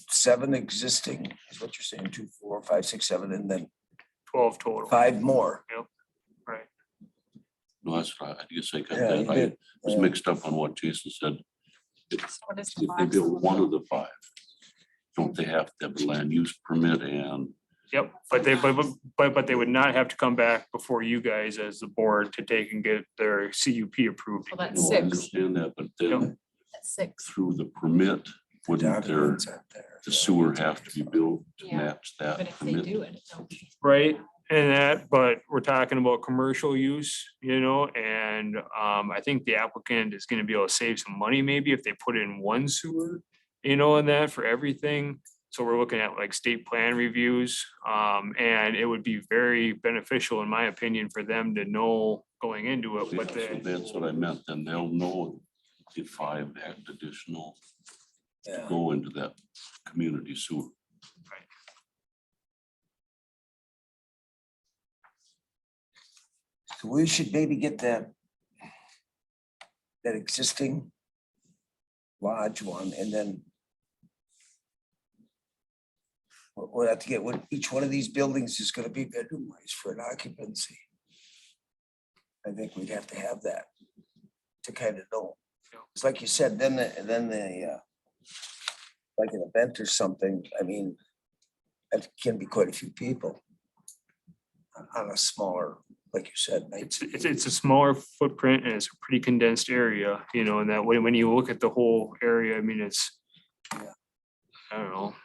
7 existing, is what you're saying, 2, 4, 5, 6, 7, and then 12 total. 5 more. Right. No, that's right. I guess I got Yeah, you that. I did. was Yeah. mixed up on what Jason said. If What is the they box? build one of the 5, don't they have to have a land use permit and? Yep, but they would not have to come back before you guys as the board to take and get their CUP approved. Well, that's No, I 6. understand that, but then That's 6. through the permit, wouldn't there, Documents aren't there. the sewer have to be built to Yeah, match that But if they permit? do it, it'll be. Right, and that, but we're talking about commercial use, and I think the applicant is gonna be able to save some money maybe if they put in one sewer, and that for everything. So we're looking at like state plan reviews, and it would be very beneficial, in my opinion, for them to know going into it, what So they. that's what I meant, then they'll know if 5 act additional to Yeah. go into that community sewer. So we should maybe get that existing lodge one and then we'll have to get what each one of these buildings is gonna be bedroom wise for an occupancy. I think we'd have to have that to kind of know. It's like you said, then the like an event or something, I mean, that can be quite a few people on a smaller, like you said, It's a smaller footprint and it's a pretty condensed area, and that when you look at the whole area, I mean, it's. Yeah. I don't know.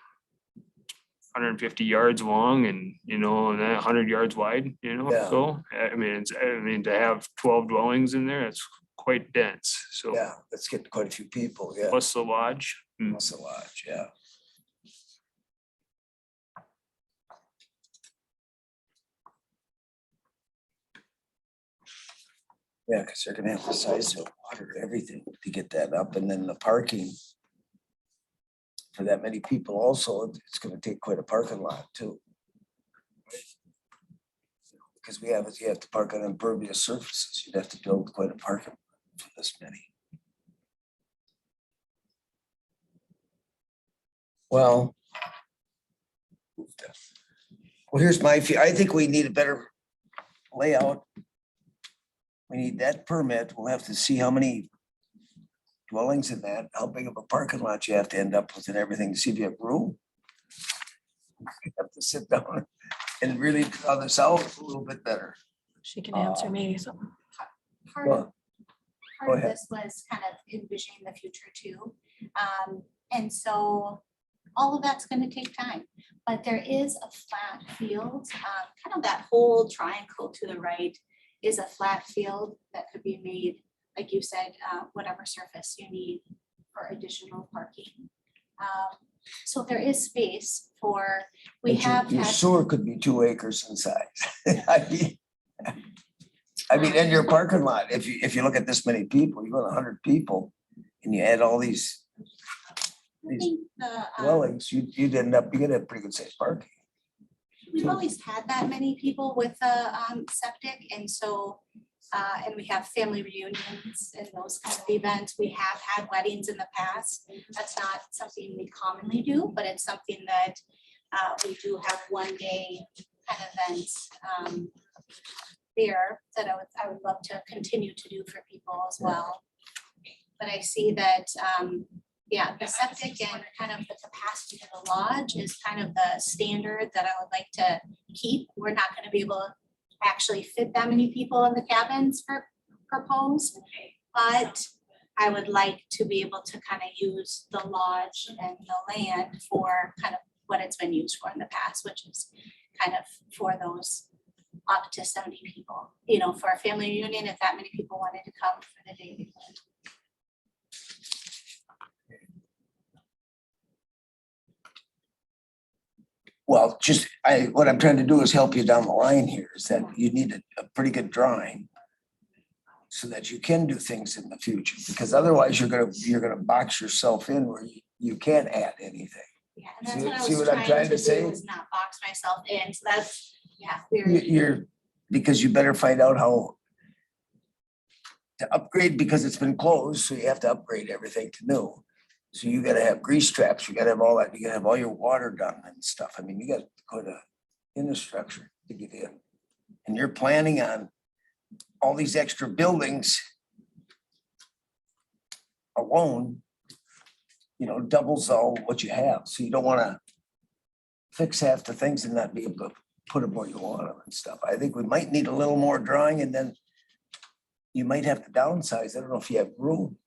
150 yards long and, and that 100 yards wide, Yeah. so, I mean, to have 12 dwellings in there, it's quite dense, so. yeah, let's get quite a few people, yeah. Plus the lodge. Plus a lodge, yeah. Yeah, because they're gonna have to size the water, everything to get that up, and then the parking. For that many people also, it's gonna take quite a parking lot too. Because you have to park on impervious surfaces, you'd have to build quite a parking lot for this many. Well. Here's my view. I think we need a better layout. We need that permit. We'll have to see how many dwellings in that, how big of a parking lot you have to end up with and everything to see if you have room. You have to sit down and really draw this out a little bit better. She can answer me something. Part Go of, part of ahead. this was kind of envisioning the future too. And so all of that's gonna take time, but there is a flat field, kind of that whole triangle to the right is a flat field that could be made, like you said, whatever surface you need for additional parking. So there is space for, we But have your had. sewer could be 2 acres in size. I mean, I mean, in your parking lot, if you look at this many people, you got 100 people and you add all these I think the, dwellings, you'd end up, you'd have pretty good sized parking. we've always had that many people with the septic, and so, and we have family reunions and those kind of events. We have had weddings in the past. That's not something we commonly do, but it's something that we do have one day kind of events there that I would love to continue to do for people as well. But I see that, yeah, the septic and kind of the capacity of the lodge is kind of the standard that I would like to keep. We're not gonna be able to actually fit that many people in the cabins for proposed, but I would like to be able to kind of use the lodge and the land for kind of what it's been used for in the past, which is kind of for those up to 70 people, you know, for a family reunion, if that many people wanted to come for the day. They could. Well, just, what I'm trying to do is help you down the line here, is that you need a pretty good drawing so that you can do things in the future, because otherwise you're gonna box yourself in where you can't add anything. Yeah, and that's what I See was what I'm trying to say? do, is not box myself in, so that's, yeah. You're, because you better find out how to upgrade, because it's been closed, so you have to upgrade everything to new. So you gotta have grease traps, you gotta have all that, you gotta have all your water done and stuff. I mean, you gotta go to infrastructure to get in. And you're planning on all these extra buildings alone, you know, doubles all what you have. So you don't wanna fix half the things and not be able to put them where you want them and stuff. I think we might need a little more drawing, and then you might have to downsize. I don't know if you have room.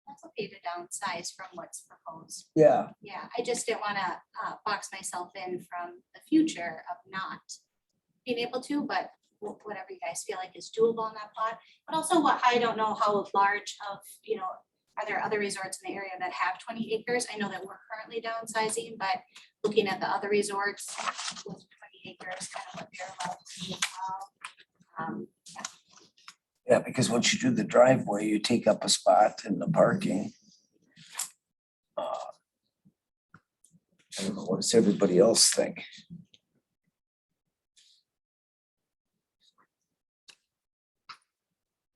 That's okay to downsize from what's proposed. Yeah. Yeah, I just didn't wanna box myself in from the future of not being able to, but whatever you guys feel like is doable on that plot. But also what, I don't know how large of, you know, are there other resorts in the area that have 20 acres? I know that we're currently downsizing, but looking at the other resorts with 20 acres, kind of what they're allowed to do. Yeah. Yeah, because once you do the driveway, you take up a spot in the parking. I don't know, what does everybody else think?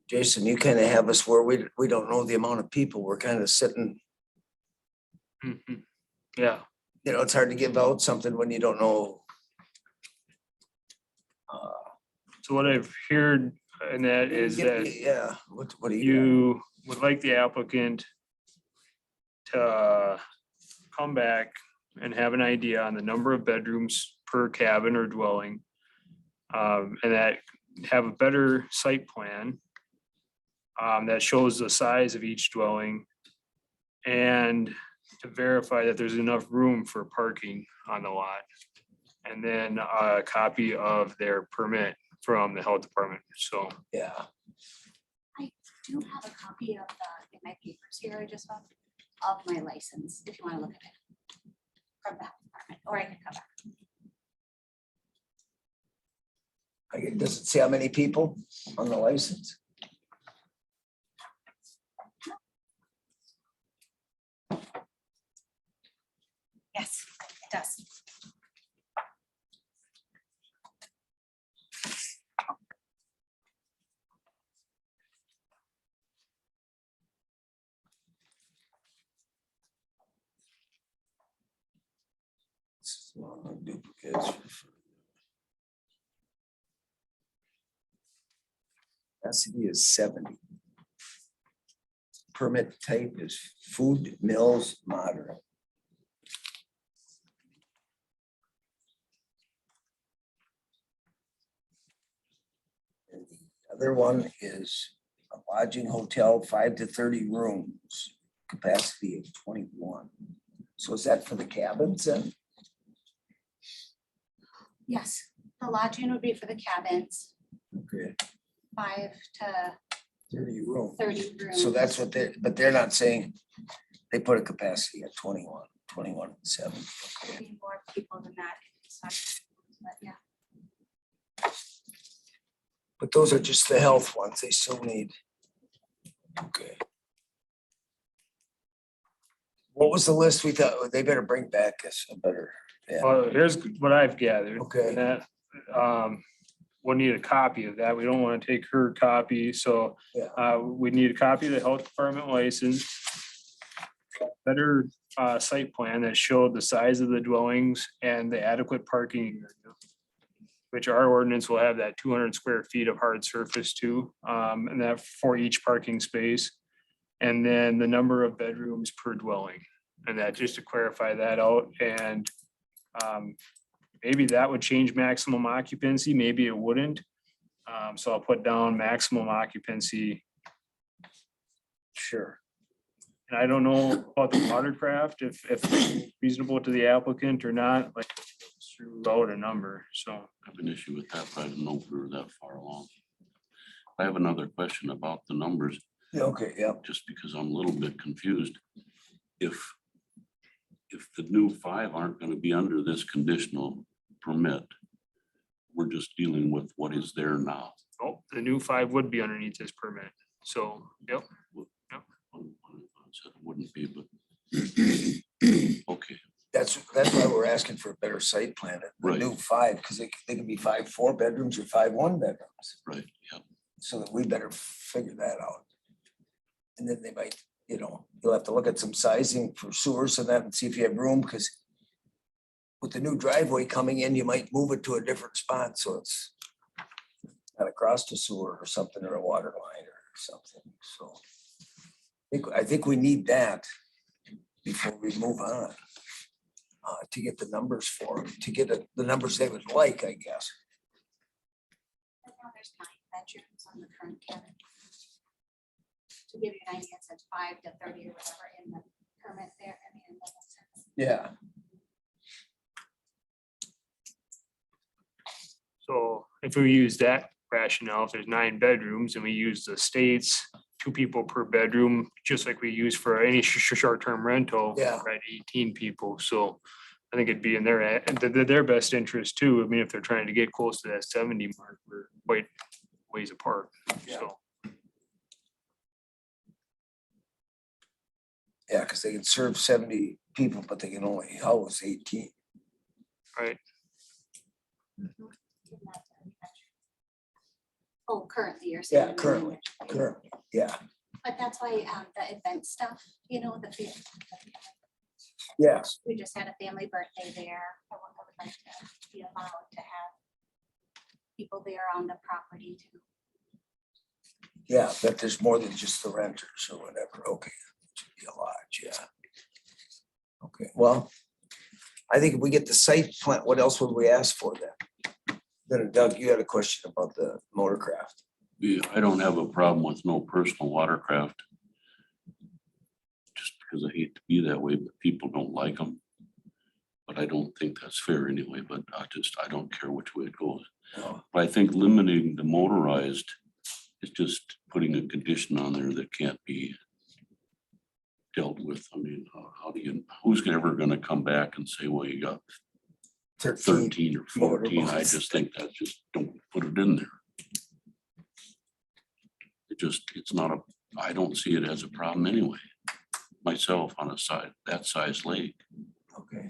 Jason, you kind of have us where we don't know the amount of people. We're kind of sitting, Yeah, you know, it's hard to give out something when you don't know. so what I've heard in that is that Yeah, what do you? you would like the applicant to come back and have an idea on the number of bedrooms per cabin or dwelling. And that have a better site plan that shows the size of each dwelling, and to verify that there's enough room for parking on the lot. And then a copy of their permit from the health department, so. Yeah, I do have a copy of in my papers here, I just found, of my license, if you want to look at it. From that department, or I can come back. does it say how many people on the license? Yes, it does. Duplicates. Capacity is 70. Permit type is food, mills, moderate. And the other one is a lodging hotel, 5 to 30 rooms, capacity of 21. So is that for the cabins then? Yes, the lodging would be for the cabins, Okay, 5 to 30 rooms. 30 rooms. So that's what but they're not saying, they put a capacity at 21, 21 and 7. Okay. Maybe more people than that. But yeah. But those are just the health ones. They still need. Okay. What was the list we thought they better bring back? Us a better, yeah, Here's what I've gathered. Okay. And that, we'll need a copy of that. We don't want to take her copy, so yeah. we need a copy of the health department license. Better site plan that showed the size of the dwellings and the adequate parking area, which our ordinance will have that 200 square feet of hard surface too, and that for each parking space. And then the number of bedrooms per dwelling, and that just to clarify that out. And maybe that would change maximum occupancy, maybe it wouldn't. So I'll put down maximum occupancy. Sure. And I don't know about the watercraft, if it's reasonable to the applicant or not, like threw out a number, so. I have an issue with that, but I don't know if we were that far along. I have another question about the numbers, Yeah, okay, yeah. just because I'm a little bit confused. If the new 5 aren't gonna be under this conditional permit, we're just dealing with what is there now. Oh, the new 5 would be underneath this permit, so, yep. Said it wouldn't be, but okay, That's why we're asking for a better site plan, a Right. new 5, because they can be 5 4-bedrooms or 5 1-bedrooms. right, yeah. So that we better figure that out. And then they might, you'll have to look at some sizing for sewers and that and see if you have room, because with the new driveway coming in, you might move it to a different spot, so it's not across the sewer or something, or a water line or something, so. I think we need that before we move on. To get the numbers for them, to get the numbers they would like, I guess. Right now there's 9 bedrooms on the current cabin. To give you an idea, it says 5 to 30 or whatever in the permit there. I mean, in the- Yeah. So if we use that rationale, if there's 9 bedrooms and we use the state's 2 people per bedroom, just like we use for any short-term rental. Yeah. Right, 18 people, so I think it'd be in their best interest too. I mean, if they're trying to get close to that 70 mark, we're quite ways apart, so. Yeah, because they can serve 70 people, but they can only house 18. Right, Oh, currently you're saying. Yeah, currently, yeah, But that's why the event stuff, the yes, we just had a family birthday there. I would like to be allowed to have people there on the property too. yeah, but there's more than just the renters or whatever, okay, it should be a lodge, yeah. Okay, well, I think if we get the site plan, what else would we ask for then? Then Doug, you had a question about the motorcraft. Yeah, I don't have a problem with no personal watercraft. Just because I hate to be that way, but people don't like them. But I don't think that's fair anyway, but I don't care which way it goes. No. But I think limiting the motorized is just putting a condition on there that can't be dealt with. I mean, who's ever gonna come back and say, well, you got 13 or 14? I just think that just don't put it in there. It's not I don't see it as a problem anyway. Myself on that size lake. Okay.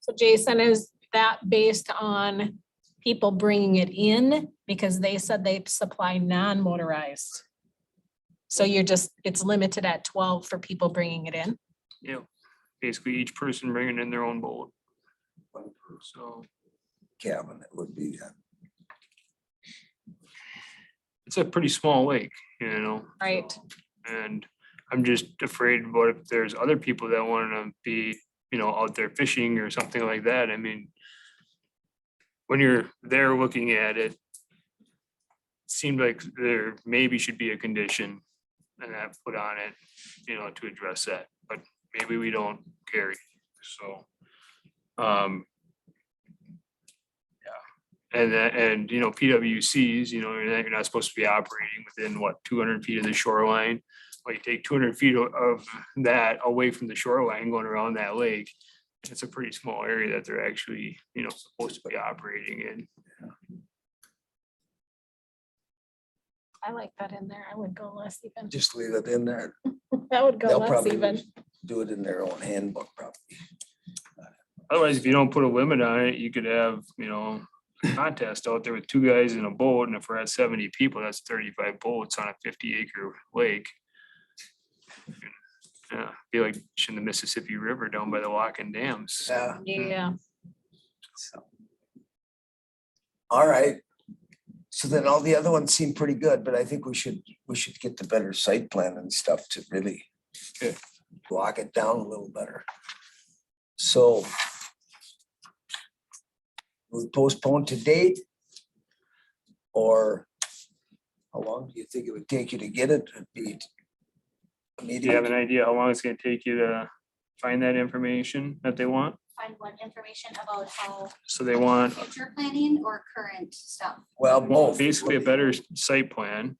So Jason, is that based on people bringing it in? Because they said they supply non-motorized. So it's limited at 12 for people bringing it in? yeah, basically each person bringing in their own boat, so. Cabin, it would be, It's a pretty small lake, Right. and I'm just afraid, what if there's other people that want to be, out there fishing or something like that? I mean, when you're there looking at it, seemed like there maybe should be a condition and that put on it, to address that, but maybe we don't carry, so. Yeah, and PWCs, you're not supposed to be operating within 200 feet of the shoreline. Well, you take 200 feet of that away from the shoreline going around that lake, it's a pretty small area that they're actually, supposed to be operating in. I like that in there. I would go less even. Just leave it in there. I would go They'll less probably even. do it in their own handbook probably. Otherwise, if you don't put a limit on it, you could have, a contest out there with two guys in a boat, and if we're at 70 people, that's 35 boats on a 50-acre lake. Yeah, be like in the Mississippi River down by the lock and dams. Yeah, Yeah. so. All right. So then all the other ones seem pretty good, but I think we should get the better site plan and stuff to really Okay. lock it down a little better. So we postpone to date? Or how long do you think it would take you to get it? It'd be a Do you have an meeting. idea how long it's gonna take you to find that information that they want? Find what information about how So they want future planning or current stuff. Well, both. basically a better site plan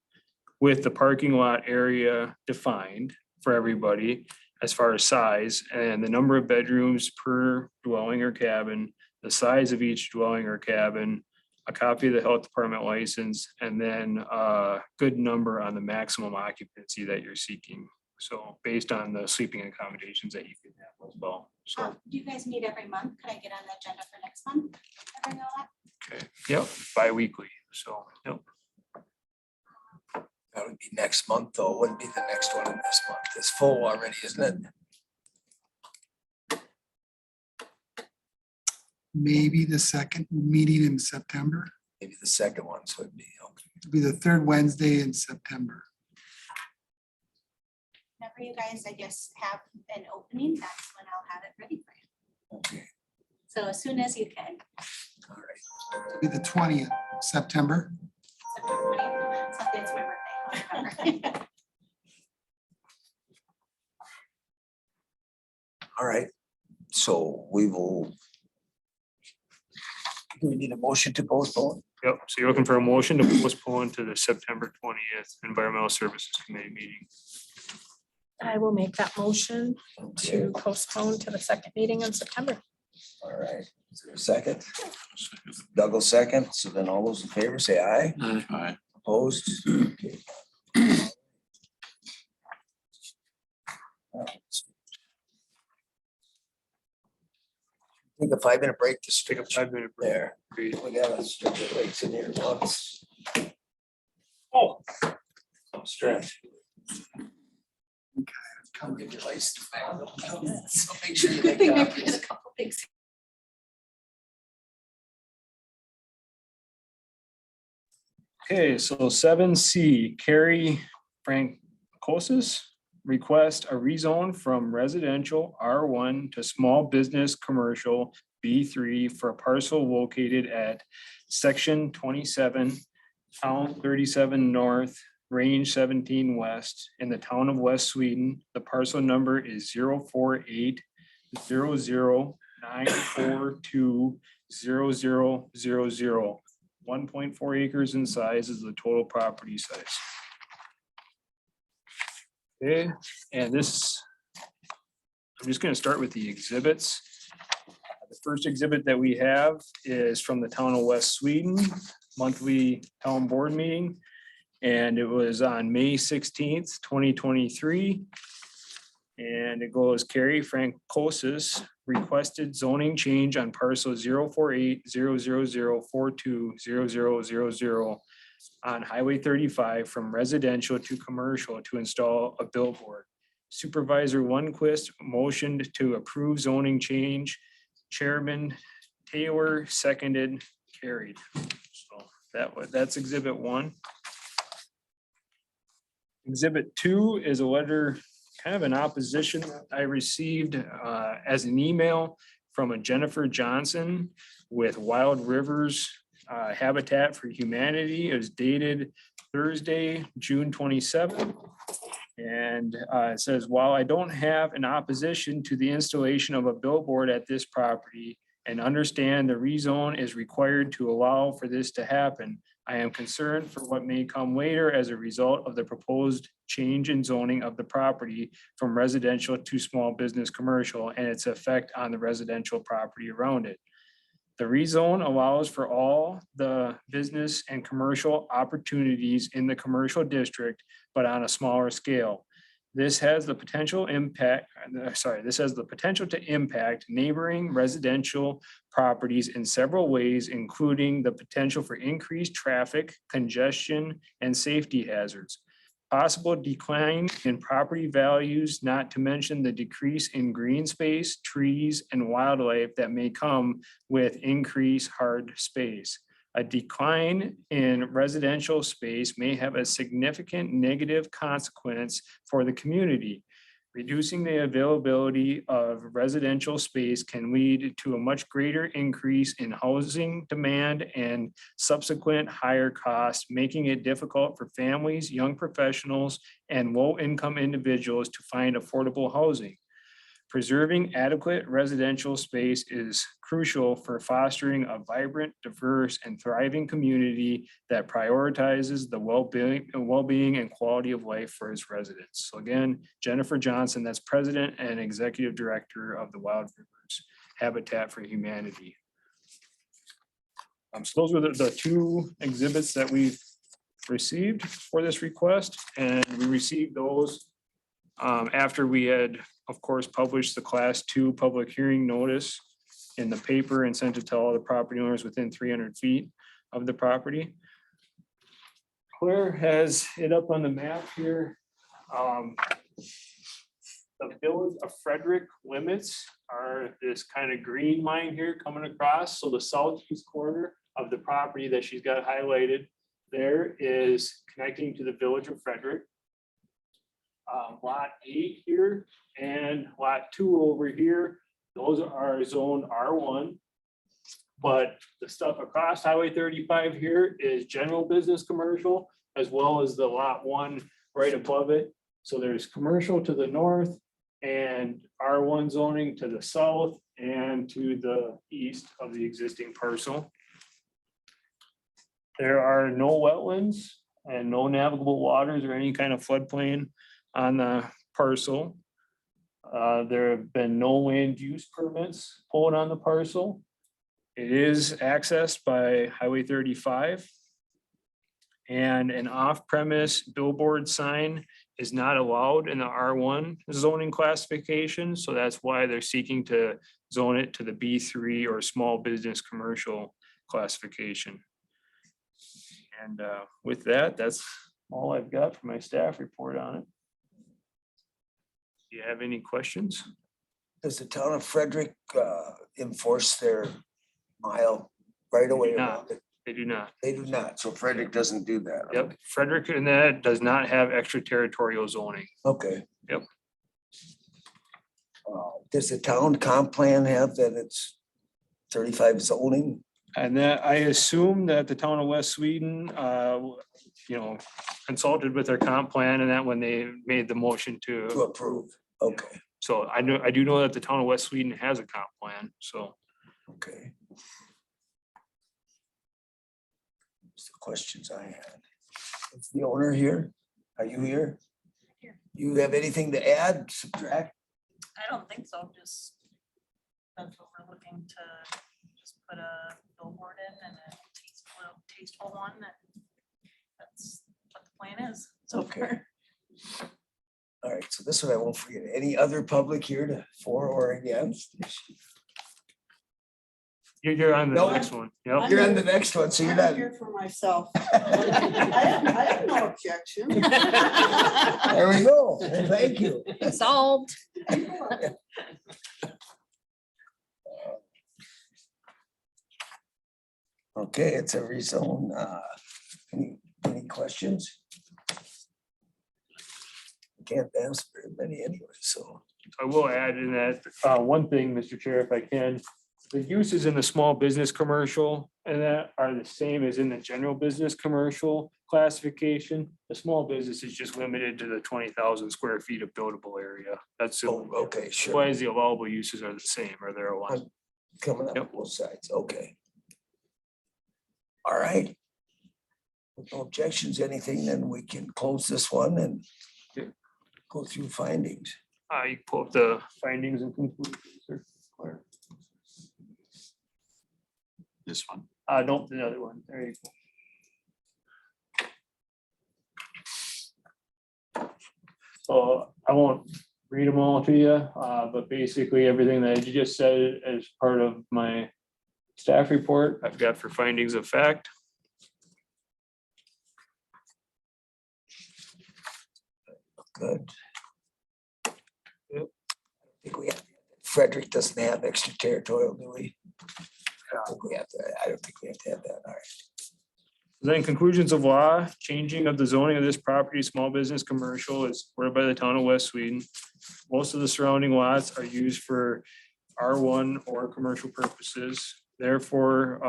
with the parking lot area defined for everybody as far as size and the number of bedrooms per dwelling or cabin, the size of each dwelling or cabin, a copy of the health department license, and then a good number on the maximum occupancy that you're seeking. So based on the sleeping accommodations that you can have as well. So, Do you guys meet every month? Could I get on the agenda for next month? Bring all that? okay, yep, bi-weekly. So, yep. That would be next month, though. It wouldn't be the next one in this month. It's full already, isn't it? Maybe the second meeting in September, Maybe the second ones would be, okay. it'll be the third Wednesday in September. Whenever you guys, I guess, have an opening, that's when I'll have it ready for you. Okay, So as soon as you can. all right. It'll be the 20th of September. September 20th. Something, it's my birthday. I'll remember. All right, so we will. Do we need a motion to postpone? Yep, so you're looking for a motion to postpone to the September 20th Environmental Services Committee meeting. I will make that motion Okay, to postpone to the second meeting in September. all right. Is there a second? Doug will second. So then all those in favor say aye. Aye. Opposed? Okay. I think a 5-minute break to Take a stretch 5-minute break. there. We gotta stretch the legs in here once. Oh, Stretch. Come get your license back. So make sure you Good make thing I copies. put a couple things. okay, so 7C, Carrie Francosis request a rezone from residential R1 to small business commercial B3 for a parcel located at section 27, town 37 north, range 17 west in the town of West Sweden. The parcel number is 0480009420000. 1.4 acres in size is the total property size. Okay, and this, I'm just gonna start with the exhibits. The first exhibit that we have is from the town of West Sweden monthly town board meeting. And it was on May 16th, 2023. And it goes, Carrie Francosis requested zoning change on parcel 0480000420000 on Highway 35 from residential to commercial to install a billboard. Supervisor Lundquist motioned to approve zoning change. Chairman Taylor seconded, carried. So that's exhibit 1. Exhibit 2 is a letter, kind of an opposition that I received as an email from a Jennifer Johnson with Wild Rivers Habitat for Humanity. It was dated Thursday, June 27th. And it says, while I don't have an opposition to the installation of a billboard at this property and understand the rezone is required to allow for this to happen, I am concerned for what may come later as a result of the proposed change in zoning of the property from residential to small business commercial and its effect on the residential property around it. The rezone allows for all the business and commercial opportunities in the commercial district, but on a smaller scale. This has the potential to impact neighboring residential properties in several ways, including the potential for increased traffic, congestion, and safety hazards. Possible decline in property values, not to mention the decrease in green space, trees, and wildlife that may come with increased hard space. A decline in residential space may have a significant negative consequence for the community. Reducing the availability of residential space can lead to a much greater increase in housing demand and subsequent higher costs, making it difficult for families, young professionals, and low-income individuals to find affordable housing. Preserving adequate residential space is crucial for fostering a vibrant, diverse, and thriving community that prioritizes the well-being and quality of life for its residents. So again, Jennifer Johnson, that's President and Executive Director of the Wild Rivers Habitat for Humanity. So those were the two exhibits that we've received for this request, and we received those after we had, of course, published the Class 2 public hearing notice in the paper and sent it to all the property owners within 300 feet of the property. Claire has it up on the map here. The village of Frederick limits are this kind of green line here coming across. So the southeast corner of the property that she's got highlighted there is connecting to the village of Frederick. Lot 8 here and lot 2 over here, those are zoned R1. But the stuff across Highway 35 here is general business commercial, as well as the lot 1 right above it. So there's commercial to the north and R1 zoning to the south and to the east of the existing parcel. There are no wetlands and no navigable waters or any kind of floodplain on the parcel. There have been no land use permits pulled on the parcel. It is accessed by Highway 35. And an off-premise billboard sign is not allowed in the R1 zoning classification. So that's why they're seeking to zone it to the B3 or small business commercial classification. And with that, that's all I've got for my staff report on it. Do you have any questions? Does the town of Frederick enforce their mile right away? not. They do not. They do not. So Frederick doesn't do that. Yep, Frederick and that does not have extraterritorial zoning. Okay. Yep. Does the town comp plan have that it's 35 zoning? And that I assume that the town of West Sweden, consulted with their comp plan and that when they made the motion To to. approve? Okay, So I do know that the town of West Sweden has a comp plan, so. okay. That's the questions I had. Is the owner here? Are you here? Here. You have anything to add, subtract? I don't think so, just that's what we're looking to just put a billboard in and a tasteful one, and that's what the plan is so Okay. far. All right, so this one I won't forget. Any other public here to for or against? You're on the No. next one. Yep. You're on the next one, so you're I'm not. here for myself. I have no objection. There we go. Well, thank you. Solved. Okay, it's a rezone. Any questions? Can't ask very many anyway, so. I will add in that, one thing, Mr. Chair, if I can, the uses in the small business commercial and that are the same as in the general business commercial classification. The small business is just limited to the 20,000 square feet of buildable area. That's the Oh, okay, sure. why the allowable uses are the same, or they're aligned. Coming up Yep. both sides, okay. All right. With no objections, anything, then we can close this one and Yeah. go through findings. You pull up the findings and conclusions. Sir. This one. Nope, the other one. There you go. So I won't read them all to you, but basically everything that you just said as part of my staff report, I've got for findings of fact. Good. Yep. I think we have, Frederick doesn't have extraterritorial, do we? I don't think we have to, I don't think we have to have that, all right. Then conclusions of law, changing of the zoning of this property, small business, commercial is ordered by the town of West Sweden. Most of the surrounding lots are used for R1 or commercial purposes. Therefore,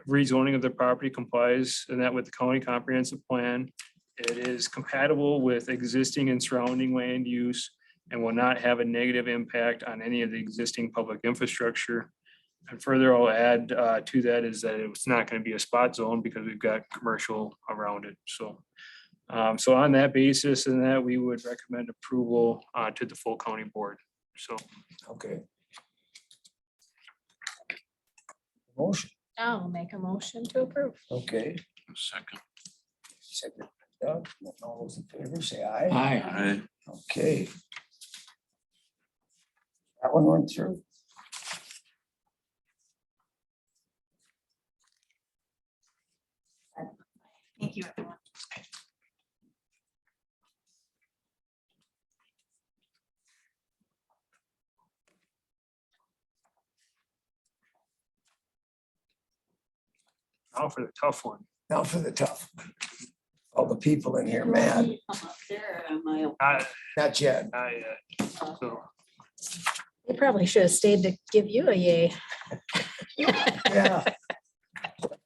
rezoning of the property complies and that with the county comprehensive plan. It is compatible with existing and surrounding land use and will not have a negative impact on any of the existing public infrastructure. And further, I'll add to that is that it's not going to be a spot zone because we've got commercial around it. So, so on that basis and that we would recommend approval to the full county board. So, Okay. Motion, I'll make a motion to approve. okay. Second. Second, Doug, all those in favor, say aye. Aye. Okay. That one went through. Thank you, everyone. now for the tough one. Now for the tough. All the people in here mad. Not yet. So, They probably should have stayed to give you a yay. Yeah.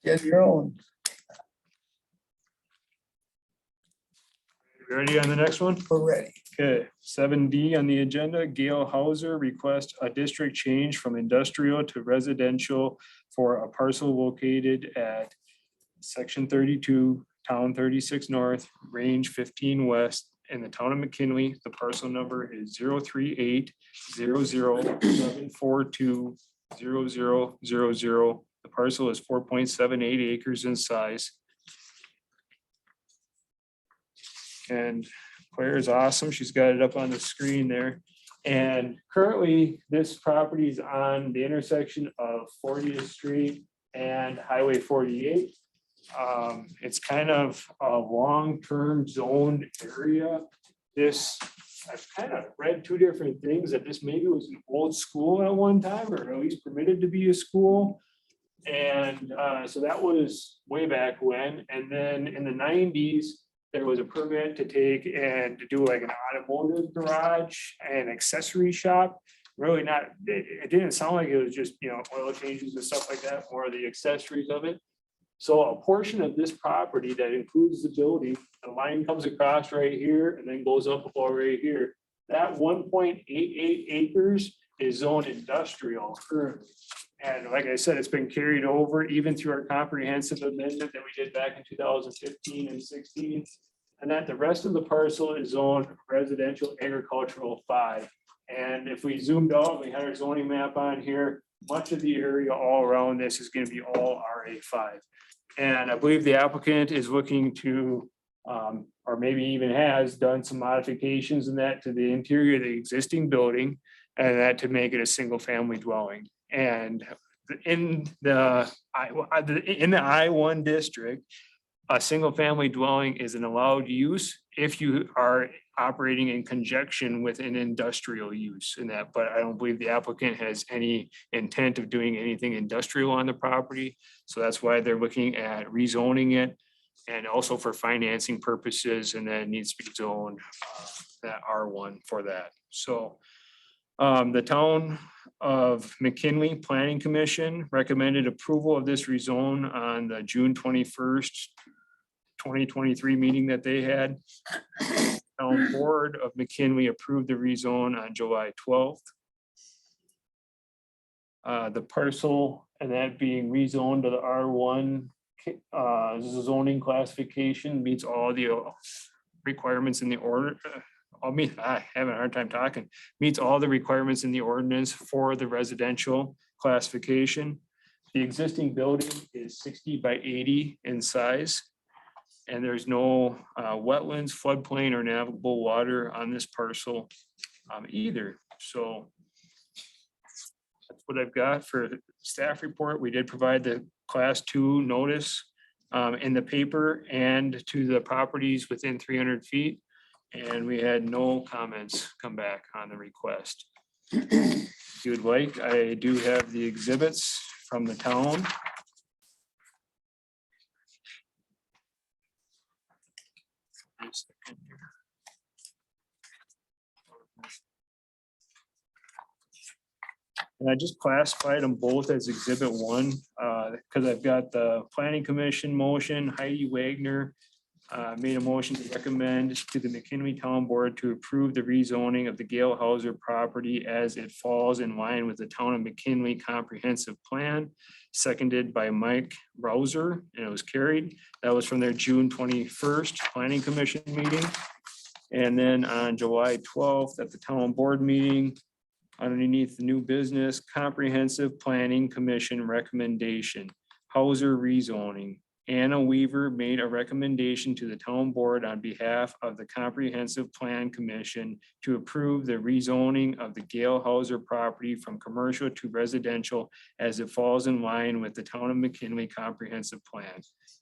Get your own. ready on the next one? We're ready. Okay, 7D on the agenda, Gail Hauser requests a district change from industrial to residential for a parcel located at section 32, town 36 north, range 15 west, in the town of McKinley. The parcel number is 038-00-742-0000. The parcel is 4.78 acres in size. And Claire is awesome. She's got it up on the screen there. And currently, this property is on the intersection of 40th Street and Highway 48. It's kind of a long-term zoned area. This, I've kind of read two different things, that this maybe was an old school at one time, or at least permitted to be a school. And so that was way back when. And then in the 90s, there was a permit to take and to do like an automotive garage and accessory shop. Really not, it didn't sound like it was just, you know, oil changes and stuff like that, more of the accessories of it. So a portion of this property that includes the building, the line comes across right here and then goes up about right here. That 1.88 acres is zoned industrial currently. And like I said, it's been carried over even through our comprehensive amendment that we did back in 2015 and 16. And that the rest of the parcel is zoned residential agricultural 5. And if we zoomed out, we had our zoning map on here, much of the area all around this is going to be all RA5. And I believe the applicant is looking to, or maybe even has done some modifications in that to the interior of the existing building, and that to make it a single family dwelling. And in the I-1 district, a single family dwelling is an allowed use if you are operating in conjunction with an industrial use in that, but I don't believe the applicant has any intent of doing anything industrial on the property. So that's why they're looking at rezoning it, and also for financing purposes, and then it needs to be zoned that R1 for that. So the town of McKinley Planning Commission recommended approval of this rezone on the June 21st, 2023 meeting that they had. Town Board of McKinley approved the rezone on July 12th. The parcel and that being rezoned to the R1 zoning classification meets all the requirements in the order. I having a hard time talking, meets all the requirements in the ordinance for the residential classification. The existing building is 60 by 80 in size. And there's no wetlands, floodplain, or navigable water on this parcel either. So that's what I've got for the staff report. We did provide the class 2 notice in the paper and to the properties within 300 feet. And we had no comments come back on the request. If you would like, I do have the exhibits from the town. And I just classified them both as exhibit 1, because I've got the planning commission motion. Heidi Wagner made a motion to recommend to the McKinley Town Board to approve the rezoning of the Gale Hauser property as it falls in line with the Town of McKinley Comprehensive Plan, seconded by Mike Rouser, and it was carried. That was from their June 21st Planning Commission meeting. And then on July 12th at the Town Board meeting, underneath the new business comprehensive planning commission recommendation, Hauser rezoning. Anna Weaver made a recommendation to the town board on behalf of the comprehensive plan commission to approve the rezoning of the Gale Hauser property from commercial to residential as it falls in line with the town of McKinley comprehensive plan.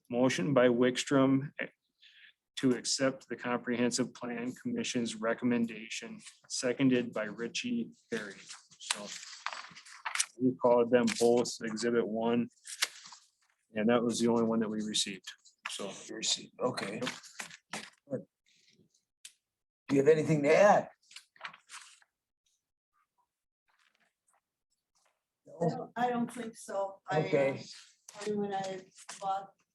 Motion by Wickstrom to accept the comprehensive plan commission's recommendation, seconded by Richie Perry. So we called them both exhibit 1. And that was the only one that we received. So Okay. Good. Do you have anything to add? No? I don't think so. Okay. When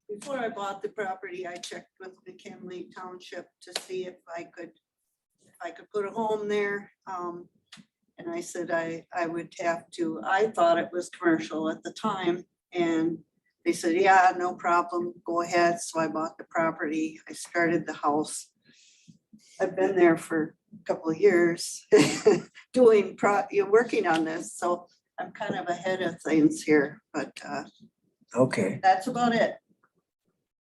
before I bought the property, I checked with McKinley Township to see if I could put a home there. And I said I would have to, I thought it was commercial at the time. And they said, yeah, no problem, go ahead. So I bought the property. I started the house. I've been there for a couple of years working on this. So I'm kind of ahead of things here, but Okay. that's about it.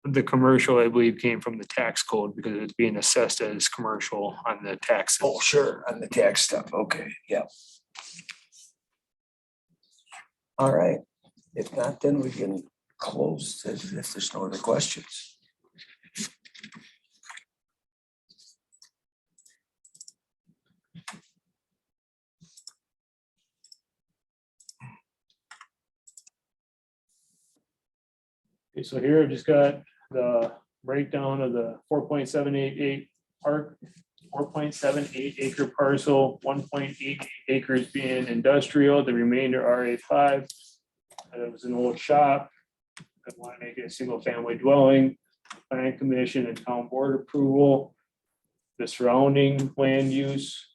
the commercial, I believe, came from the tax code because it's being assessed as commercial on the taxes. Oh, sure, on the tax stuff. Okay, yeah. All right. If not, then we can close if there's no other questions. Okay, so here I've just got the breakdown of the 4.788 park, 4.78 acre parcel, 1.8 acres being industrial, the remainder RA5. It was an old shop. I want to make it a single family dwelling, planning commission and town board approval. The surrounding land use,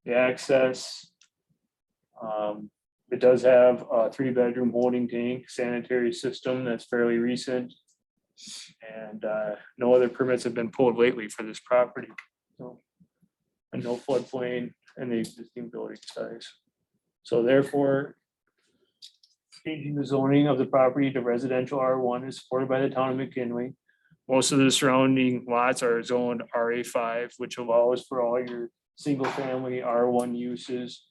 the access. It does have a 3-bedroom holding tank, sanitary system that's fairly recent. And no other permits have been pulled lately for this property. So, and no floodplain in the existing building size. So therefore, changing the zoning of the property to residential R1 is supported by the town of McKinley. Most of the surrounding lots are zoned RA5, which allows for all your single family R1 uses.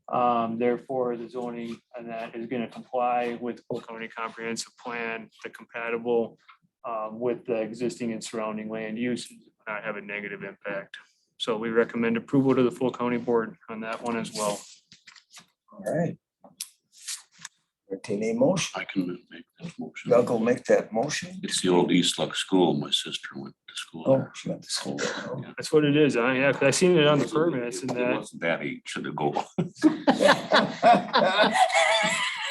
Therefore, the zoning on that is going to comply with the Polk County Comprehensive Plan, the compatible with the existing and surrounding land use, not have a negative impact. So we recommend approval to the full county board on that one as well. All right. Entertain a motion. I can make that motion. Doug will make that motion. It's the old East Luck School. My sister went to school Oh, there. she went to school. there, Yeah. That's what it is. I seen it on the permits and It that. wasn't that age should have go.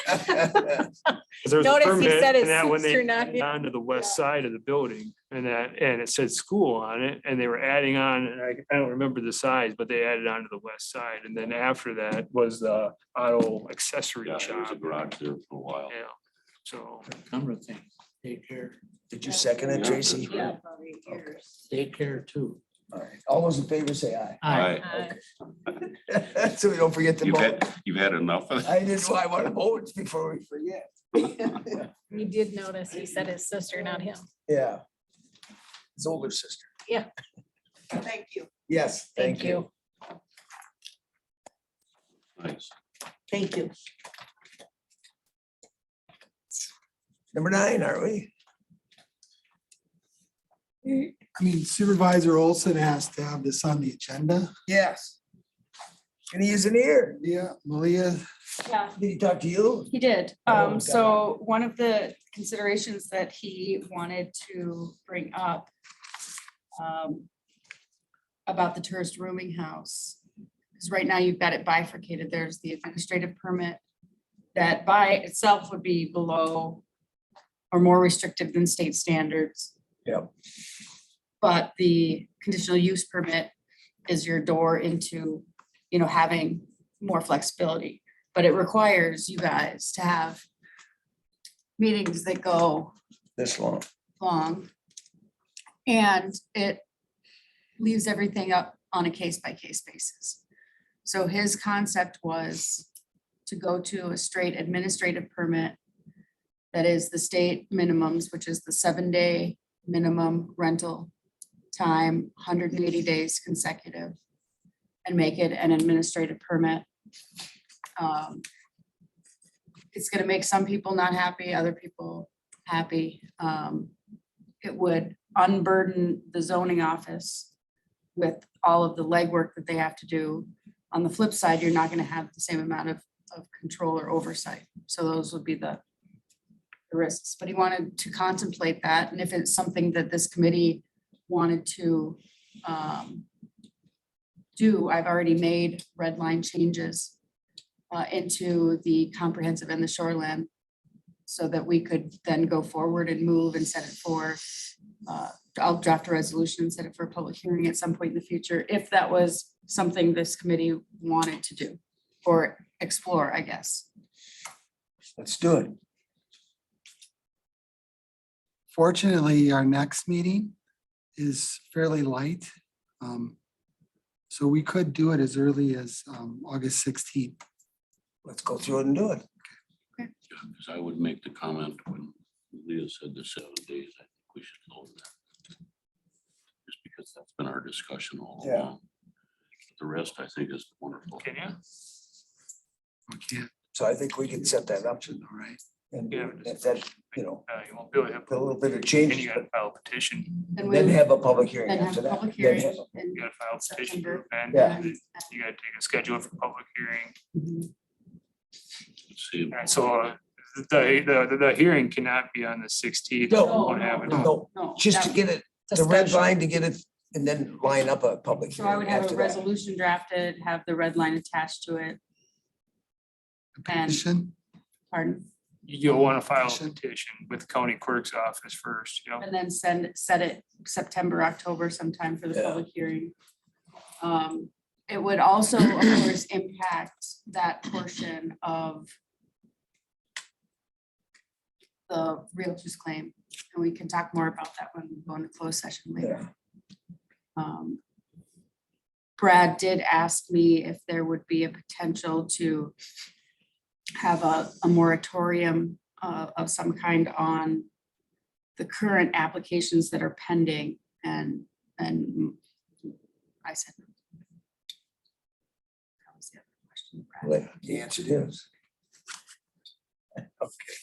Because there was a Notice he permit, said his and that when they sister not added on to the west side of the building and it said school on it, and they were adding on, and I don't remember the size, but they added on to the west side. And then after that was the auto accessory Yeah, there was a shop. garage there for a while. Yeah, so. Number of things, daycare, Did you second it, Yeah, Tracy? that's Yeah, right. about 8 years. daycare too. All right. All those in favor say aye. Aye. So we don't forget to vote. You've had enough of I that. didn't, I want to vote before we forget. We did notice, he said his sister, not him. Yeah. His older sister. Thank you. Yes, thank you. Nice. Thank you. Number 9, are we? I mean, Supervisor Olson has to have this on the agenda. Yes. And he isn't here. Yeah, Malia, Yeah, Did he talk to you? he did. Oh, God. So one of the considerations that he wanted to bring up about the tourist rooming house, because right now you've got it bifurcated. There's the administrative permit that by itself would be below or more restrictive than state standards. Yep. But the conditional use permit is your door into, you know, having more flexibility. But it requires you guys to have meetings that go This long. long. And it leaves everything up on a case-by-case basis. So his concept was to go to a straight administrative permit that is the state minimums, which is the 7-day minimum rental time, 180 days consecutive, and make it an administrative permit. It's gonna make some people not happy, other people happy. It would unburden the zoning office with all of the legwork that they have to do. On the flip side, you're not gonna have the same amount of control or oversight. So those would be the risks, but he wanted to contemplate that. And if it's something that this committee wanted to do, I've already made red line changes into the comprehensive and the shoreline so that we could then go forward and move and set it for, I'll draft a resolution and set it for a public hearing at some point in the future, if that was something this committee wanted to do or explore, I guess. Let's do it. fortunately, our next meeting is fairly light. So we could do it as early as August 16th. Let's go through it and do it. Because I would make the comment when Leah said the 7 days, I think we should go with that. Just because that's been our discussion all Yeah. along. The rest, I think, is wonderful. Can you? We can't, So I think we can set that up all right. and Yeah. if that, you know, You won't be able to have. a little bit of And change, you gotta file a petition. And then we have a public hearing then have after a that. public Then hearing. have- in You gotta file a petition September. and Yeah. then you gotta take a schedule for public hearing. Mhm. Let's see. And so the hearing cannot be on the 16th. No, Won't happen. No, No, just to that- get it, it's a the red special. line to get it, and then line up a public So I would hearing have a after that. resolution drafted, have the red line attached to it, And- Petition, pardon, You'll wanna file a Petition. petition with county clerk's office first, you know. and then set it September, October sometime for the Yeah. public hearing. It would also, of course, impact that portion of the realtor's claim, and we can talk more about that when we go into closed session later. Brad did ask me if there would be a potential to have a moratorium of some kind on the current applications that are pending, and I said. No. That was the other question, Brad. Well, the answer is. Okay.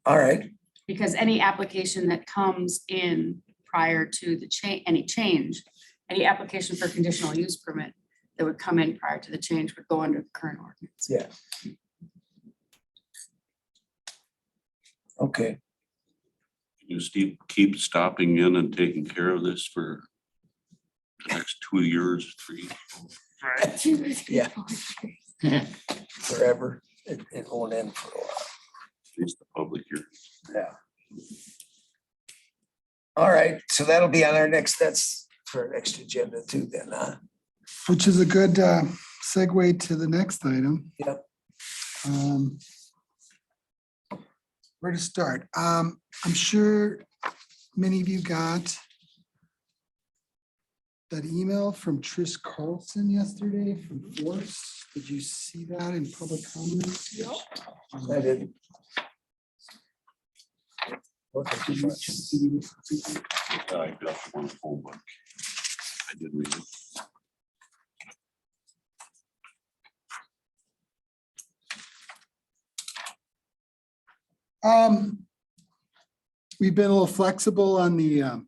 All right, Because any application that comes in prior to the any change, any application for conditional use permit that would come in prior to the change would go under the current ordinance. yeah. Okay, You Steve, keep stopping in and taking care of this for the next 2 years, 3, Right. Yeah. forever. It won't end for a while. at least the public here. Yeah. All right, so that'll be on our next, that's for our next agenda too then, huh? which is a good segue to the next item. Yep. Where to start? I'm sure many of you got that email from Trish Carlson yesterday from Force. Did you see that in public comments? I didn't. Wasn't too much. I got one home, but I did read it. We've been a little flexible on the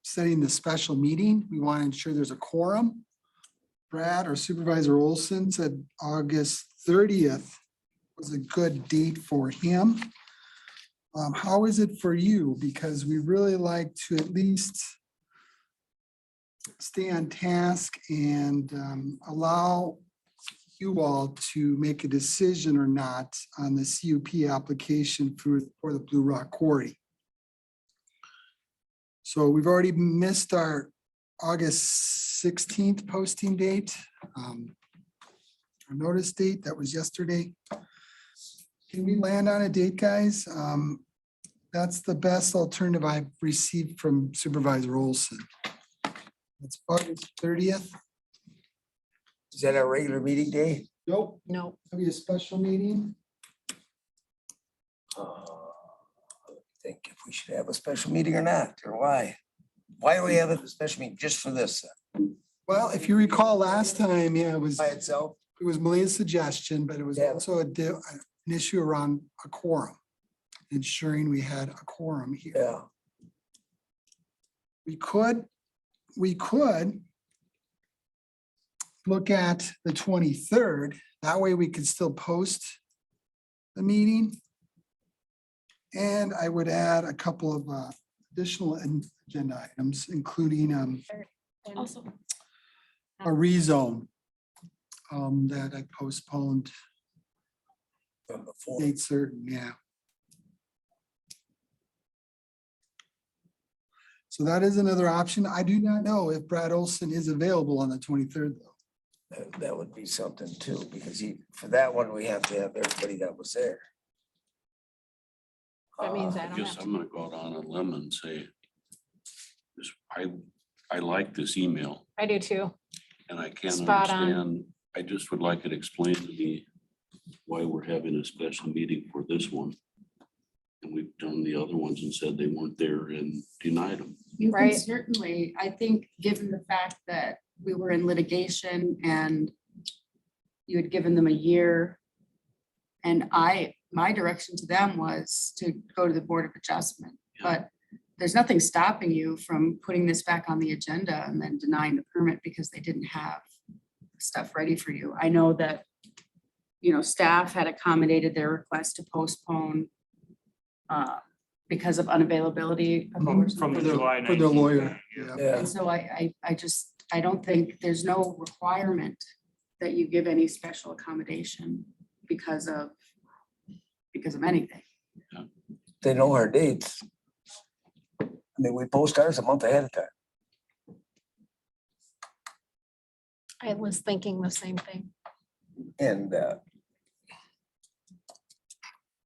setting the special meeting. We want to ensure there's a quorum. Brad or Supervisor Olson said August 30th was a good date for him. How is it for you? Because we really like to at least stay on task and allow you all to make a decision or not on the CUP application for the Blue Rock Quarry. So we've already missed our August 16th posting date. Our notice date, that was yesterday. Can we land on a date, guys? That's the best alternative I've received from Supervisor Olson. It's August 30th. Is that our regular meeting day? Nope, No, it'll be a special meeting. Think if we should have a special meeting or not, or why? Why are we having a special meeting just for this? Well, if you recall last time, yeah, it was By itself? Malia's suggestion, but it was Yeah. also an issue around a quorum, ensuring we had a quorum here. Yeah. We could look at the 23rd. That way we could still post the meeting. And I would add a couple of additional agenda items, including Also, a rezone that I postponed From before. date certain, yeah. So that is another option. I do not know if Brad Olson is available on the 23rd, though. That would be something too, because for that one, we have to have everybody that was there. that means I I don't guess have to. I'm gonna go out on a limb and say, this, I like this email I do too. and I can't Spot on. understand. I just would like it explained to me why we're having a special meeting for this one. And we've done the other ones and said they weren't there and denied them. You can Right. certainly, I think, given the fact that we were in litigation and you had given them a year. And my direction to them was to go to the Board of Adjustment, but there's nothing stopping you from putting this back on the agenda and then denying the permit because they didn't have stuff ready for you. I know that, staff had accommodated their request to postpone because of unavailability. of what was- From the July For the 19th lawyer. meeting, yeah. Yeah. And so I don't think, there's no requirement that you give any special accommodation because of anything. They know our dates. I mean, we post ours a month ahead of time. I was thinking the same thing. And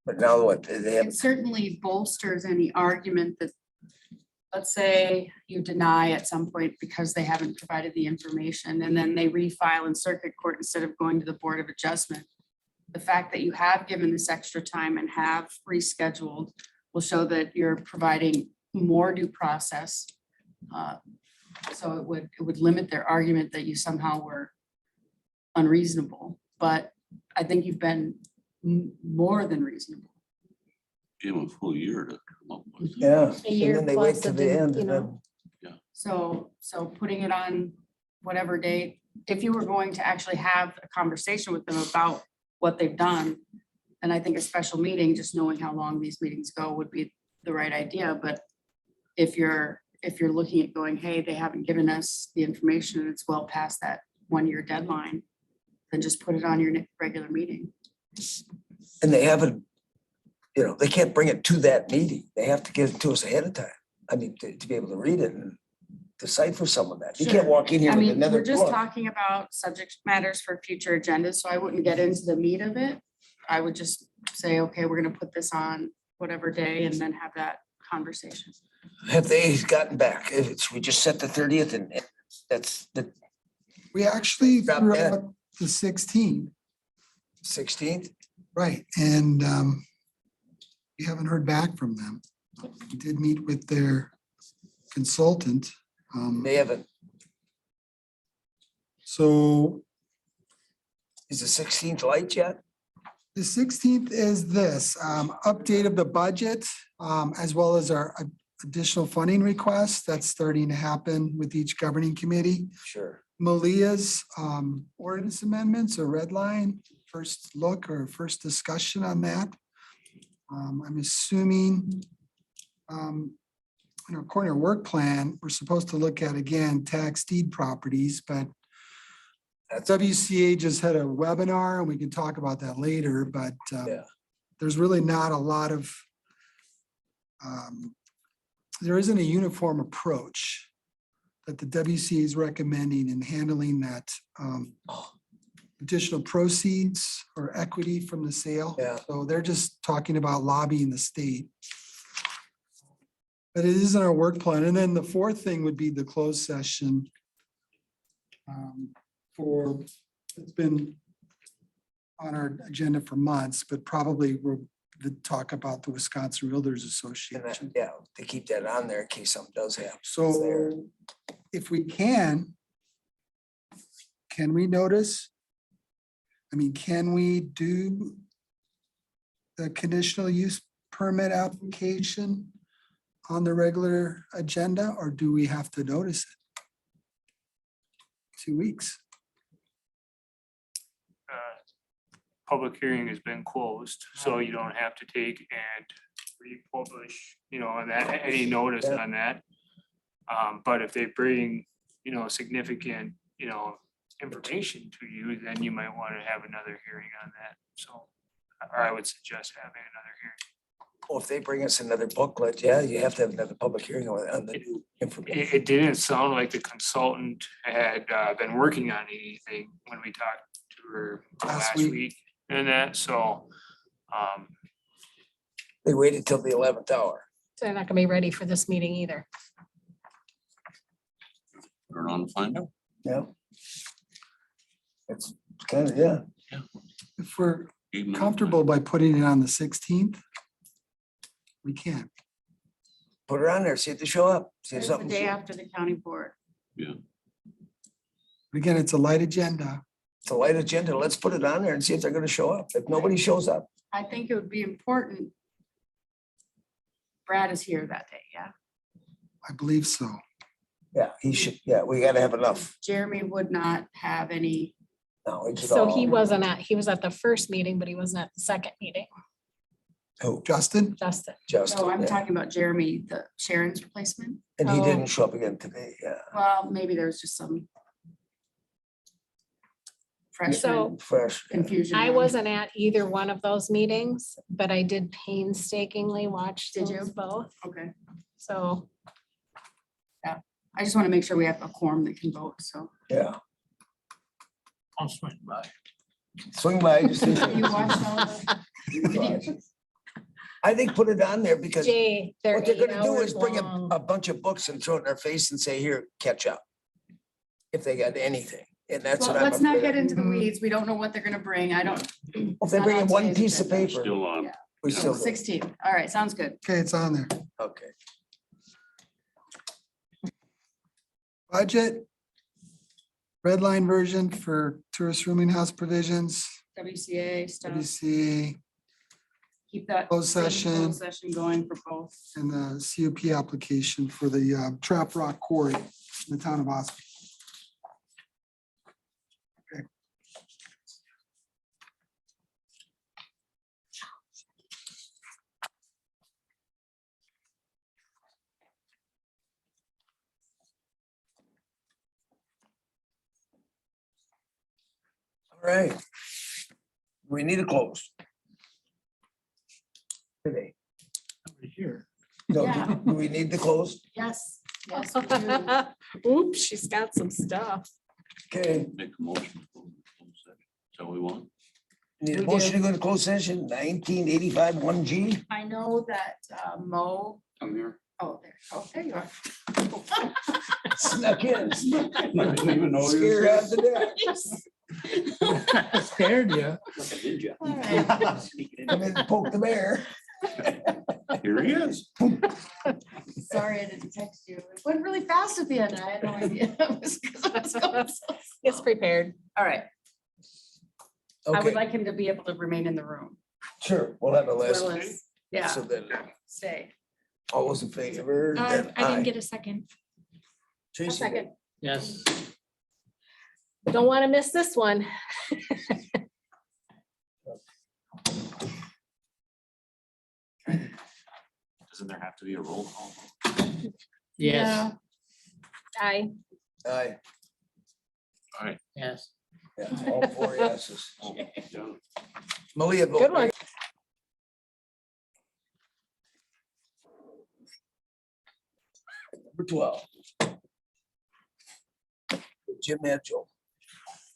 but now what, they have, It certainly bolsters any argument that, let's say you deny at some point because they haven't provided the information and then they refile in circuit court instead of going to the Board of Adjustment. The fact that you have given this extra time and have rescheduled will show that you're providing more due process. So it would limit their argument that you somehow were unreasonable, but I think you've been more than reasonable. Give them a full year to come up with. yeah. A year And then they wait plus till it the didn't, end you and know. then, So putting it on whatever date, if you were going to actually have a conversation with them about what they've done, then I think a special meeting, just knowing how long these meetings go would be the right idea. But if you're looking at going, hey, they haven't given us the information, and it's well past that 1-year deadline, then just put it on your regular meeting. and they haven't, they can't bring it to that meeting. They have to get it to us ahead of time. I mean, to be able to read it and decipher some of that. You can't Sure. walk in here I with mean, another we're just book. talking about subject matters for future agendas, so I wouldn't get into the meat of it. I would just say, okay, we're gonna put this on whatever day and then have that conversation. Have they gotten back? If we just set the 30th and That's the We actually Drop threw dead. out the 16th, 16th. right, and we haven't heard back from them. We did meet with their consultant. They haven't, So is the 16th light yet? the 16th is this, update of the budget, as well as our additional funding requests. That's starting to happen with each governing committee. Sure. Malia's ordinance amendments or red line, first look or first discussion on that. I'm assuming in our corner work plan, we're supposed to look at again tax deed properties, but WCA just had a webinar and we can talk about that later, but Yeah. there's really not a lot of there isn't a uniform approach that the WCA is recommending in handling that additional proceeds or equity from the sale. Yeah. So they're just talking about lobbying the state. But it is in our work plan. And then the fourth thing would be the closed session. It's been on our agenda for months, but probably we'll talk about the Wisconsin Realtors And that, Association. yeah, they keep that on there in case something does happen. there. So if we can we notice? I mean, can we do the conditional use permit application on the regular agenda, or do we have to notice it? 2 weeks. Public hearing has been closed, so you don't have to take and republish, on that, any notice on that. But if they bring, significant, information to you, then you might want to have another hearing on that. So, or I would suggest having another hearing. Well, if they bring us another booklet, yeah, you have to have another public hearing on the new information. It didn't sound like the consultant had been working on anything when we talked to her Last last week. week and that, so. They waited till the 11th hour. They're not gonna be ready for this meeting either. Turn on and find out. Yeah. It's kind of, yeah. If we're Even though- comfortable by putting it on the 16th, we can. Put her on there, see if they show up. See if It's the something. day after the county board. Again, it's a light agenda. It's a light agenda. Let's put it on there and see if they're gonna show up. If nobody shows up, I think it would be important. Brad is here that day, yeah. I believe so. yeah, he should, yeah, we gotta have enough. Jeremy would not have any, knowledge at So all. he was at the first meeting, but he wasn't at the second meeting, Who? Justin? Justin. Justin, no, I'm yeah. talking about Jeremy, the Sharon's replacement. And he Oh. didn't show up again today, yeah. Well, maybe there's just some freshman So Fresh. yeah. confusion. I on- wasn't at either one of those meetings, but I did painstakingly watch Did you? those both. Okay, So I just want to make sure we have a quorum that can vote, so. Yeah, I'll swing by. swing by. just see- You watched all the. I think put it on there because Jay, they're what they're 8 gonna do is hours bring long. a bunch of books and throw it in our face and say, here, catch up. If they got anything, and that's Well, what I'm. let's not afraid get of. into the weeds. We don't know what they're gonna bring. I don't. If they bring in one piece of paper, Still on. Yeah. we still, do. 16. All right, sounds good. Okay, it's on there. okay. Budget. Red line version for tourist rooming house provisions, WCA stuff. WCA, Keep that. Closed same session. closed Session going for both. and the CUP application for the Trap Rock Quarry in the town of Osprey. Okay. All right. We need to close. Today. Over here. No, Yeah. do we need to close? Yes, yes. we do. Oops, she's got some stuff. Okay, Make a motion. for the closed session. Is that what we want? need a We motion do. to go to closed session, 1985 1G. I know that Mo Come here. there you are. Snuck in. I didn't even know. he was Scare there. half to death. Scared you. All right. Come in and poke the bear. Here he is. Sorry, I didn't text you. It went really fast at the end. I had no idea. It was 'cause I was going so It's prepared. All right. I Okay, would like him to be able to remain in the room. sure, we'll have a as well list. as- Yeah, So then, stay. all those in favor? then I didn't aye. get a second. Tracy, Second. Yes. Don't want to miss this one. Doesn't there have to be a roll call? Yes, Aye. aye. yes. Yeah, all four yeses. Malia vote. Good one. right? Number 12. Jim Mitchell.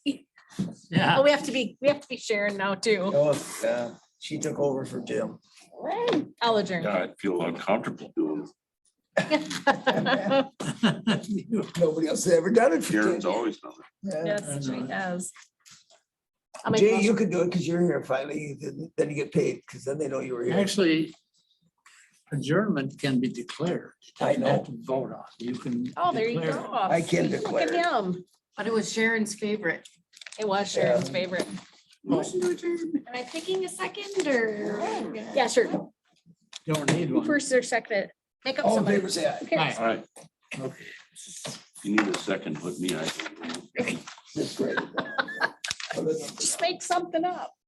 Yeah. Oh, we have to be sharing now too. Oh, yeah, she took over for Jim. I'll adjourn. Yeah, I'd feel uncomfortable doing Nobody else has ever done it it. for Karen's Jim. always done it. Yeah. Yes, she has. I'll make a Jay, motion. you could do it because you're here finally, then you get paid, because then they know you were here. Actually, adjournment can be declared. It I doesn't have know. to vote on. You can. Oh, there you declare go. it. I can Look declare at it. him. But it was Sharon's favorite. It was Sharon's favorite. Motion to adjourn. Am I picking a second or? Yeah, sure. Don't need Who one. first or second? Make up All in somebody. favor, say aye. Who cares? All right, Okay. you need a second, put me, I. That's great. Just make something up.